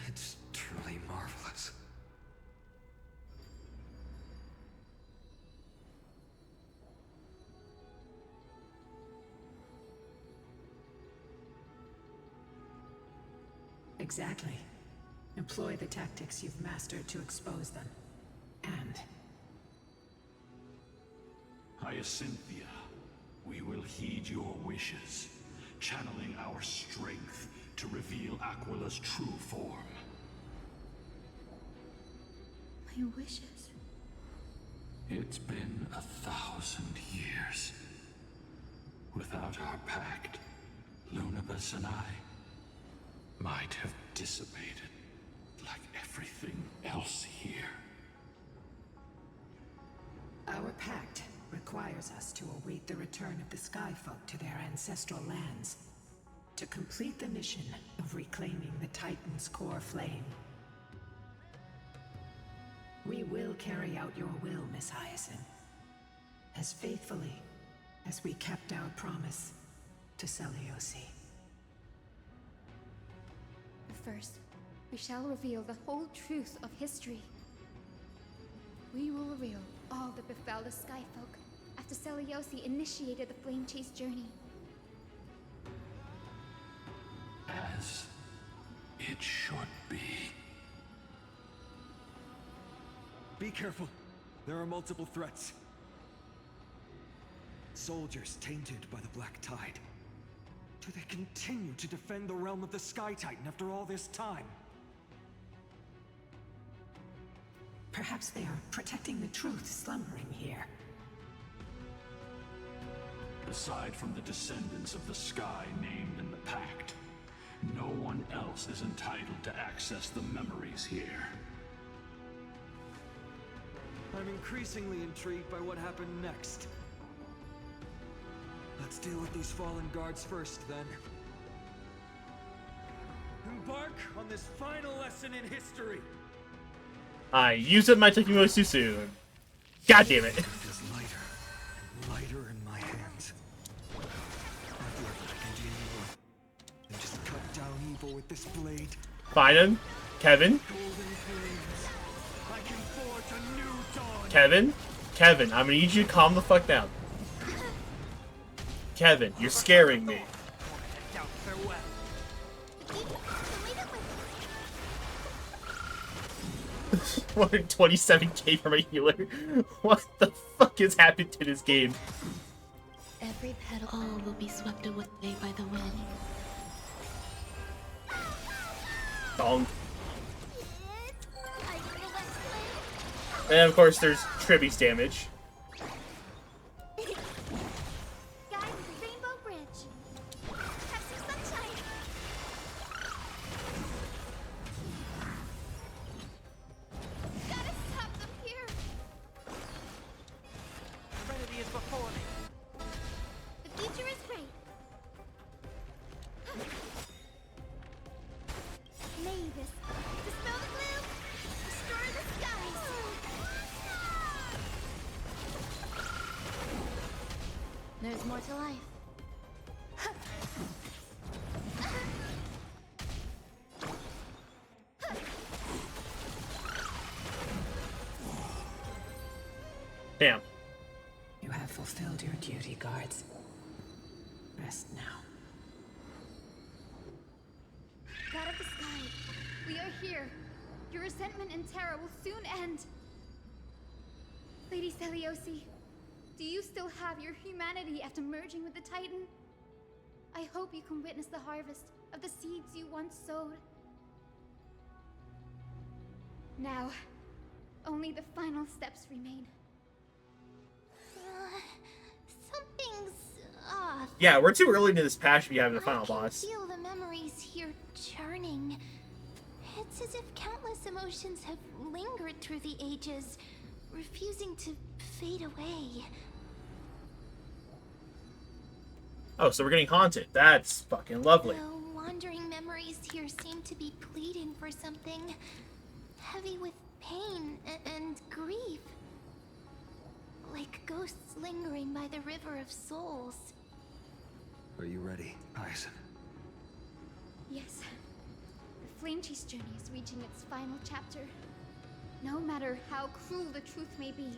It's truly marvelous. Exactly. Employ the tactics you've mastered to expose them. And... Hyacinthia, we will heed your wishes, channeling our strength to reveal Aquila's true form. My wishes. It's been 1,000 years. Without our pact, Lunabus and I might have dissipated like everything else here. our pact requires us to await the return of the Sky Folk to their ancestral lands, to complete the mission of reclaiming the Titan's core flame. We will carry out your will, Miss Hyacine, as faithfully as we kept our promise to Seliose. First, we shall reveal the whole truth of history. We will reveal all that befell the Skyfolk after Seliose initiated the Flame Chase journey. As it should be. Be careful. There are multiple threats. Soldiers tainted by the Black Tide. Do they continue to defend the realm of the Sky Titan after all this time? Perhaps they are protecting the truth slumbering here. Aside from the descendants of the Sky named in the Pact, no one else is entitled to access the memories here. I'm increasingly intrigued by what happened next. Let's deal with these fallen guards first, then. Embark on this final lesson in history! I used it, might take me way too soon. God damn it. It is lighter and lighter in my hands. I feel like I can do more than just cut down evil with this blade. Find him. Kevin. Golden flames. I can forge a new dawn. Kevin. Kevin, I'm gonna need you to calm the fuck down. Kevin, you're scaring me. 127k for my healer. What the fuck is happening to this game? Every petal, all will be swept away by the wind. Dong. And of course, there's Triby's damage. There's more to life. Damn. You have fulfilled your duty, guards. Rest now. God of the Sky, we are here. Your resentment and terror will soon end. Lady Seliose, do you still have your humanity after merging with the Titan? I hope you can witness the harvest of the seeds you once sowed. Now, only the final steps remain. Something's off. Yeah, we're too early into this patch to be having the final boss. I can feel the memories here churning. It's as if countless emotions have lingered through the ages, refusing to fade away. Oh, so we're getting haunted. That's fucking lovely. The wandering memories here seem to be pleading for something heavy with pain and grief. Like ghosts lingering by the River of Souls. Are you ready, Hyacine? Yes. The Flame Chase journey is reaching its final chapter. No matter how cruel the truth may be,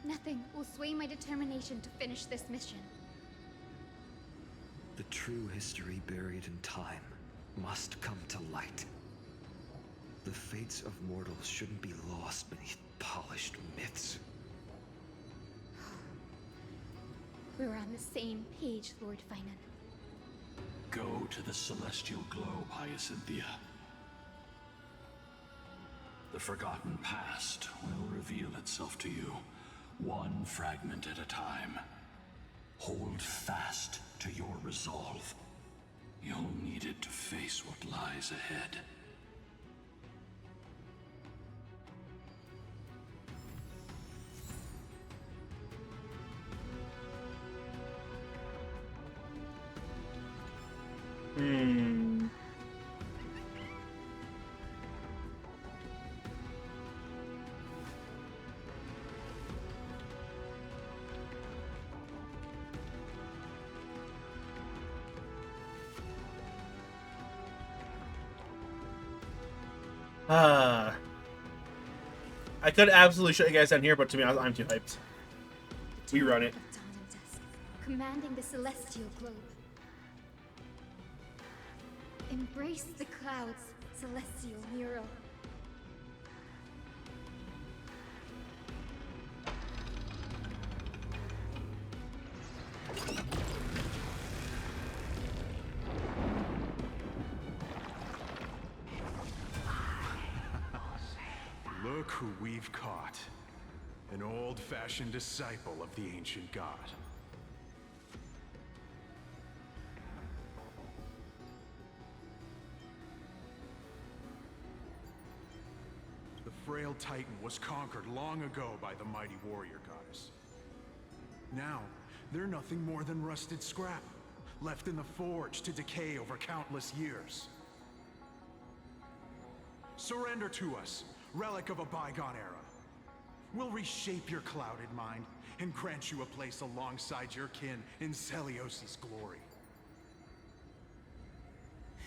nothing will sway my determination to finish this mission. The true history buried in time must come to light. The fates of mortals shouldn't be lost beneath polished myths. We're on the same page, Lord Finan. Go to the celestial globe, Hyacinthia. The forgotten past will reveal itself to you, one fragment at a time. Hold fast to your resolve. You'll need it to face what lies ahead. I could absolutely shut you guys down here, but to be honest, I'm too hyped. We run it. Commanding the celestial globe. Embrace the clouds, celestial mural. Look who we've caught. An old-fashioned disciple of the ancient god. The frail titan was conquered long ago by the mighty warrior goddess. Now, they're nothing more than rusted scrap, left in the forge to decay over countless years. Surrender to us, relic of a bygone era. We'll reshape your clouded mind and grant you a place alongside your kin in Selios's glory.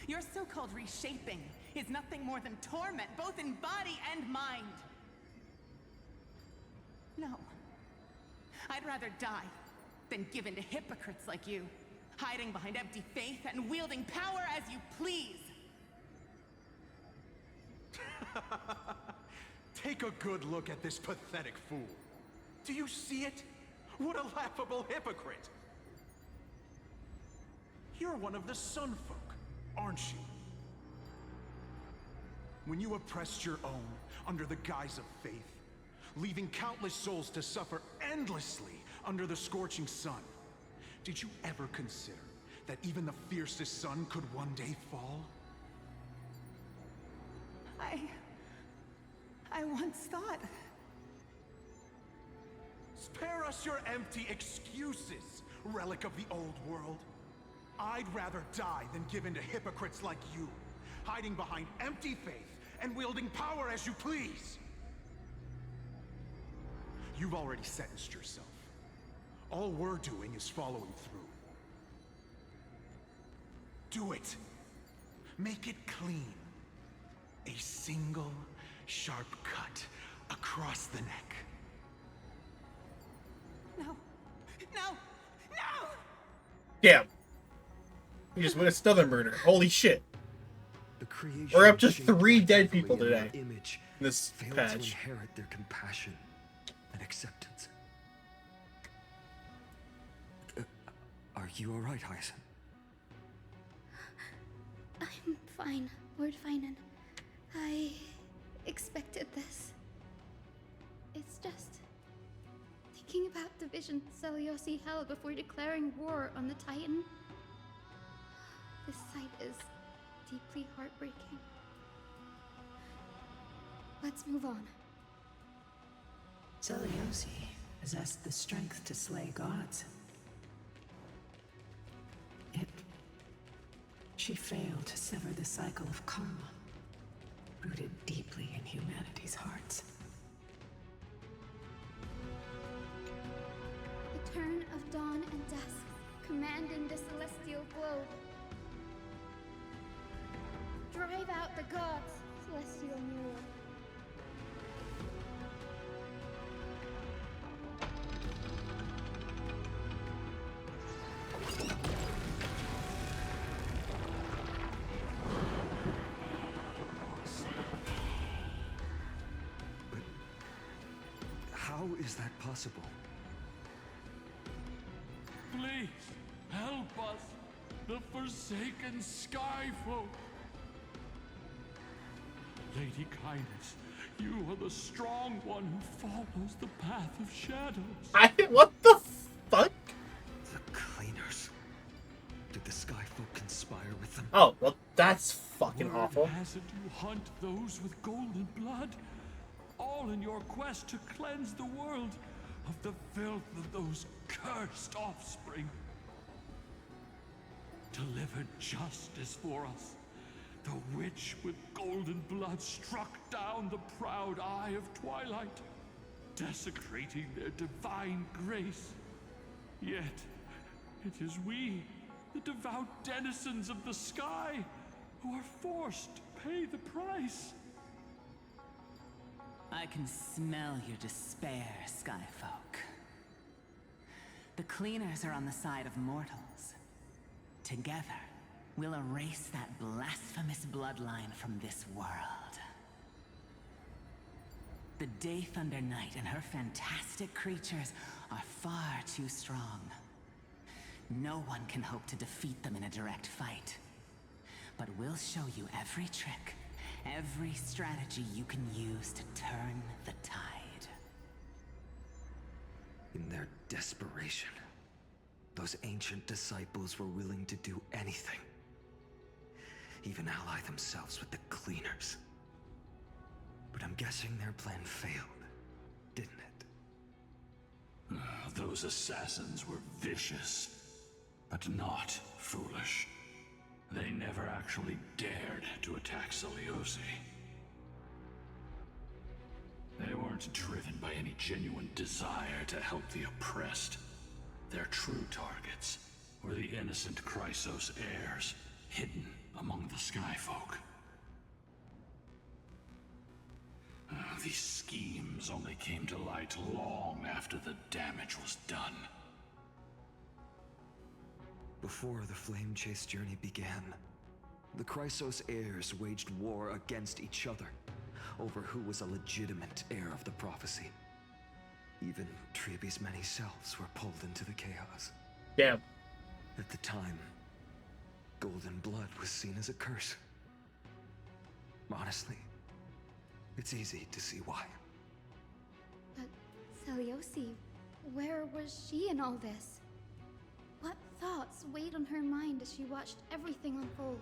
Your so-called reshaping is nothing more than torment, both in body and mind. No. I'd rather die than give in to hypocrites like you, hiding behind empty faith and wielding power as you please. Take a good look at this pathetic fool. Do you see it? What a laughable hypocrite! You're one of the Sun Folk, aren't you? When you oppressed your own under the guise of faith, leaving countless souls to suffer endlessly under the scorching sun, did you ever consider that even the fiercest sun could one day fall? I once thought... Spare us your empty excuses, relic of the old world. I'd rather die than give in to hypocrites like you, hiding behind empty faith and wielding power as you please. You've already sentenced yourself. All we're doing is following through. Do it. Make it clean. A single sharp cut across the neck. No. No! No! Damn. We just witnessed another murder. Holy shit. The creation We're up to shaped 3 dead carefully people in today. their image In this failed patch. to inherit their compassion and acceptance. Are you alright, Hyacine? I'm fine, Lord Finan. I expected this. It's just thinking about the vision Seliose held before declaring war on the Titan. This sight is deeply heartbreaking. Let's move on. Seliose possessed the strength to slay gods. Yet, she failed to sever the cycle of karma, rooted deeply in humanity's hearts. The turn of dawn and dusk, commanding the celestial globe. Drive out the gods, celestial mural. How is that possible? Please, help us, the forsaken sky folk. Lady Kindness, you are the strong one who follows the path of shadows. What the fuck? The Cleaners. Did the sky folk conspire with them? Oh, well, that's fucking Word awful. has it you hunt those with golden blood, all in your quest to cleanse the world of the filth of those cursed offspring. Deliver justice for us. The witch with golden blood struck down the proud eye of twilight, desecrating their divine grace. Yet, it is we, the devout denizens of the sky, who are forced to pay the price. I can smell your despair, Skyfolk. The cleaners are on the side of mortals. Together, we'll erase that blasphemous bloodline from this world. The Day Thunder Knight and her fantastic creatures are far too strong. No one can hope to defeat them in a direct fight. But we'll show you every trick, every strategy you can use to turn the tide. In their desperation, those ancient disciples were willing to do anything. Even ally themselves with the cleaners. But I'm guessing their plan failed, didn't it? Those assassins were vicious, but not foolish. They never actually dared to attack Seliose. They weren't driven by any genuine desire to help the oppressed. Their true targets were the innocent Chrysos heirs, hidden among the Skyfolk. These schemes only came to light long after the damage was done. Before the Flame Chase journey began, the Chrysos heirs waged war against each other over who was a legitimate heir of the prophecy. Even Treeby's many selves were pulled into the chaos. Damn. At the time, golden blood was seen as a curse. Honestly, it's easy to see why. But Seliose, where was she in all this? What thoughts weighed on her mind as she watched everything unfold?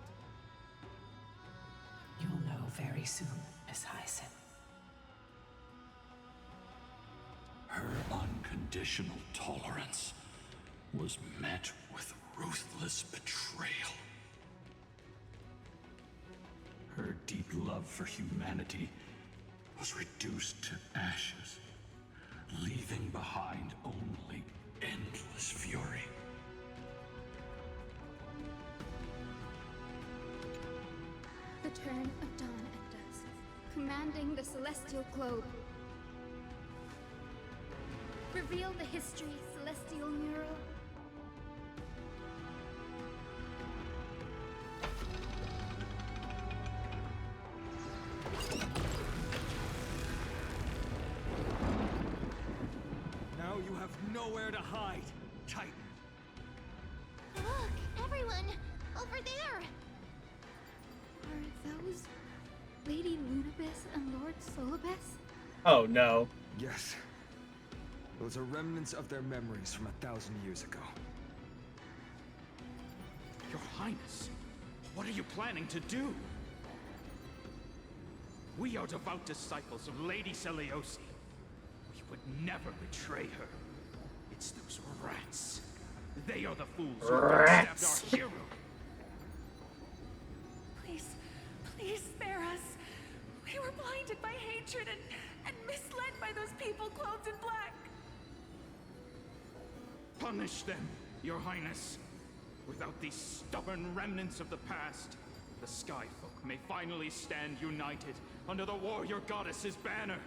You'll know very soon, Miss Hyacine. Her unconditional tolerance was met with ruthless betrayal. Her deep love for humanity was reduced to ashes, leaving behind only endless fury. The turn of dawn at dusk, commanding the celestial globe. Reveal the history, celestial mural. Now you have nowhere to hide, Titan. Look, everyone! Over there! Are those Lady Lunabis and Lord Solibus? Oh no. Yes. Those are remnants of their memories from 1,000 years ago. Your Highness, what are you planning to do? We are devout disciples of Lady Seliose. We would never betray her. It's those rats. They are the fools who backstabbed our hero. Please, please spare us. We were blinded by hatred and misled by those people clothed in black. Punish them, Your Highness. Without these stubborn remnants of the past, the Skyfolk may finally stand united under the warrior goddess's banner.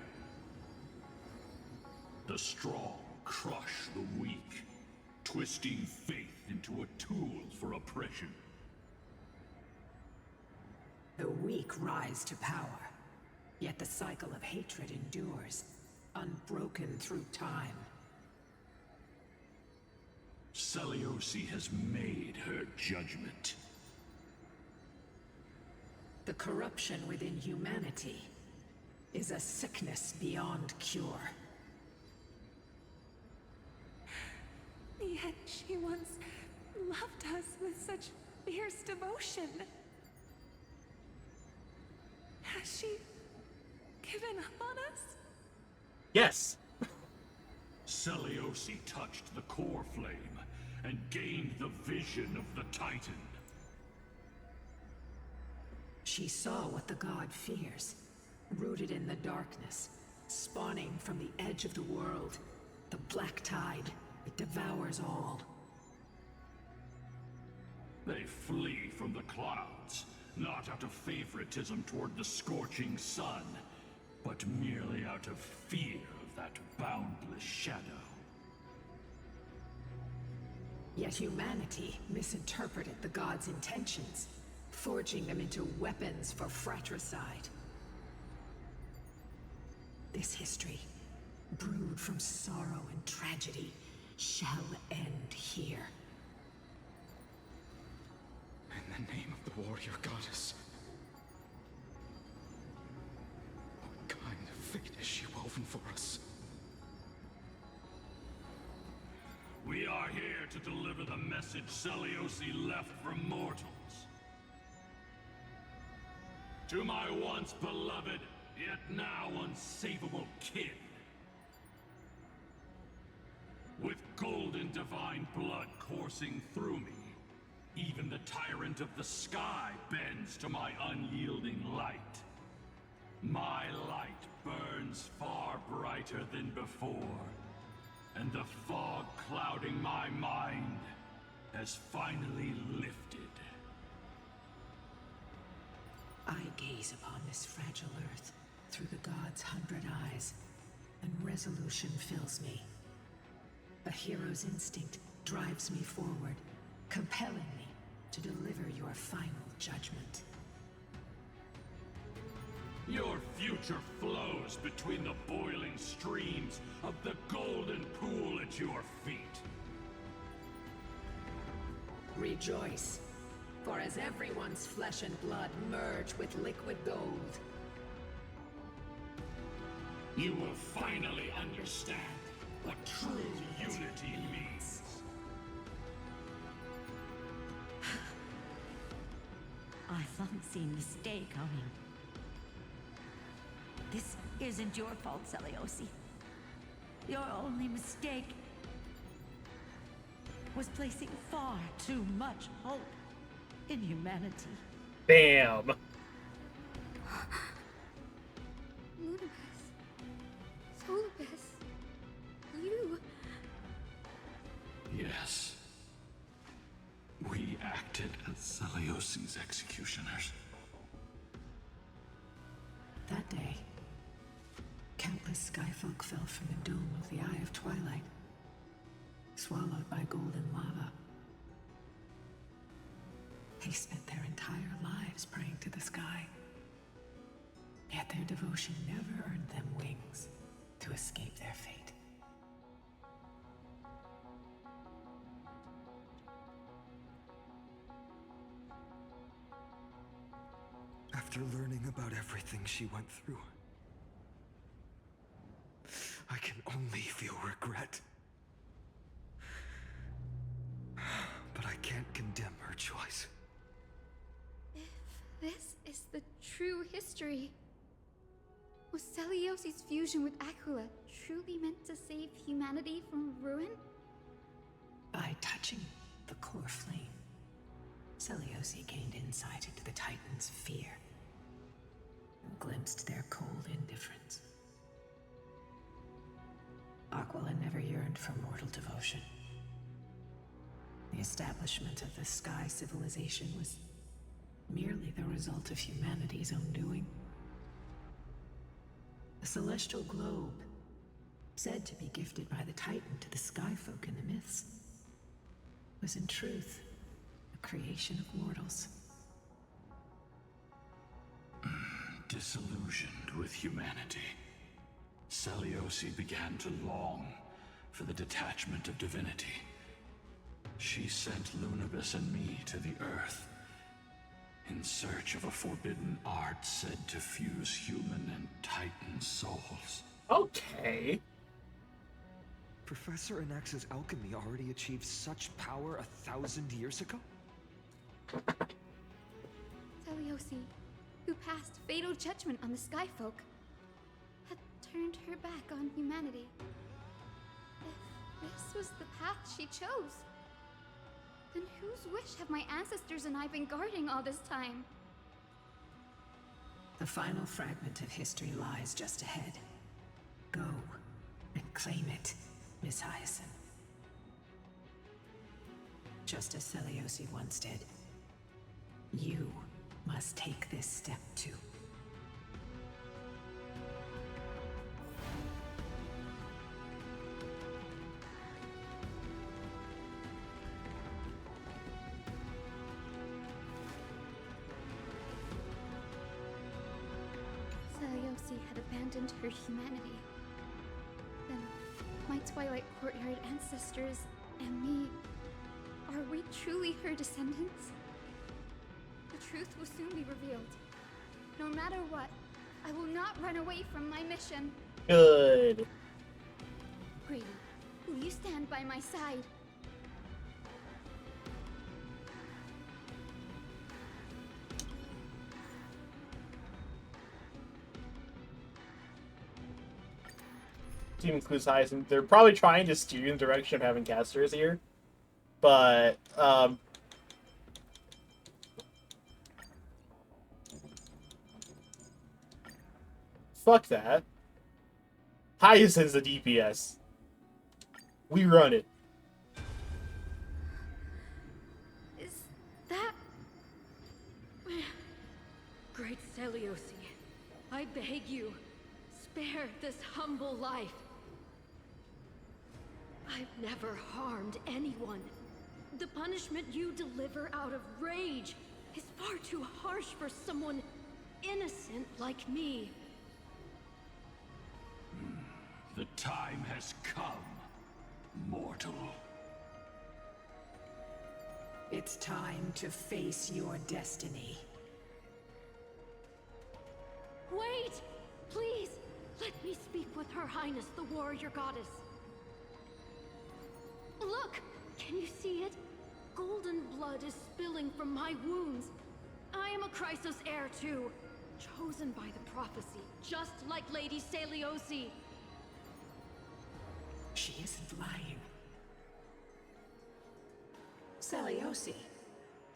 The strong crush the weak, twisting faith into a tool for oppression. The weak rise to power, yet the cycle of hatred endures, unbroken through time. Seliose has made her judgment. The corruption within humanity is a sickness beyond cure. Yet she once loved us with such fierce devotion. Has she given up on us? Yes. Seliose touched the core flame and gained the vision of the Titan. She saw what the god fears, rooted in the darkness, spawning from the edge of the world. The black tide, it devours all. They flee from the clouds, not out of favoritism toward the scorching sun, but merely out of fear of that boundless shadow. Yet humanity misinterpreted the gods' intentions, forging them into weapons for fratricide. This history, brewed from sorrow and tragedy, shall end here. In the name of the warrior goddess. What kind of fate has she woven for us? We are here to deliver the message Seliose left for mortals. To my once beloved, yet now unsavable kin. With golden divine blood coursing through me, even the tyrant of the sky bends to my unyielding light. My light burns far brighter than before, and the fog clouding my mind has finally lifted. I gaze upon this fragile earth through the gods' 100 eyes, and resolution fills me. A hero's instinct drives me forward, compelling me to deliver your final judgment. Your future flows between the boiling streams of the golden pool at your feet. Rejoice, for as everyone's flesh and blood merge with liquid gold, you will finally understand what true unity means. I've long seen this day coming. This isn't your fault, Seliose. Your only mistake was placing far too much hope in humanity. Bam! Lunabus. Solibus. You. Yes. We acted as Seliose's executioners. that day, countless skyfolk fell from the dome of the Eye of Twilight, swallowed by golden lava. They spent their entire lives praying to the sky, yet their devotion never earned them wings to escape their fate. After learning about everything she went through, I can only feel regret. But I can't condemn her choice. If this is the true history, was Seliose's fusion with Aquilla truly meant to save humanity from ruin? By touching the core flame, Seliose gained insight into the Titans' fear and glimpsed their cold indifference. Aquilla never yearned for mortal devotion. The establishment of the Sky civilization was merely the result of humanity's own doing. The celestial globe, said to be gifted by the Titan to the Skyfolk in the myths, was in truth a creation of mortals. Disillusioned with humanity, Seliose began to long for the detachment of divinity. She sent Lunabus and me to the Earth in search of a forbidden art said to fuse human and Titan souls. Okay. Professor Anax's alchemy already achieved such power 1,000 years ago? Seliose, who passed fatal judgment on the Skyfolk, had turned her back on humanity. If this was the path she chose, then whose wish have my ancestors and I been guarding all this time? The final fragment of history lies just ahead. Go and claim it, Miss Hyacine. Just as Seliose once did, you must take this step too. abandoned her humanity, then my Twilight Courtyard ancestors and me, are we truly her descendants? The truth will soon be revealed. No matter what, I will not run away from my mission. Good. Grady, will you stand by my side? Team includes Hyacine. They're probably trying to steer you in the direction of having casters here, but fuck that. Hyacine's the DPS. We run it. Is that... Great Seliose, I beg you, spare this humble life. I've never harmed anyone. The punishment you deliver out of rage is far too harsh for someone innocent like me. The time has come, mortal. It's time to face your destiny. Wait! Please, let me speak with Her Highness, the warrior goddess. Look! Can you see it? Golden blood is spilling from my wounds. I am a Chrysos heir too, chosen by the prophecy, just like Lady Seliose. She isn't lying. Seliose,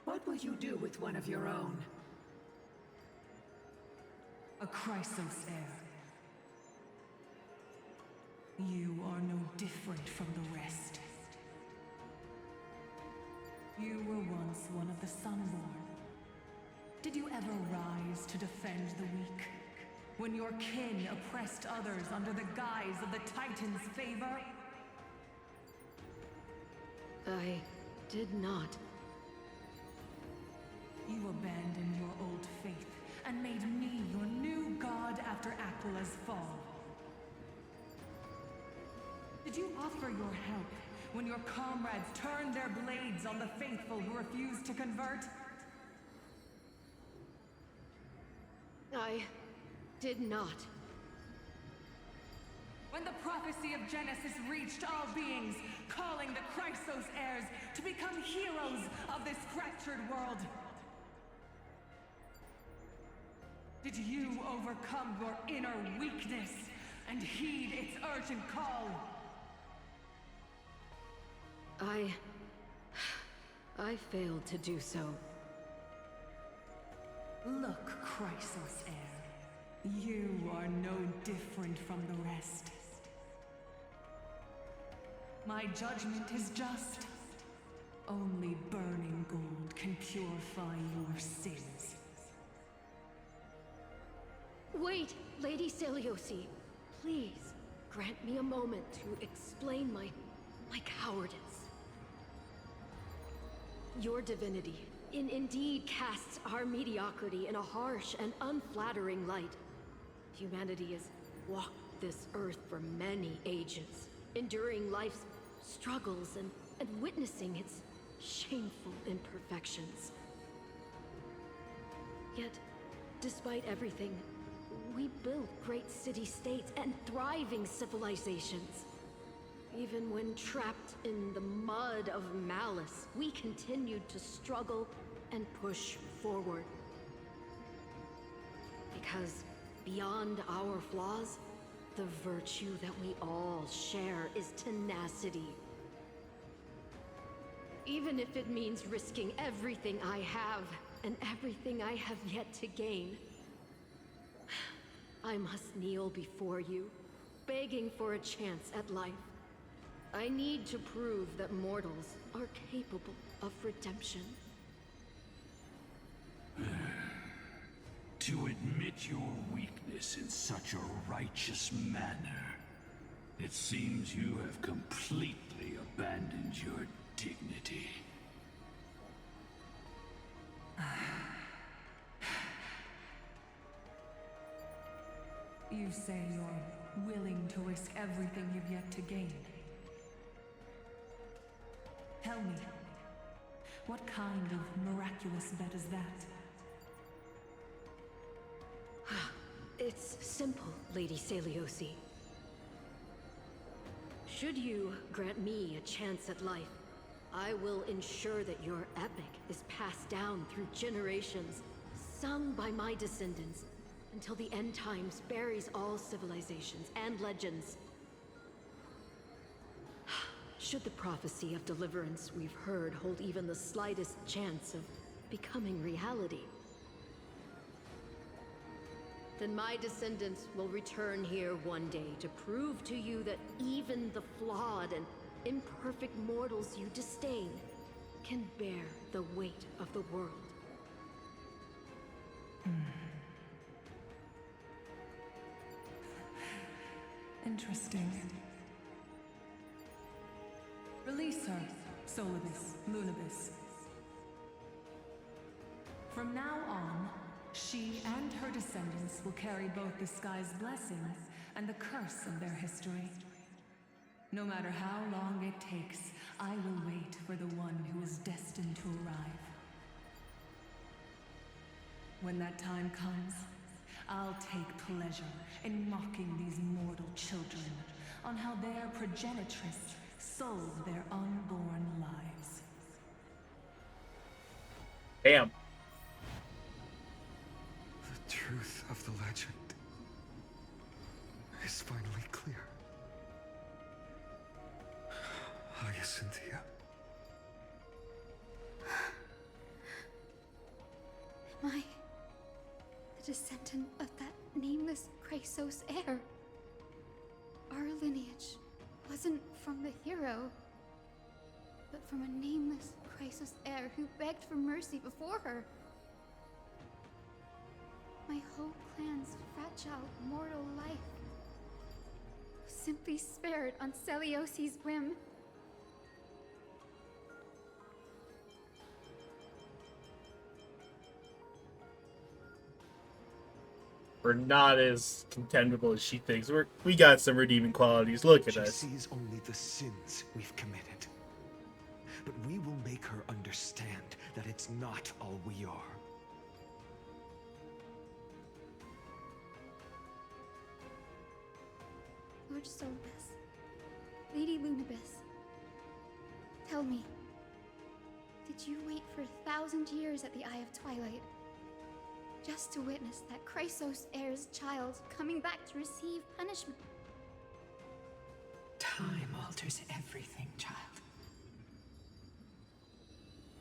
what will you do with one of your own? A Chrysos heir. You are no different from the rest. You were once one of the Sunborn. Did you ever rise to defend the weak? When your kin oppressed others under the guise of the Titan's favor? I did not. You abandoned your old faith and made me your new god after Aquilla's fall. Did you offer your help when your comrades turned their blades on the faithful who refused to convert? I did not. When the prophecy of Genesis reached all beings, calling the Chrysos heirs to become heroes of this fractured world, did you overcome your inner weakness and heed its urgent call? I failed to do so. Look, Chrysos heir, you are no different from the rest. My judgment is just. Only burning gold can purify your sins. Wait, Lady Seliose, please grant me a moment to explain my cowardice. Your divinity indeed casts our mediocrity in a harsh and unflattering light. Humanity has walked this earth for many ages, enduring life's struggles and witnessing its shameful imperfections. Yet, despite everything, we built great city-states and thriving civilizations. Even when trapped in the mud of malice, we continued to struggle and push forward. Because beyond our flaws, the virtue that we all share is tenacity. Even if it means risking everything I have and everything I have yet to gain, I must kneel before you, begging for a chance at life. I need to prove that mortals are capable of redemption. To admit your weakness in such a righteous manner, it seems you have completely abandoned your dignity. You say you're willing to risk everything you've yet to gain. Tell me, what kind of miraculous bet is that? It's simple, Lady Seliose. Should you grant me a chance at life, I will ensure that your epic is passed down through generations, sung by my descendants, until the end times buries all civilizations and legends. Should the prophecy of deliverance we've heard hold even the slightest chance of becoming reality, then my descendants will return here one day to prove to you that even the flawed and imperfect mortals you disdain can bear the weight of the world. Interesting. Release her, Solibus, Lunibus. From now on, she and her descendants will carry both the sky's blessing and the curse of their history. No matter how long it takes, I will wait for the one who is destined to arrive. When that time comes, I'll take pleasure in mocking these mortal children on how their progenitress sold their unborn lives. Damn. The truth of the legend is finally clear. Hyacine. Am I the descendant of that nameless Chrysos heir? Our lineage wasn't from the hero, but from a nameless Chrysos heir who begged for mercy before her. My whole clan's fragile mortal life was simply spared on Selios's whim. We're not as contemptible as she thinks. We got some redeeming qualities. Look at us. She sees only the sins we've committed. But we will make her understand that it's not all we are. Lord Solibus, Lady Lunibus, tell me, did you wait for 1,000 years at the Eye of Twilight just to witness that Chrysos heir's child coming back to receive punishment? Time alters everything, child.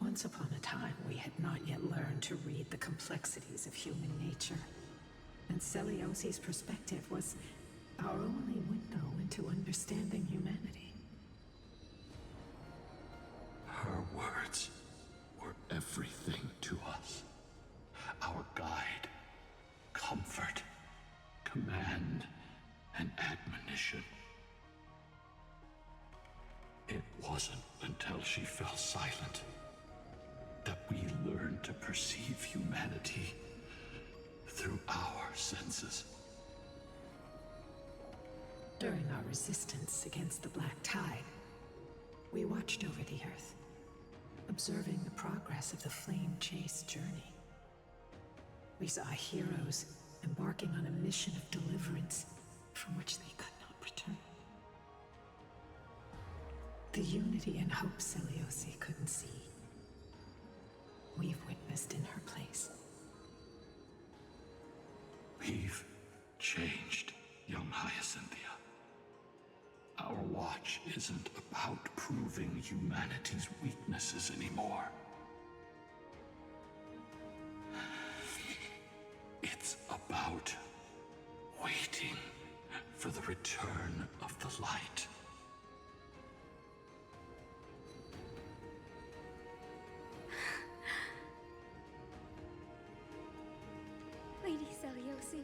Once upon a time, we had not yet learned to read the complexities of human nature. And Selios's perspective was our only window into understanding humanity. Her words were everything to us. Our guide, comfort, command, and admonition. It wasn't until she fell silent that we learned to perceive humanity through our senses. During our resistance against the Black Tide, we watched over the Earth, observing the progress of the Flame Chase journey. We saw heroes embarking on a mission of deliverance from which they could not return. The unity and hope Seliose couldn't see, we've witnessed in her place. We've changed, young Hyacine. Our watch isn't about proving humanity's weaknesses anymore. It's about waiting for the return of the light. Lady Seliose,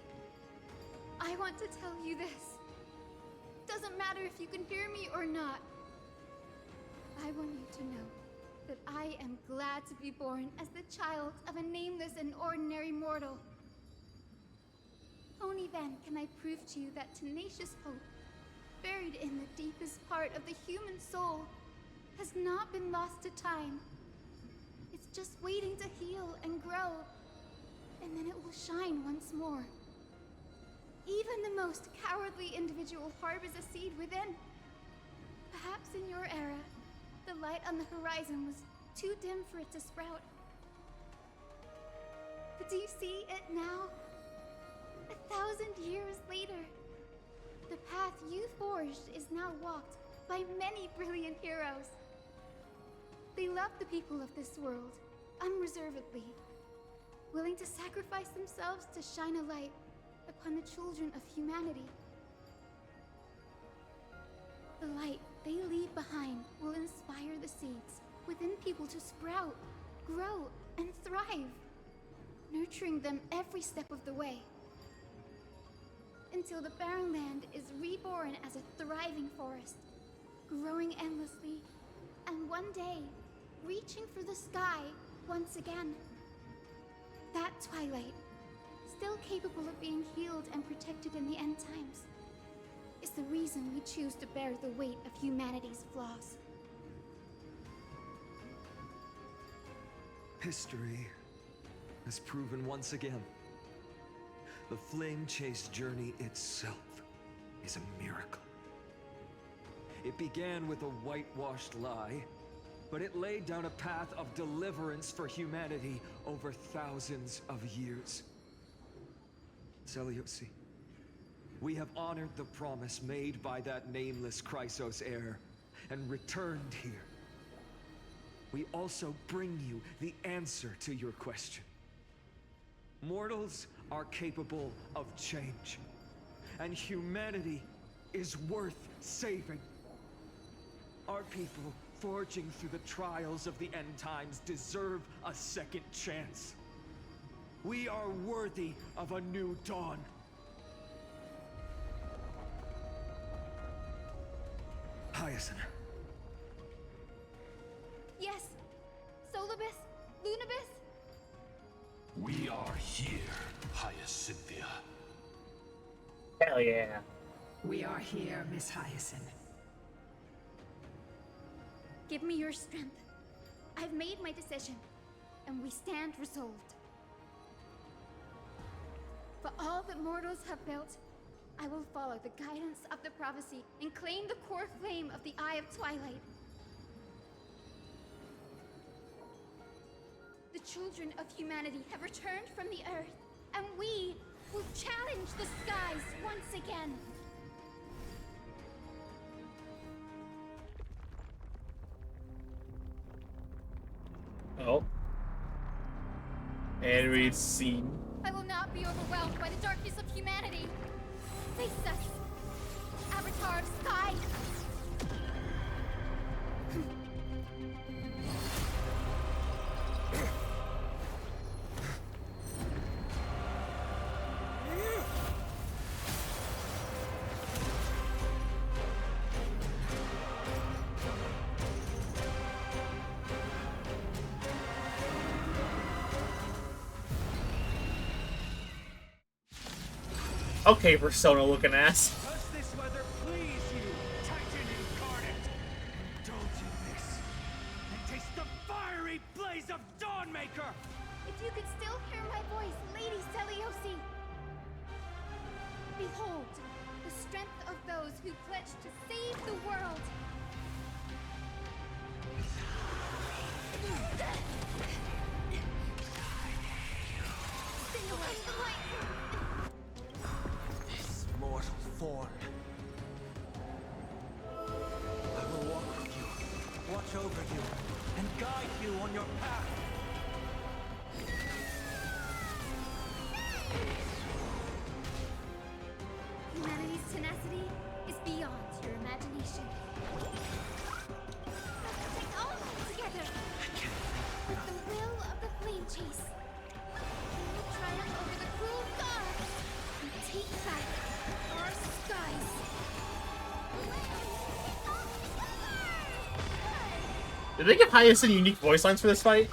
I want to tell you this. Doesn't matter if you can hear me or not. I want you to know that I am glad to be born as the child of a nameless and ordinary mortal. Only then can I prove to you that tenacious hope, buried in the deepest part of the human soul, has not been lost to time. It's just waiting to heal and grow, and then it will shine once more. Even the most cowardly individual harbors a seed within. Perhaps in your era, the light on the horizon was too dim for it to sprout. But do you see it now? 1,000 years later, the path you forged is now walked by many brilliant heroes. They love the people of this world, unreservedly, willing to sacrifice themselves to shine a light upon the children of humanity. The light they leave behind will inspire the seeds within people to sprout, grow, and thrive, nurturing them every step of the way, until the barren land is reborn as a thriving forest, growing endlessly, and one day, reaching for the sky once again. That twilight, still capable of being healed and protected in the end times, is the reason we choose to bear the weight of humanity's flaws. History has proven once again, the flame chase journey itself is a miracle. It began with a whitewashed lie, but it laid down a path of deliverance for humanity over thousands of years. Seliose, we have honored the promise made by that nameless Chrysos heir and returned here. We also bring you the answer to your question. Mortals are capable of change, and humanity is worth saving. Our people, forging through the trials of the end times, deserve a second chance. We are worthy of a new dawn. Hyacine. Yes! Solibus! Lunibus! We are here, Hyacynthia. Hell yeah. We are here, Miss Hyacine. Give me your strength. I've made my decision, and we stand resolved. For all that mortals have built, I will follow the guidance of the prophecy and claim the core flame of the Eye of Twilight. The children of humanity have returned from the earth, and we will challenge the skies once again. Oh. And we've seen. I will not be overwhelmed by the darkness of humanity. Face us, Avatar of Sky. Okay, Persona looking ass. Does this weather please you, Titan incarnate? Indulge in this, and taste the fiery blaze of Dawnmaker! If you could still hear my voice, Lady Seliose. Behold, the strength of those who pledge to save the world. Stay away from my... This mortal form. I will walk with you, watch over you, and guide you on your path. Humanity's tenacity is beyond your imagination. Let's take all of it together. With the will of the flame chase. We will triumph over the cruel gods and take back our skies. Did they give Hyacine unique voice lines for this fight?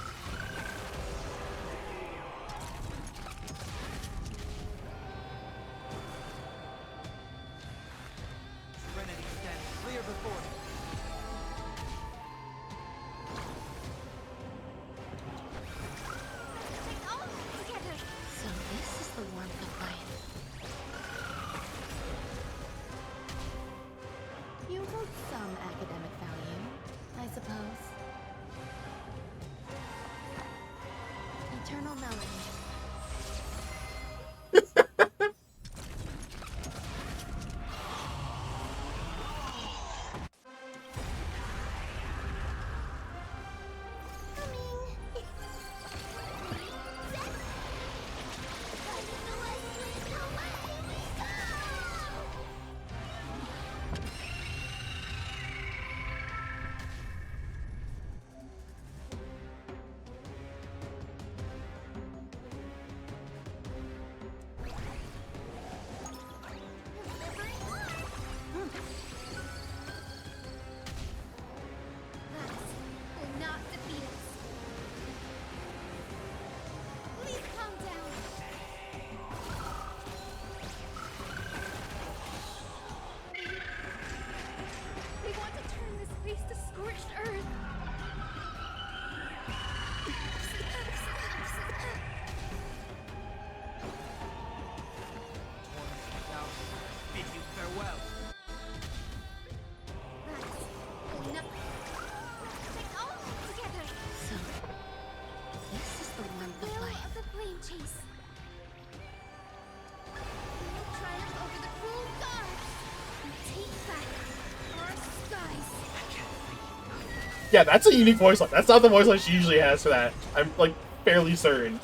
Yeah, that's a unique voice line. That's not the voice line she usually has for that. I'm, like, fairly certain.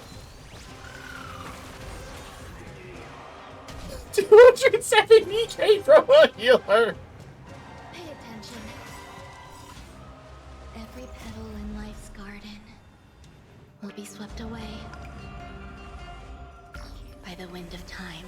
270k from a healer! Pay attention. Every petal in life's garden will be swept away by the wind of time.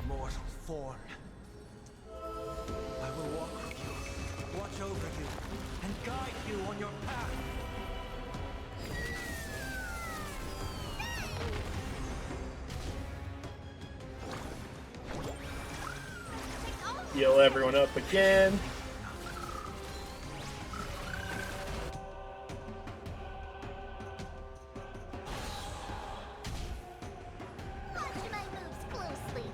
Mortal form. I will walk with you, watch over you, and guide you on your path. Heal everyone up again. Watch my moves closely.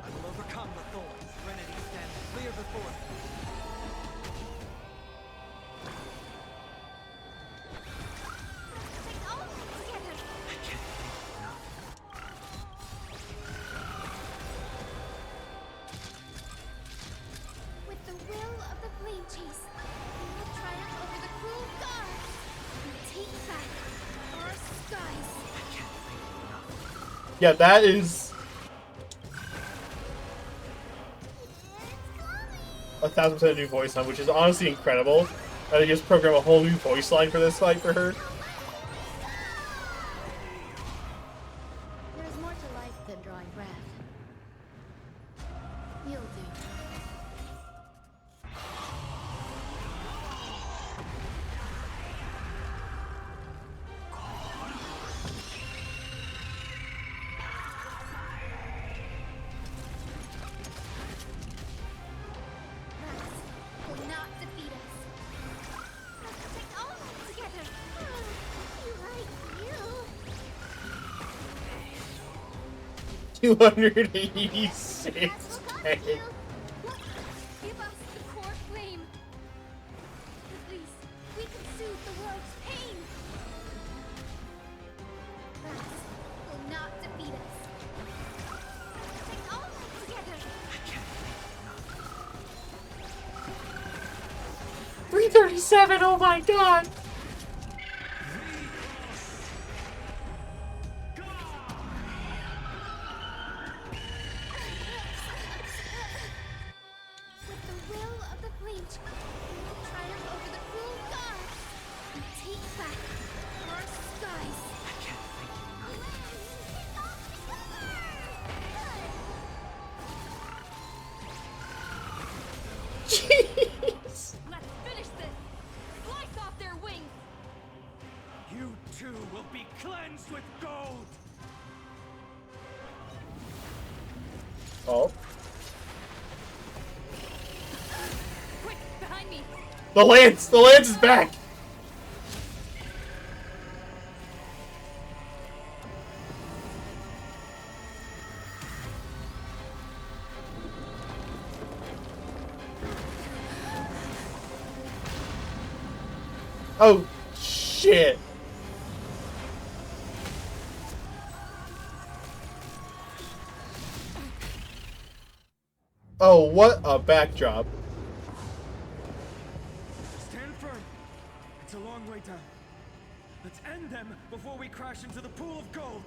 I will overcome the thorns. Serenity stands clear before me. With the will of the Flame Chase, we will triumph over the cruel gods and take back our skies. Yeah, that is 1000% new voice line, which is honestly incredible. That they just program a whole new voice line for this fight for her. There is more to life than drawing breath. You'll do. Will not defeat us. Let's take all of it together. You like you. 286k. Give us the core flame. At least we can soothe the world's pain. Rats will not defeat us. Take all of it together. 337, oh my god! With the will of the Bleach, we will triumph over the cruel gods and take back our skies. Jeez! Let's finish this! Slice off their wings! You too will be cleansed with gold. Oh. Quick, behind me! The lance! The lance is back! Oh, shit. Oh, what a backdrop. Stand firm. It's a long way down. Let's end them before we crash into the pool of gold.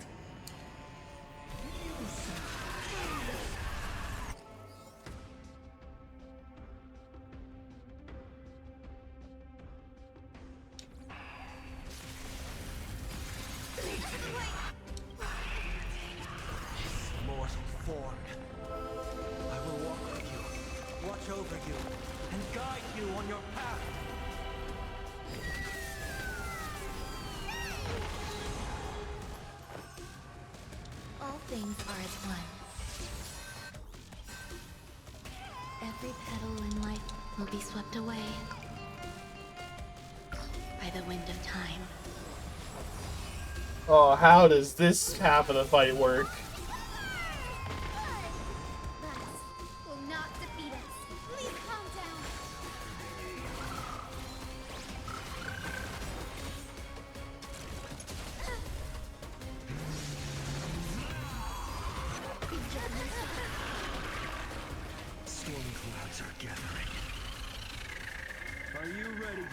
Mortal form. I will walk with you, watch over you, and guide you on your path. All things are as one. Every petal in life will be swept away by the wind of time. Oh, how does this half of the fight work? Rats will not defeat us. gathering. Are you ready?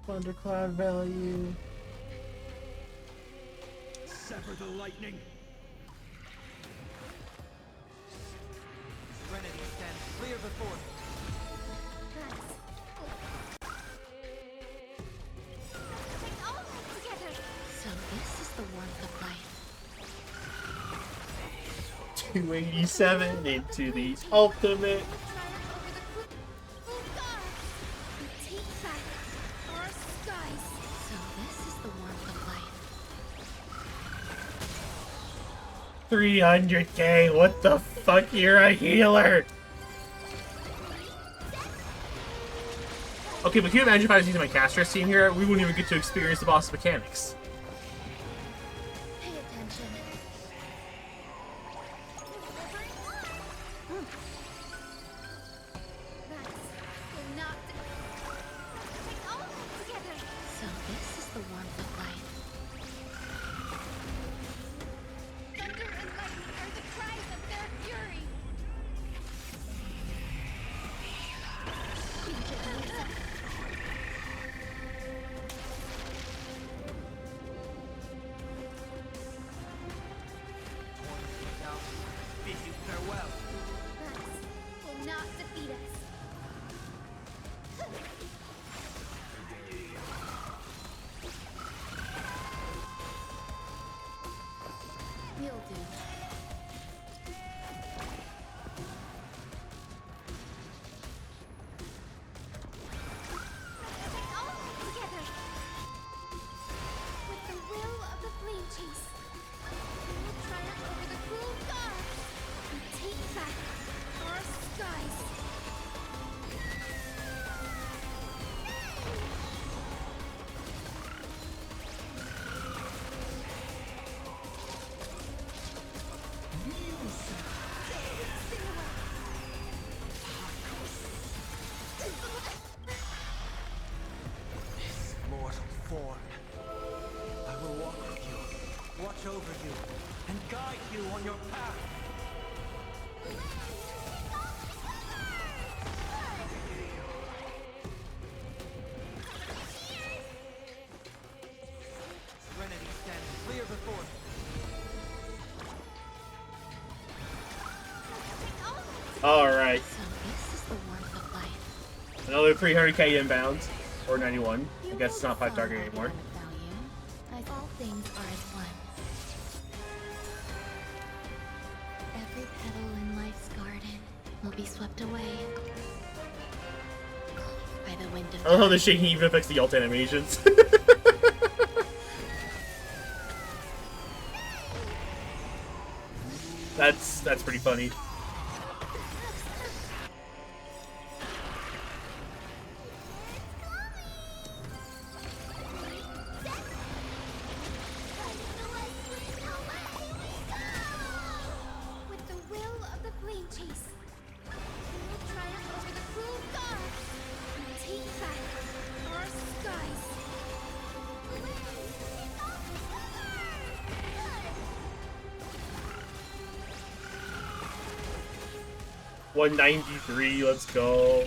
Thundercloud value. Sever the lightning. Serenity stands clear before me. So this is the warmth of life. 287 into the ultimate. So this is the warmth of life. 300k, what the fuck, you're a healer! Okay, but can you imagine if I was using my caster team here? We wouldn't even get to experience the boss mechanics. Pay attention. So this is the warmth of life. Thunder and lightning are the cries of their fury. Bid you farewell. Vex will not defeat us. Will do. Together. With the will of the flame chase, we will triumph over the cruel gods and take back our skies. This mortal form. I will walk with you, watch over you, and guide you on your path. Serenity stands clear before me. Alright, So this is the warmth of life. another 300k inbound. Or 91. I guess it's not 5 target anymore. Value, as all things are as one. Every petal in life's garden will be swept away by the wind of I love how the shaking even affects the ult animations. That's pretty funny. With the will of the flame chase, we will triumph over the cruel gods and take back our skies. 193, let's go.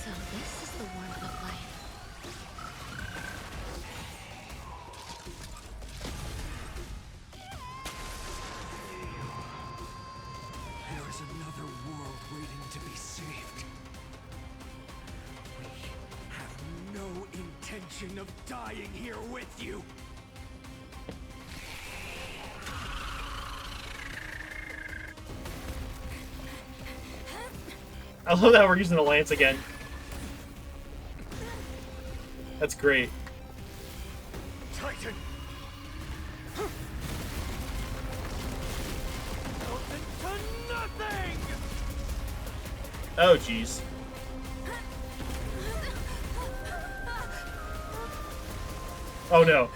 So this is the warmth of life. There is another world waiting to be saved. We have no intention of dying here with you. I love that we're using the lance again. That's great. Titan! Nothing to nothing! Oh, jeez. Oh, no.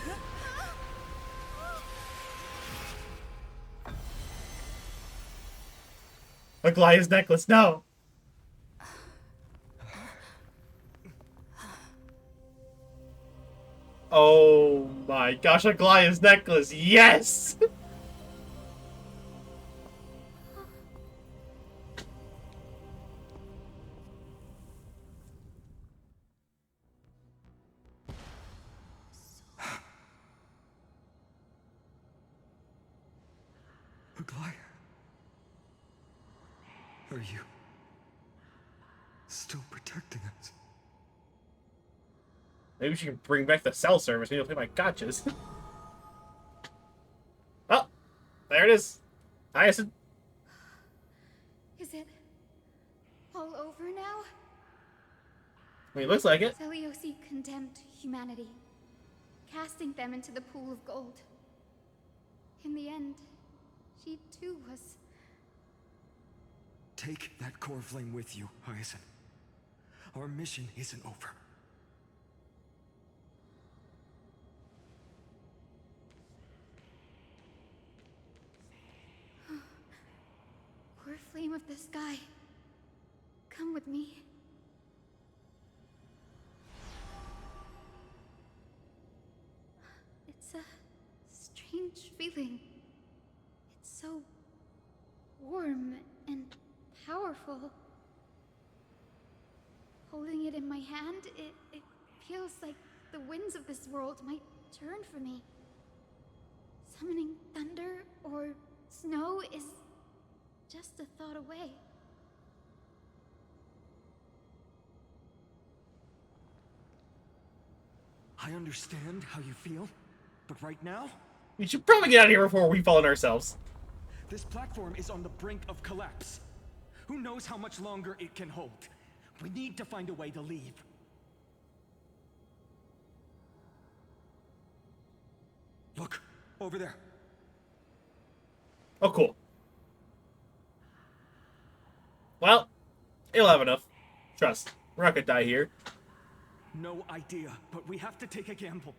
Aquillia's necklace, no! Oh my gosh, a Goliath's necklace, yes! Aquilla? Are you still protecting us? Maybe she can bring back the cell service and you'll play my gotchas. Oh, there it is. Hyacine. Is it all over now? I mean, it looks like it. Seliose condemned humanity, casting them into the pool of gold. In the end, she too was... Take that core flame with you, Hyacine. Our mission isn't over. Core flame of the sky, come with me. It's a strange feeling. It's so warm and powerful. Holding it in my hand, it feels like the winds of this world might turn for me. Summoning thunder or snow is just a thought away. I understand how you feel, but right now... We should probably get out of here before we fall on ourselves. This platform is on the brink of collapse. Who knows how much longer it can hold? We need to find a way to leave. Look, over there. Oh, cool. Well, it'll have enough. Trust. We're not gonna die here. No idea, but we have to take a gamble.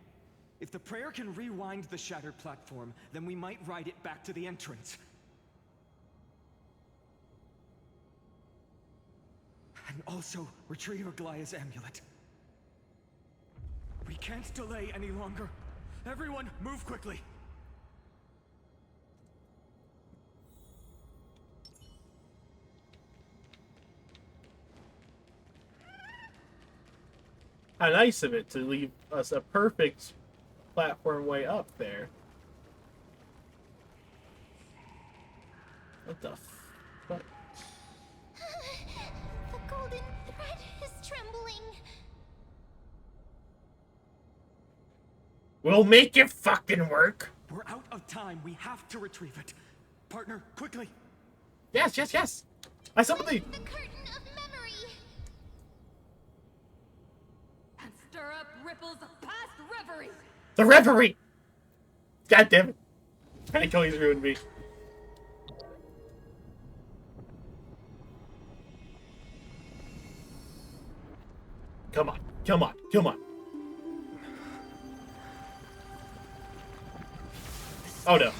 If the prayer can rewind the shattered platform, then we might ride it back to the entrance. And also retrieve Aquillia's amulet. We can't delay any longer. Everyone, move quickly. How nice of it to leave us a perfect platform way up there. What the fuck? The golden thread is trembling. We'll make it fucking work. We're out of time. We have to retrieve it. Partner, quickly. Yes, yes, yes. I summoned the... The curtain of memory. And stir up ripples of past reverie. The referee! God damn it. Trying to kill he's ruined me. Come on, come on, come on. Oh no.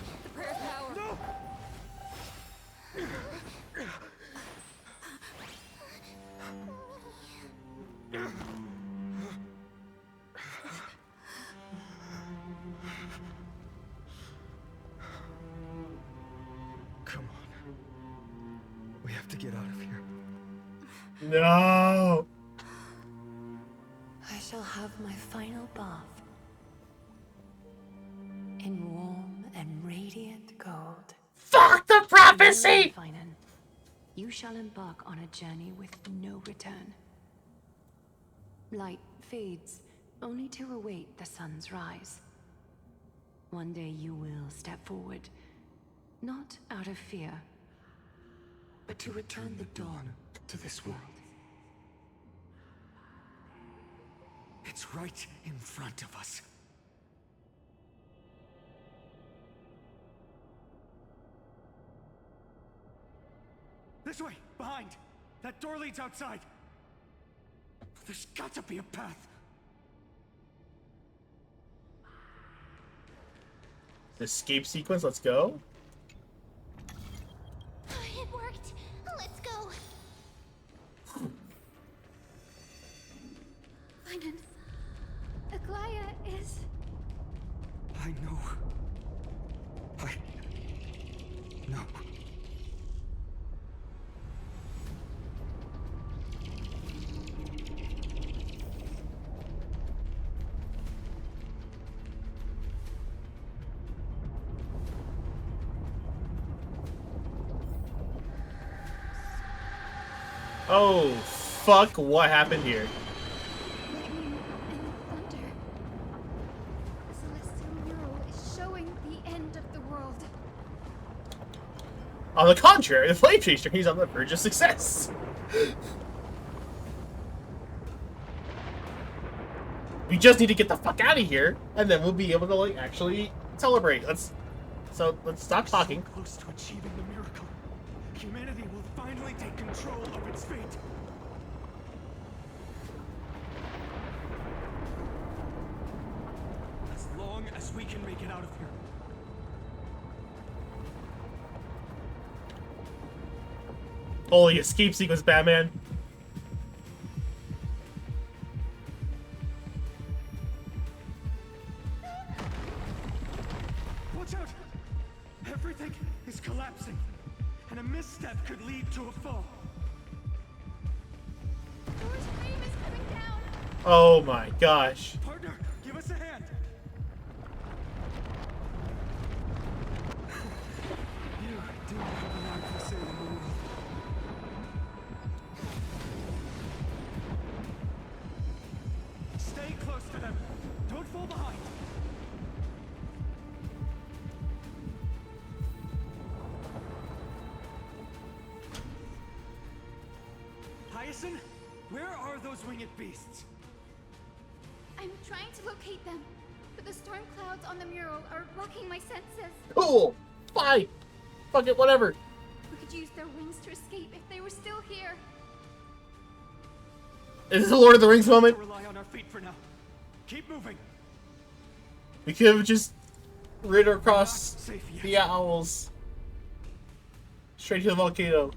Come on. We have to get out of here. No. I shall have my final bath in warm and radiant gold. Fuck the prophecy! Finan, you shall embark on a journey with no return. Light fades, only to await the sun's rise. One day you will step forward, not out of fear, but to return the dawn to this world. It's right in front of us. This way! Behind! That door leads outside! There's got to be a path! Escape sequence, let's go. It worked. Let's go. Finan, Aquilla is... Oh, fuck, what happened here? Lightning and thunder. The celestial mural is showing the end of the world. On the contrary, the flame chaser, he's on the verge of success. We just need to get the fuck out of here, and then we'll be able to, like, actually celebrate. Let's stop talking. So close to achieving the miracle. Humanity will finally take control of its fate. As long as we can make it out of here. Holy escape sequence, Batman. Watch out! Everything is collapsing, and a misstep could lead to a fall. Thor's flame is coming down. Oh my gosh. Partner, give us a hand. You do have an eye for saving the world. Stay close to them. Don't fall behind. Hyacine, where are those winged beasts? I'm trying to locate them, but the storm clouds on the mural are blocking my senses. Cool. Fine. Fuck it, whatever. We could use their wings to escape if they were still here. Is this a Lord of the Rings moment? Rely on our feet for now. Keep moving. We could have just rid across the owls. Straight to the volcano.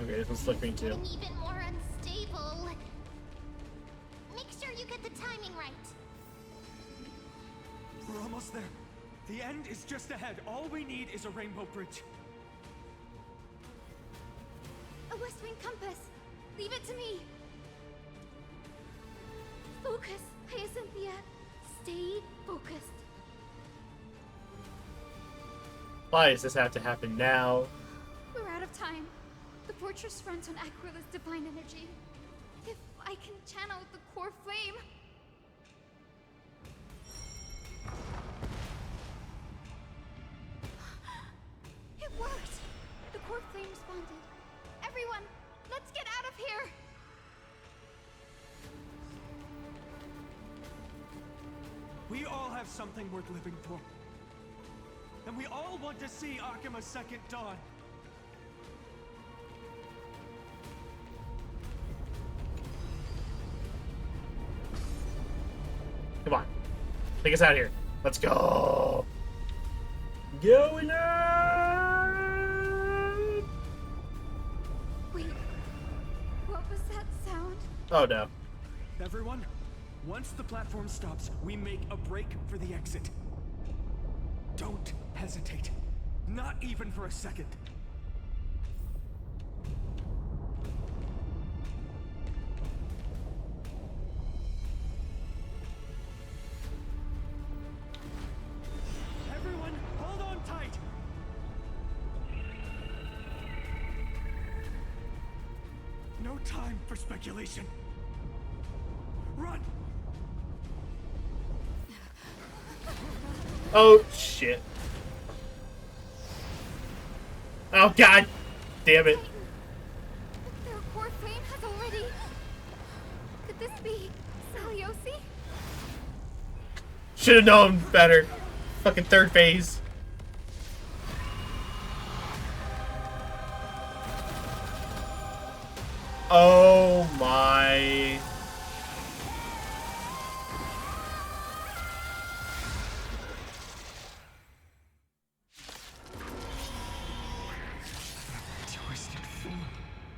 Okay, this one's flickering too. Getting even more unstable. Make sure you get the timing right. We're almost there. The end is just ahead. All we need is a rainbow bridge. A West Wing compass. Leave it to me. Focus, Hyacinthia. Stay focused. Why does this have to happen now? We're out of time. The fortress runs on Aquilla's divine energy. If I can channel the core flame... It worked! The core flame responded. Everyone, let's get out of here! We all have something worth living for. And we all want to see Akima's second dawn. Come on. Take us out of here. Let's go. Going up. Wait, what was that sound? Oh no. Everyone, once the platform stops, we make a break for the exit. Don't hesitate. Not even for a second. Everyone, hold on tight. No time for speculation. Run! Oh shit. Oh god damn it. Their core flame has already... Could this be Seliose? Should have known better. Fucking third phase. Oh my. Twisted form.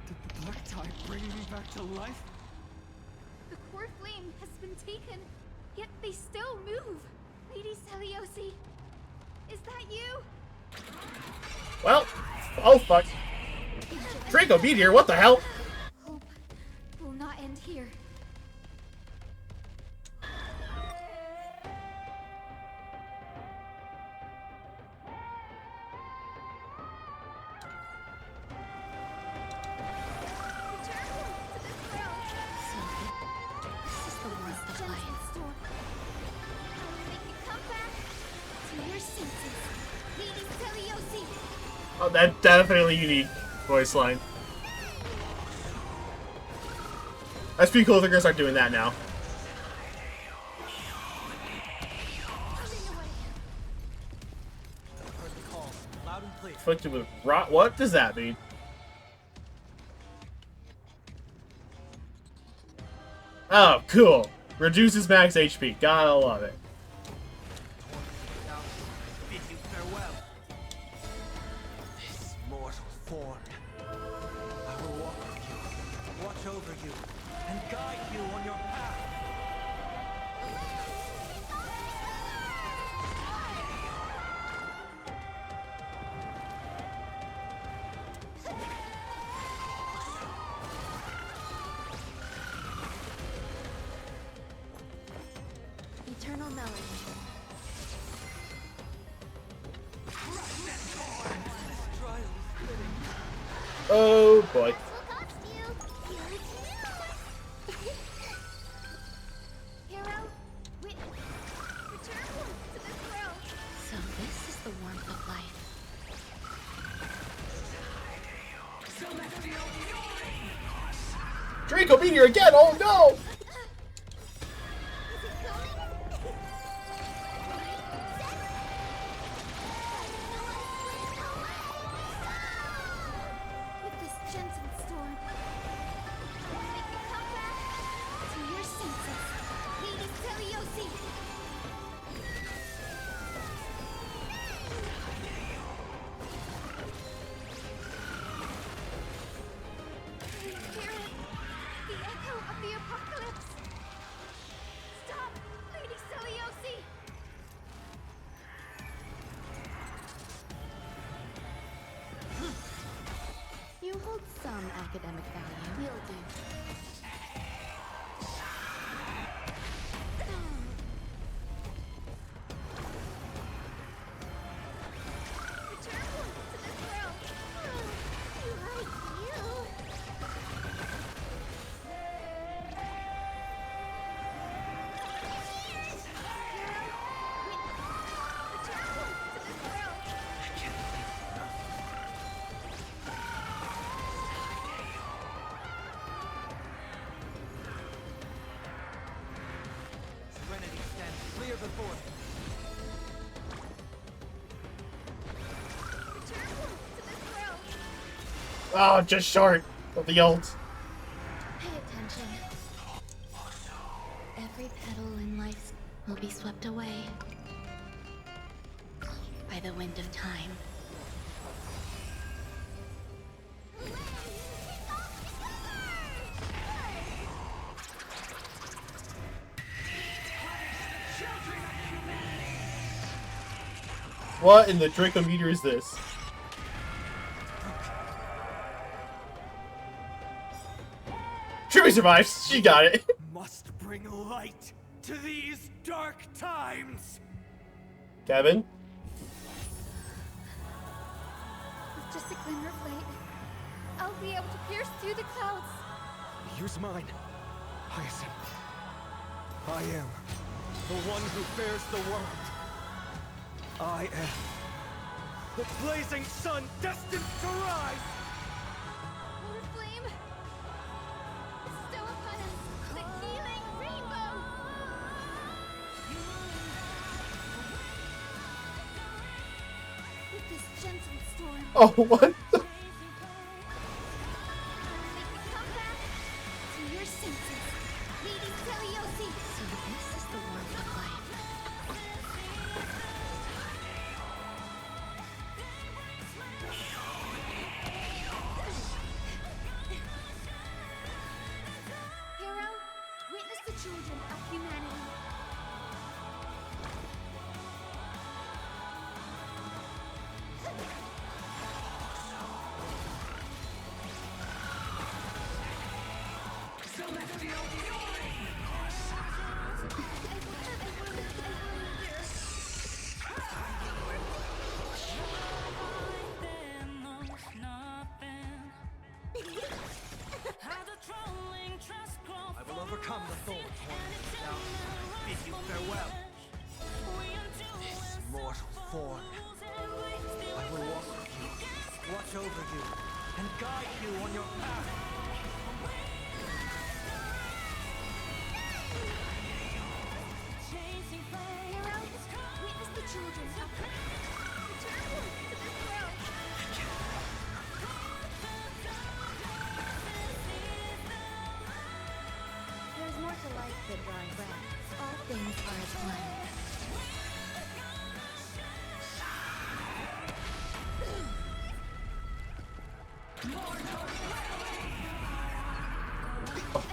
Did the black tide bring me back to life? The core flame has been taken, yet they still move. Lady Seliose, is that you? Well, oh fuck. Draco Meteor, what the hell? Hope will not end here. Oh, that definitely unique voice line. That's pretty cool. They're gonna start doing that now. Afflicted with rot. What does that mean? Oh, cool. Reduces max HP. Gotta love it. Bid you farewell. This mortal form. I will walk with you, watch over you, and guide you on your path. Eternal knowledge. Oh boy. Hero, return to this world. So this is the warmth of life. Draco Meteor again! Oh no! With this gentle storm, make me come back to your senses, Lady Seliose. Hear it, the echo of the apocalypse. Stop, Lady Seliose. You hold some academic value. Will do. Return to this world. Like you. Serenity stands clear before me. Oh, just short of the ult. Pay attention. Every petal in life will be swept away by the wind of time. What in the Draco Meteor is this? Tribby survives. She got it. Must bring light to these dark times. Kevin? With just a glimmer of light, I'll be able to pierce through the clouds. Here's mine, Hyacine. I am the one who bears the world. I am the blazing sun destined to rise. Lord Flame, bestow upon us the healing rainbow. With this gentle storm. Oh, what? Make me come back to your senses, Lady Seliose. So this is the warmth of life. Hero, witness the children of humanity. I will overcome the thorns. Now, bid you farewell. This mortal form. I will walk with you, watch over you, and guide you on your path. Witness the children. There's more to life than drawing breath. All things are as one.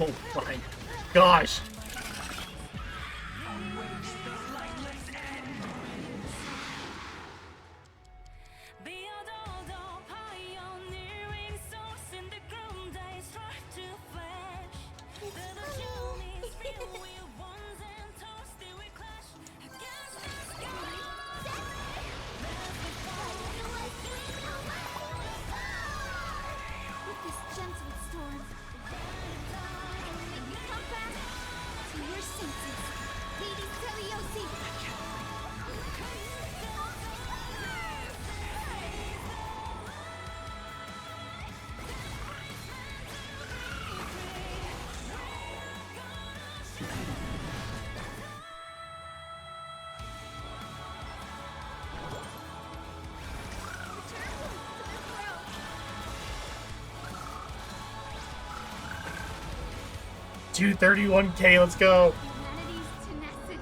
Oh my gosh! With this gentle storm, make me come back to your senses, Lady Seliose. $231K, let's go! Humanity's tenacity.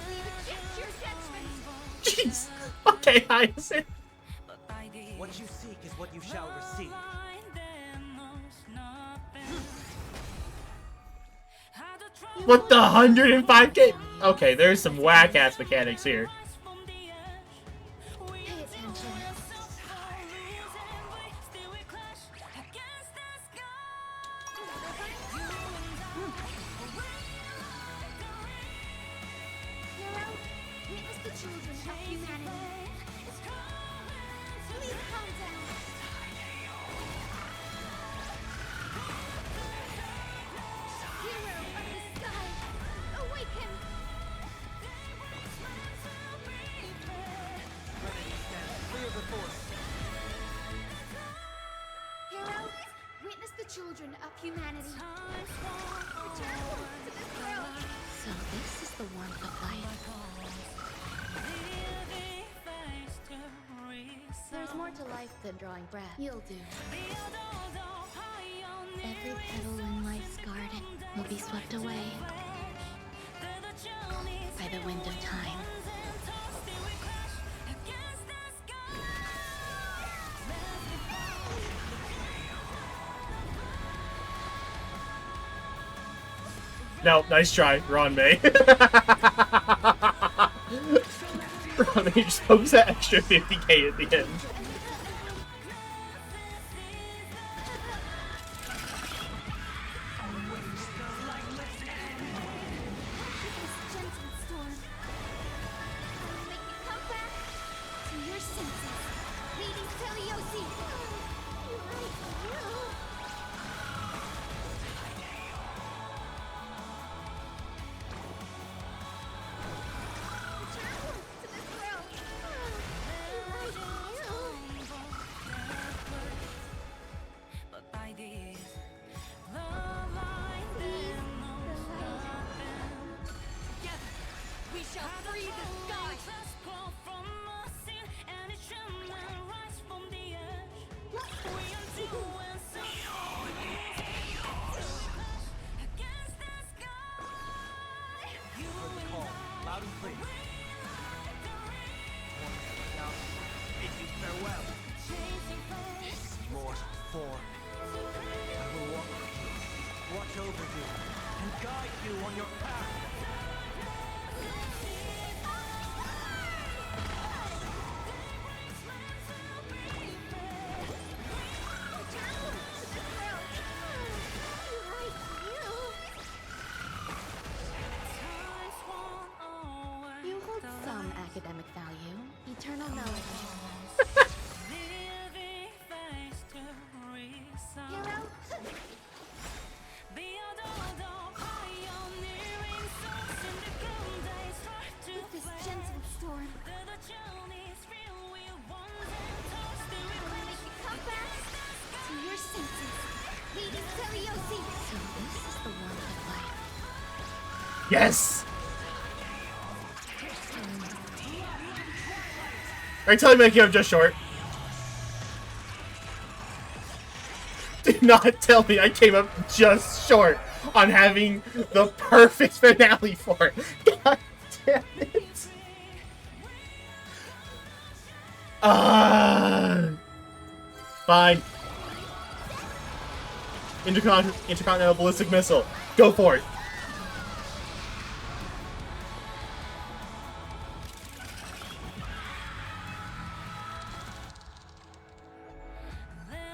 Leave it to your judgment. Jeez! Okay, Hyacine. What you seek is what you shall receive. What the 105K? Okay, there's some whack-ass mechanics here. Pay attention. Hero, witness the children of humanity. Please calm down. Hero of the sky, awaken. Clear the force. Hero, witness the children of humanity. Return to this world. So this is the warmth of life. There's more to life than drawing breath. You'll do. Every petal in life's garden will be swept away by the wind of time. No, nice try, Ron May. Ron May just pokes that extra 50K at the end. This gentle storm. Make me come back to your senses, Lady Seliose. We shall free the sky! Heard the call, loud and clear. Now, bid you farewell. This is yours for. I will walk with you, watch over you, and guide you on your path. You hold some academic value. Eternal knowledge. Hero? With this gentle storm. Yes! Are you telling me I came up just short? Do not tell me I came up just short on having the perfect finale for it. God damn it. Fine. Intercontinental ballistic missile. Go for it.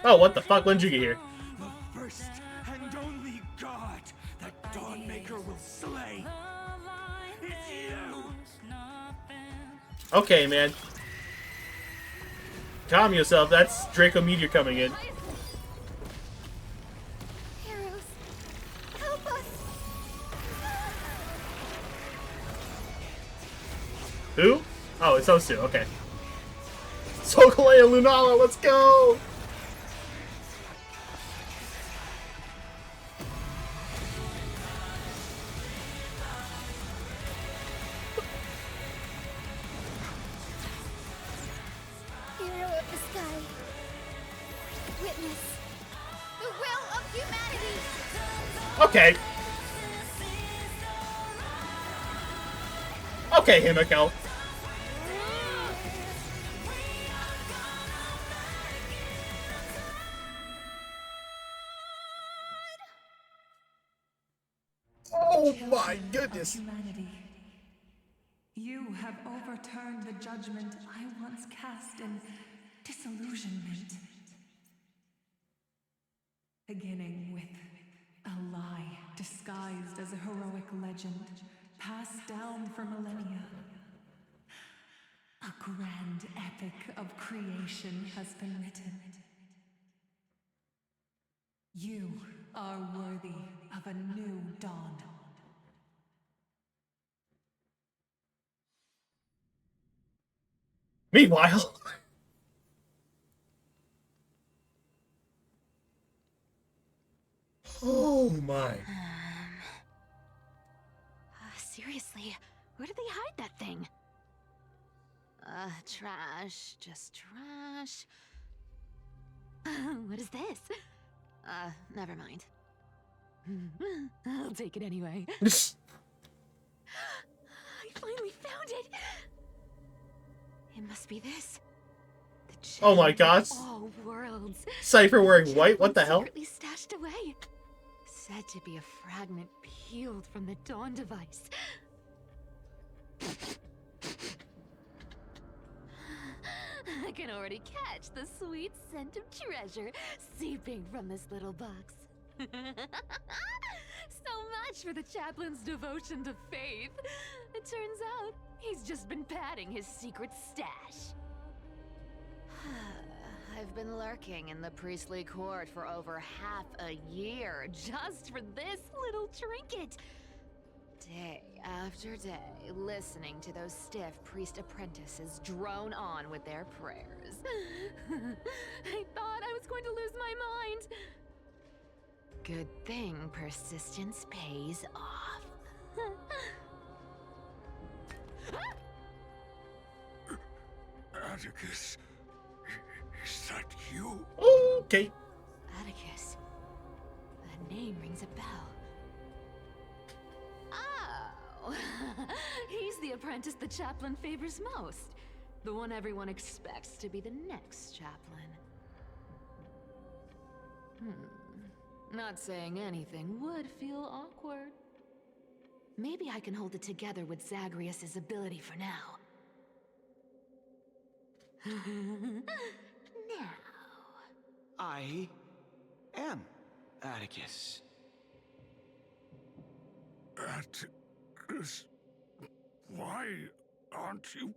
Oh, what the fuck? When did you get here? The first and only god that Dawnmaker will slay. It's you! Okay, man. Calm yourself. That's Draco Meteor coming in. Heroes, help us! Who? Oh, it's those two. Okay. Sokolea Lunala, let's go! Hero of the sky, witness the will of humanity! Okay. Okay, Himiko. Oh my goodness. Humanity. You have overturned the judgment I once cast in disillusionment. Beginning with a lie disguised as a heroic legend, passed down for millennia. A grand epic of creation has been written. You are worthy of a new dawn. Meanwhile... Oh my. Seriously, where did they hide that thing? Trash. Just trash. What is this? Never mind. I'll take it anyway. I finally found it! It must be this. Oh my gosh. All worlds. Cipher wearing white? What the hell? Secretly stashed away. Said to be a fragment peeled from the Dawn device. I can already catch the sweet scent of treasure seeping from this little box. So much for the chaplain's devotion to faith. It turns out he's just been padding his secret stash. I've been lurking in the priestly court for over half a year just for this little trinket. Day after day, listening to those stiff priest apprentices drone on with their prayers. I thought I was going to lose my mind. Good thing persistence pays off. Atticus, is that you? Okay. Atticus. That name rings a bell. Oh, he's the apprentice the chaplain favors most. The one everyone expects to be the next chaplain. Not saying anything would feel awkward. Maybe I can hold it together with Zagreus's ability for now. Now. I am Atticus. Atticus, why aren't you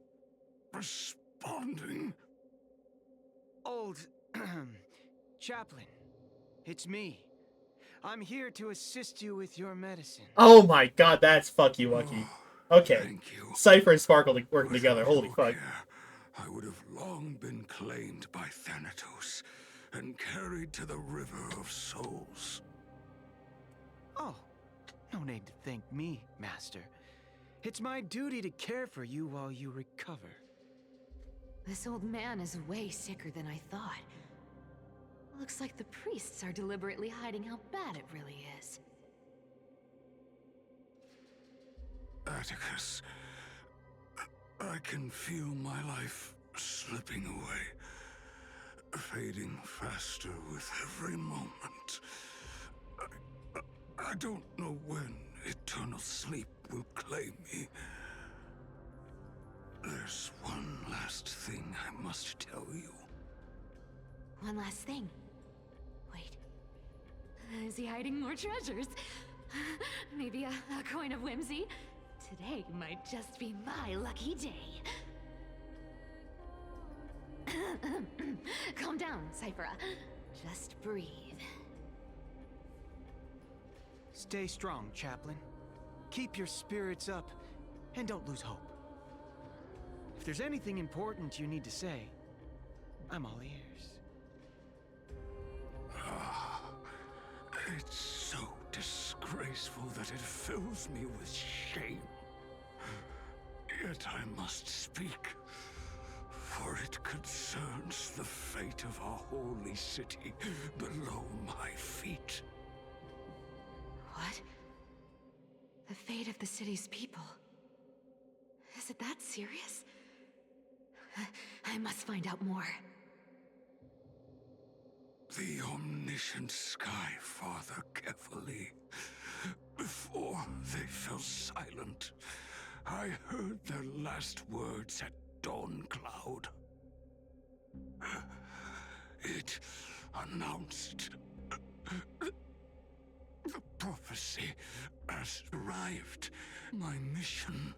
responding? Old chaplain, it's me. I'm here to assist you with your medicine. Oh my god, that's fucky wucky. Okay. Cipher and Sparkle working together. Holy fuck. I would have long been claimed by Thanatos and carried to the River of Souls. Oh, no name need to thank me, Master. It's my duty to care for you while you recover. This old man is way sicker than I thought. Looks like the priests are deliberately hiding how bad it really is. Atticus, I can feel my life slipping away, fading faster with every moment. I don't know when eternal sleep will claim me. There's one last thing I must tell you. One last thing. Wait. Is he hiding more treasures? Maybe a coin of whimsy? Today might just be my lucky day. Calm down, Cipher. Just breathe. Stay strong, Chaplain. Keep your spirits up, and don't lose hope. If there's anything important you need to say, I'm all ears. It's so disgraceful that it fills me with shame. Yet I must speak, for it concerns the fate of our holy city below my feet. What? The fate of the city's people? Is it that serious? I must find out more. The omniscient Sky Father carefully. Before they fell silent, I heard their last words at Dawn Cloud. It announced the prophecy has arrived. My mission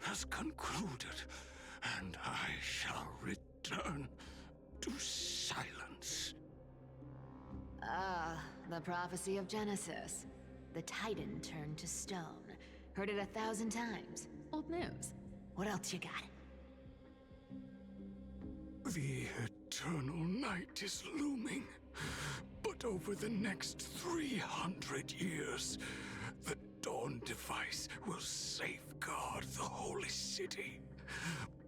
has concluded, and I shall return to silence. Ah, the prophecy of Genesis. The Titan turned to stone. Heard it 1,000 times. Old news. What else you got? The eternal night is looming. But over the next 300 years, the Dawn device will safeguard the holy city,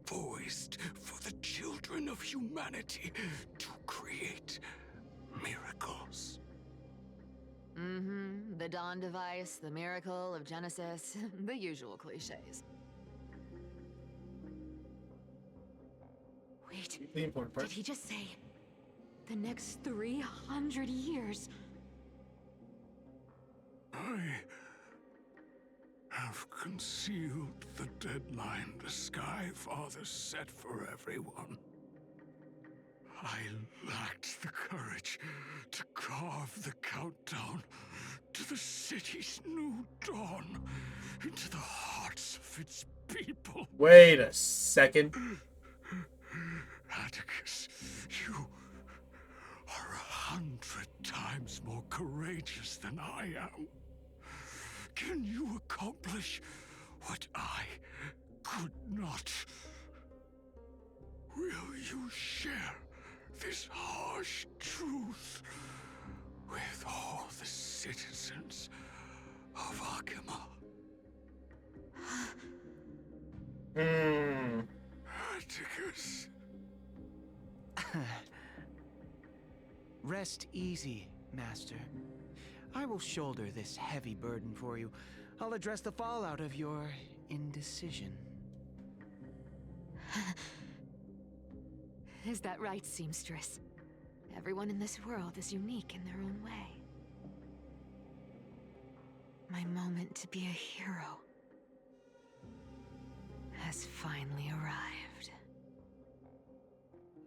poised for the children of humanity to create miracles. Mm-hmm. The Dawn device, the miracle of Genesis, the usual cliches. Wait, the important part. Did he just say the next 300 years? I have concealed the deadline the Sky Father set for everyone. I lacked the courage to carve the countdown to the city's new dawn into the hearts of its people. Wait a second. Atticus, you are 100 times more courageous than I am. Can you accomplish what I could not? Will you share this harsh truth with all the citizens of Aquilla? Atticus. Rest easy, Master. I will shoulder this heavy burden for you. I'll address the fallout of your indecision. Is that right, seamstress? Everyone in this world is unique in their own way. My moment to be a hero has finally arrived.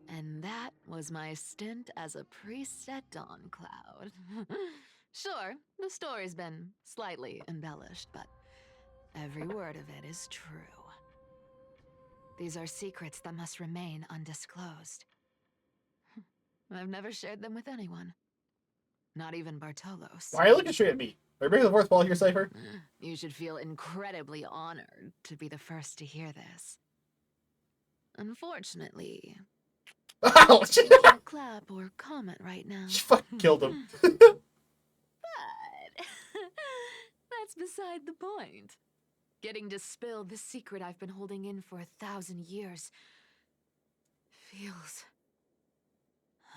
And that was my stint as a priest at Dawn Cloud. Sure, the story's been slightly embellished, but every word of it is true. These are secrets that must remain undisclosed. I've never shared them with anyone. Not even Bartolos. Why are you looking straight at me? Are you breaking the fourth wall here, Cipher? You should feel incredibly honored to be the first to hear this. Unfortunately, Ouch! I can't clap or comment right now. You fucking killed him. But that's beside beside the point. Getting to spill the secret I've been holding in for 1,000 years feels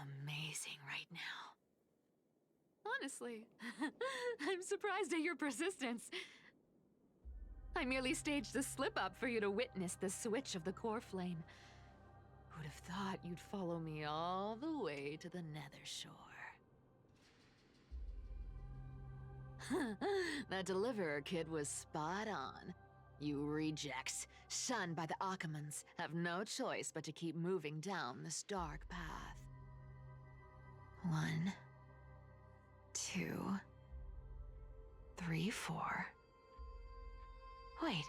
amazing right now. Honestly, I'm surprised at your persistence. I merely staged the slip-up for you to witness the switch of the core flame. Who'd have thought you'd follow me all the way to the Nether Shore? That deliverer kid was spot on. You rejects, shunned by the Akamans, have no choice but to keep moving down this dark path. 1, 2, 3, 4. Wait.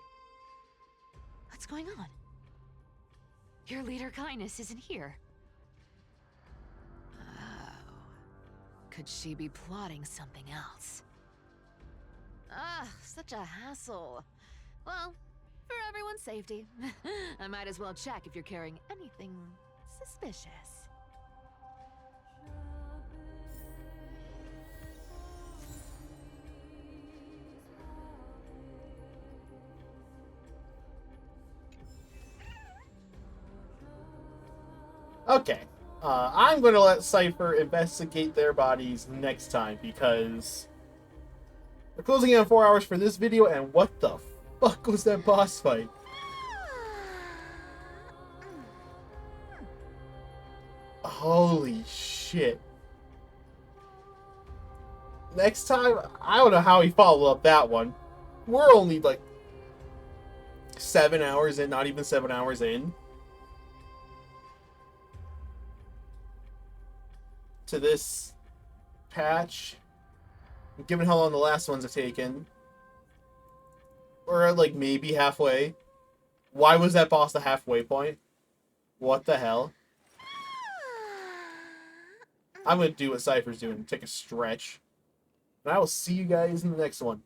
What's going on? Your leader Kindness isn't here. Oh. Could she be plotting something else? Ah, such a hassle. Well, for everyone's safety, I might as well check if you're carrying anything suspicious. Okay. I'm going to let Cipher investigate their bodies next time because we're closing in on 4 hours for this video, and what the fuck was that boss fight? Holy shit. Next time, I don't know how he followed up that one. We're only like 7 hours in, not even 7 hours in to this patch. Given how long the last ones have taken, we're at like maybe halfway. Why was that boss the halfway point? What the hell? I'm gonna do what Cypher's doing, take a stretch. And I will see you guys in the next one.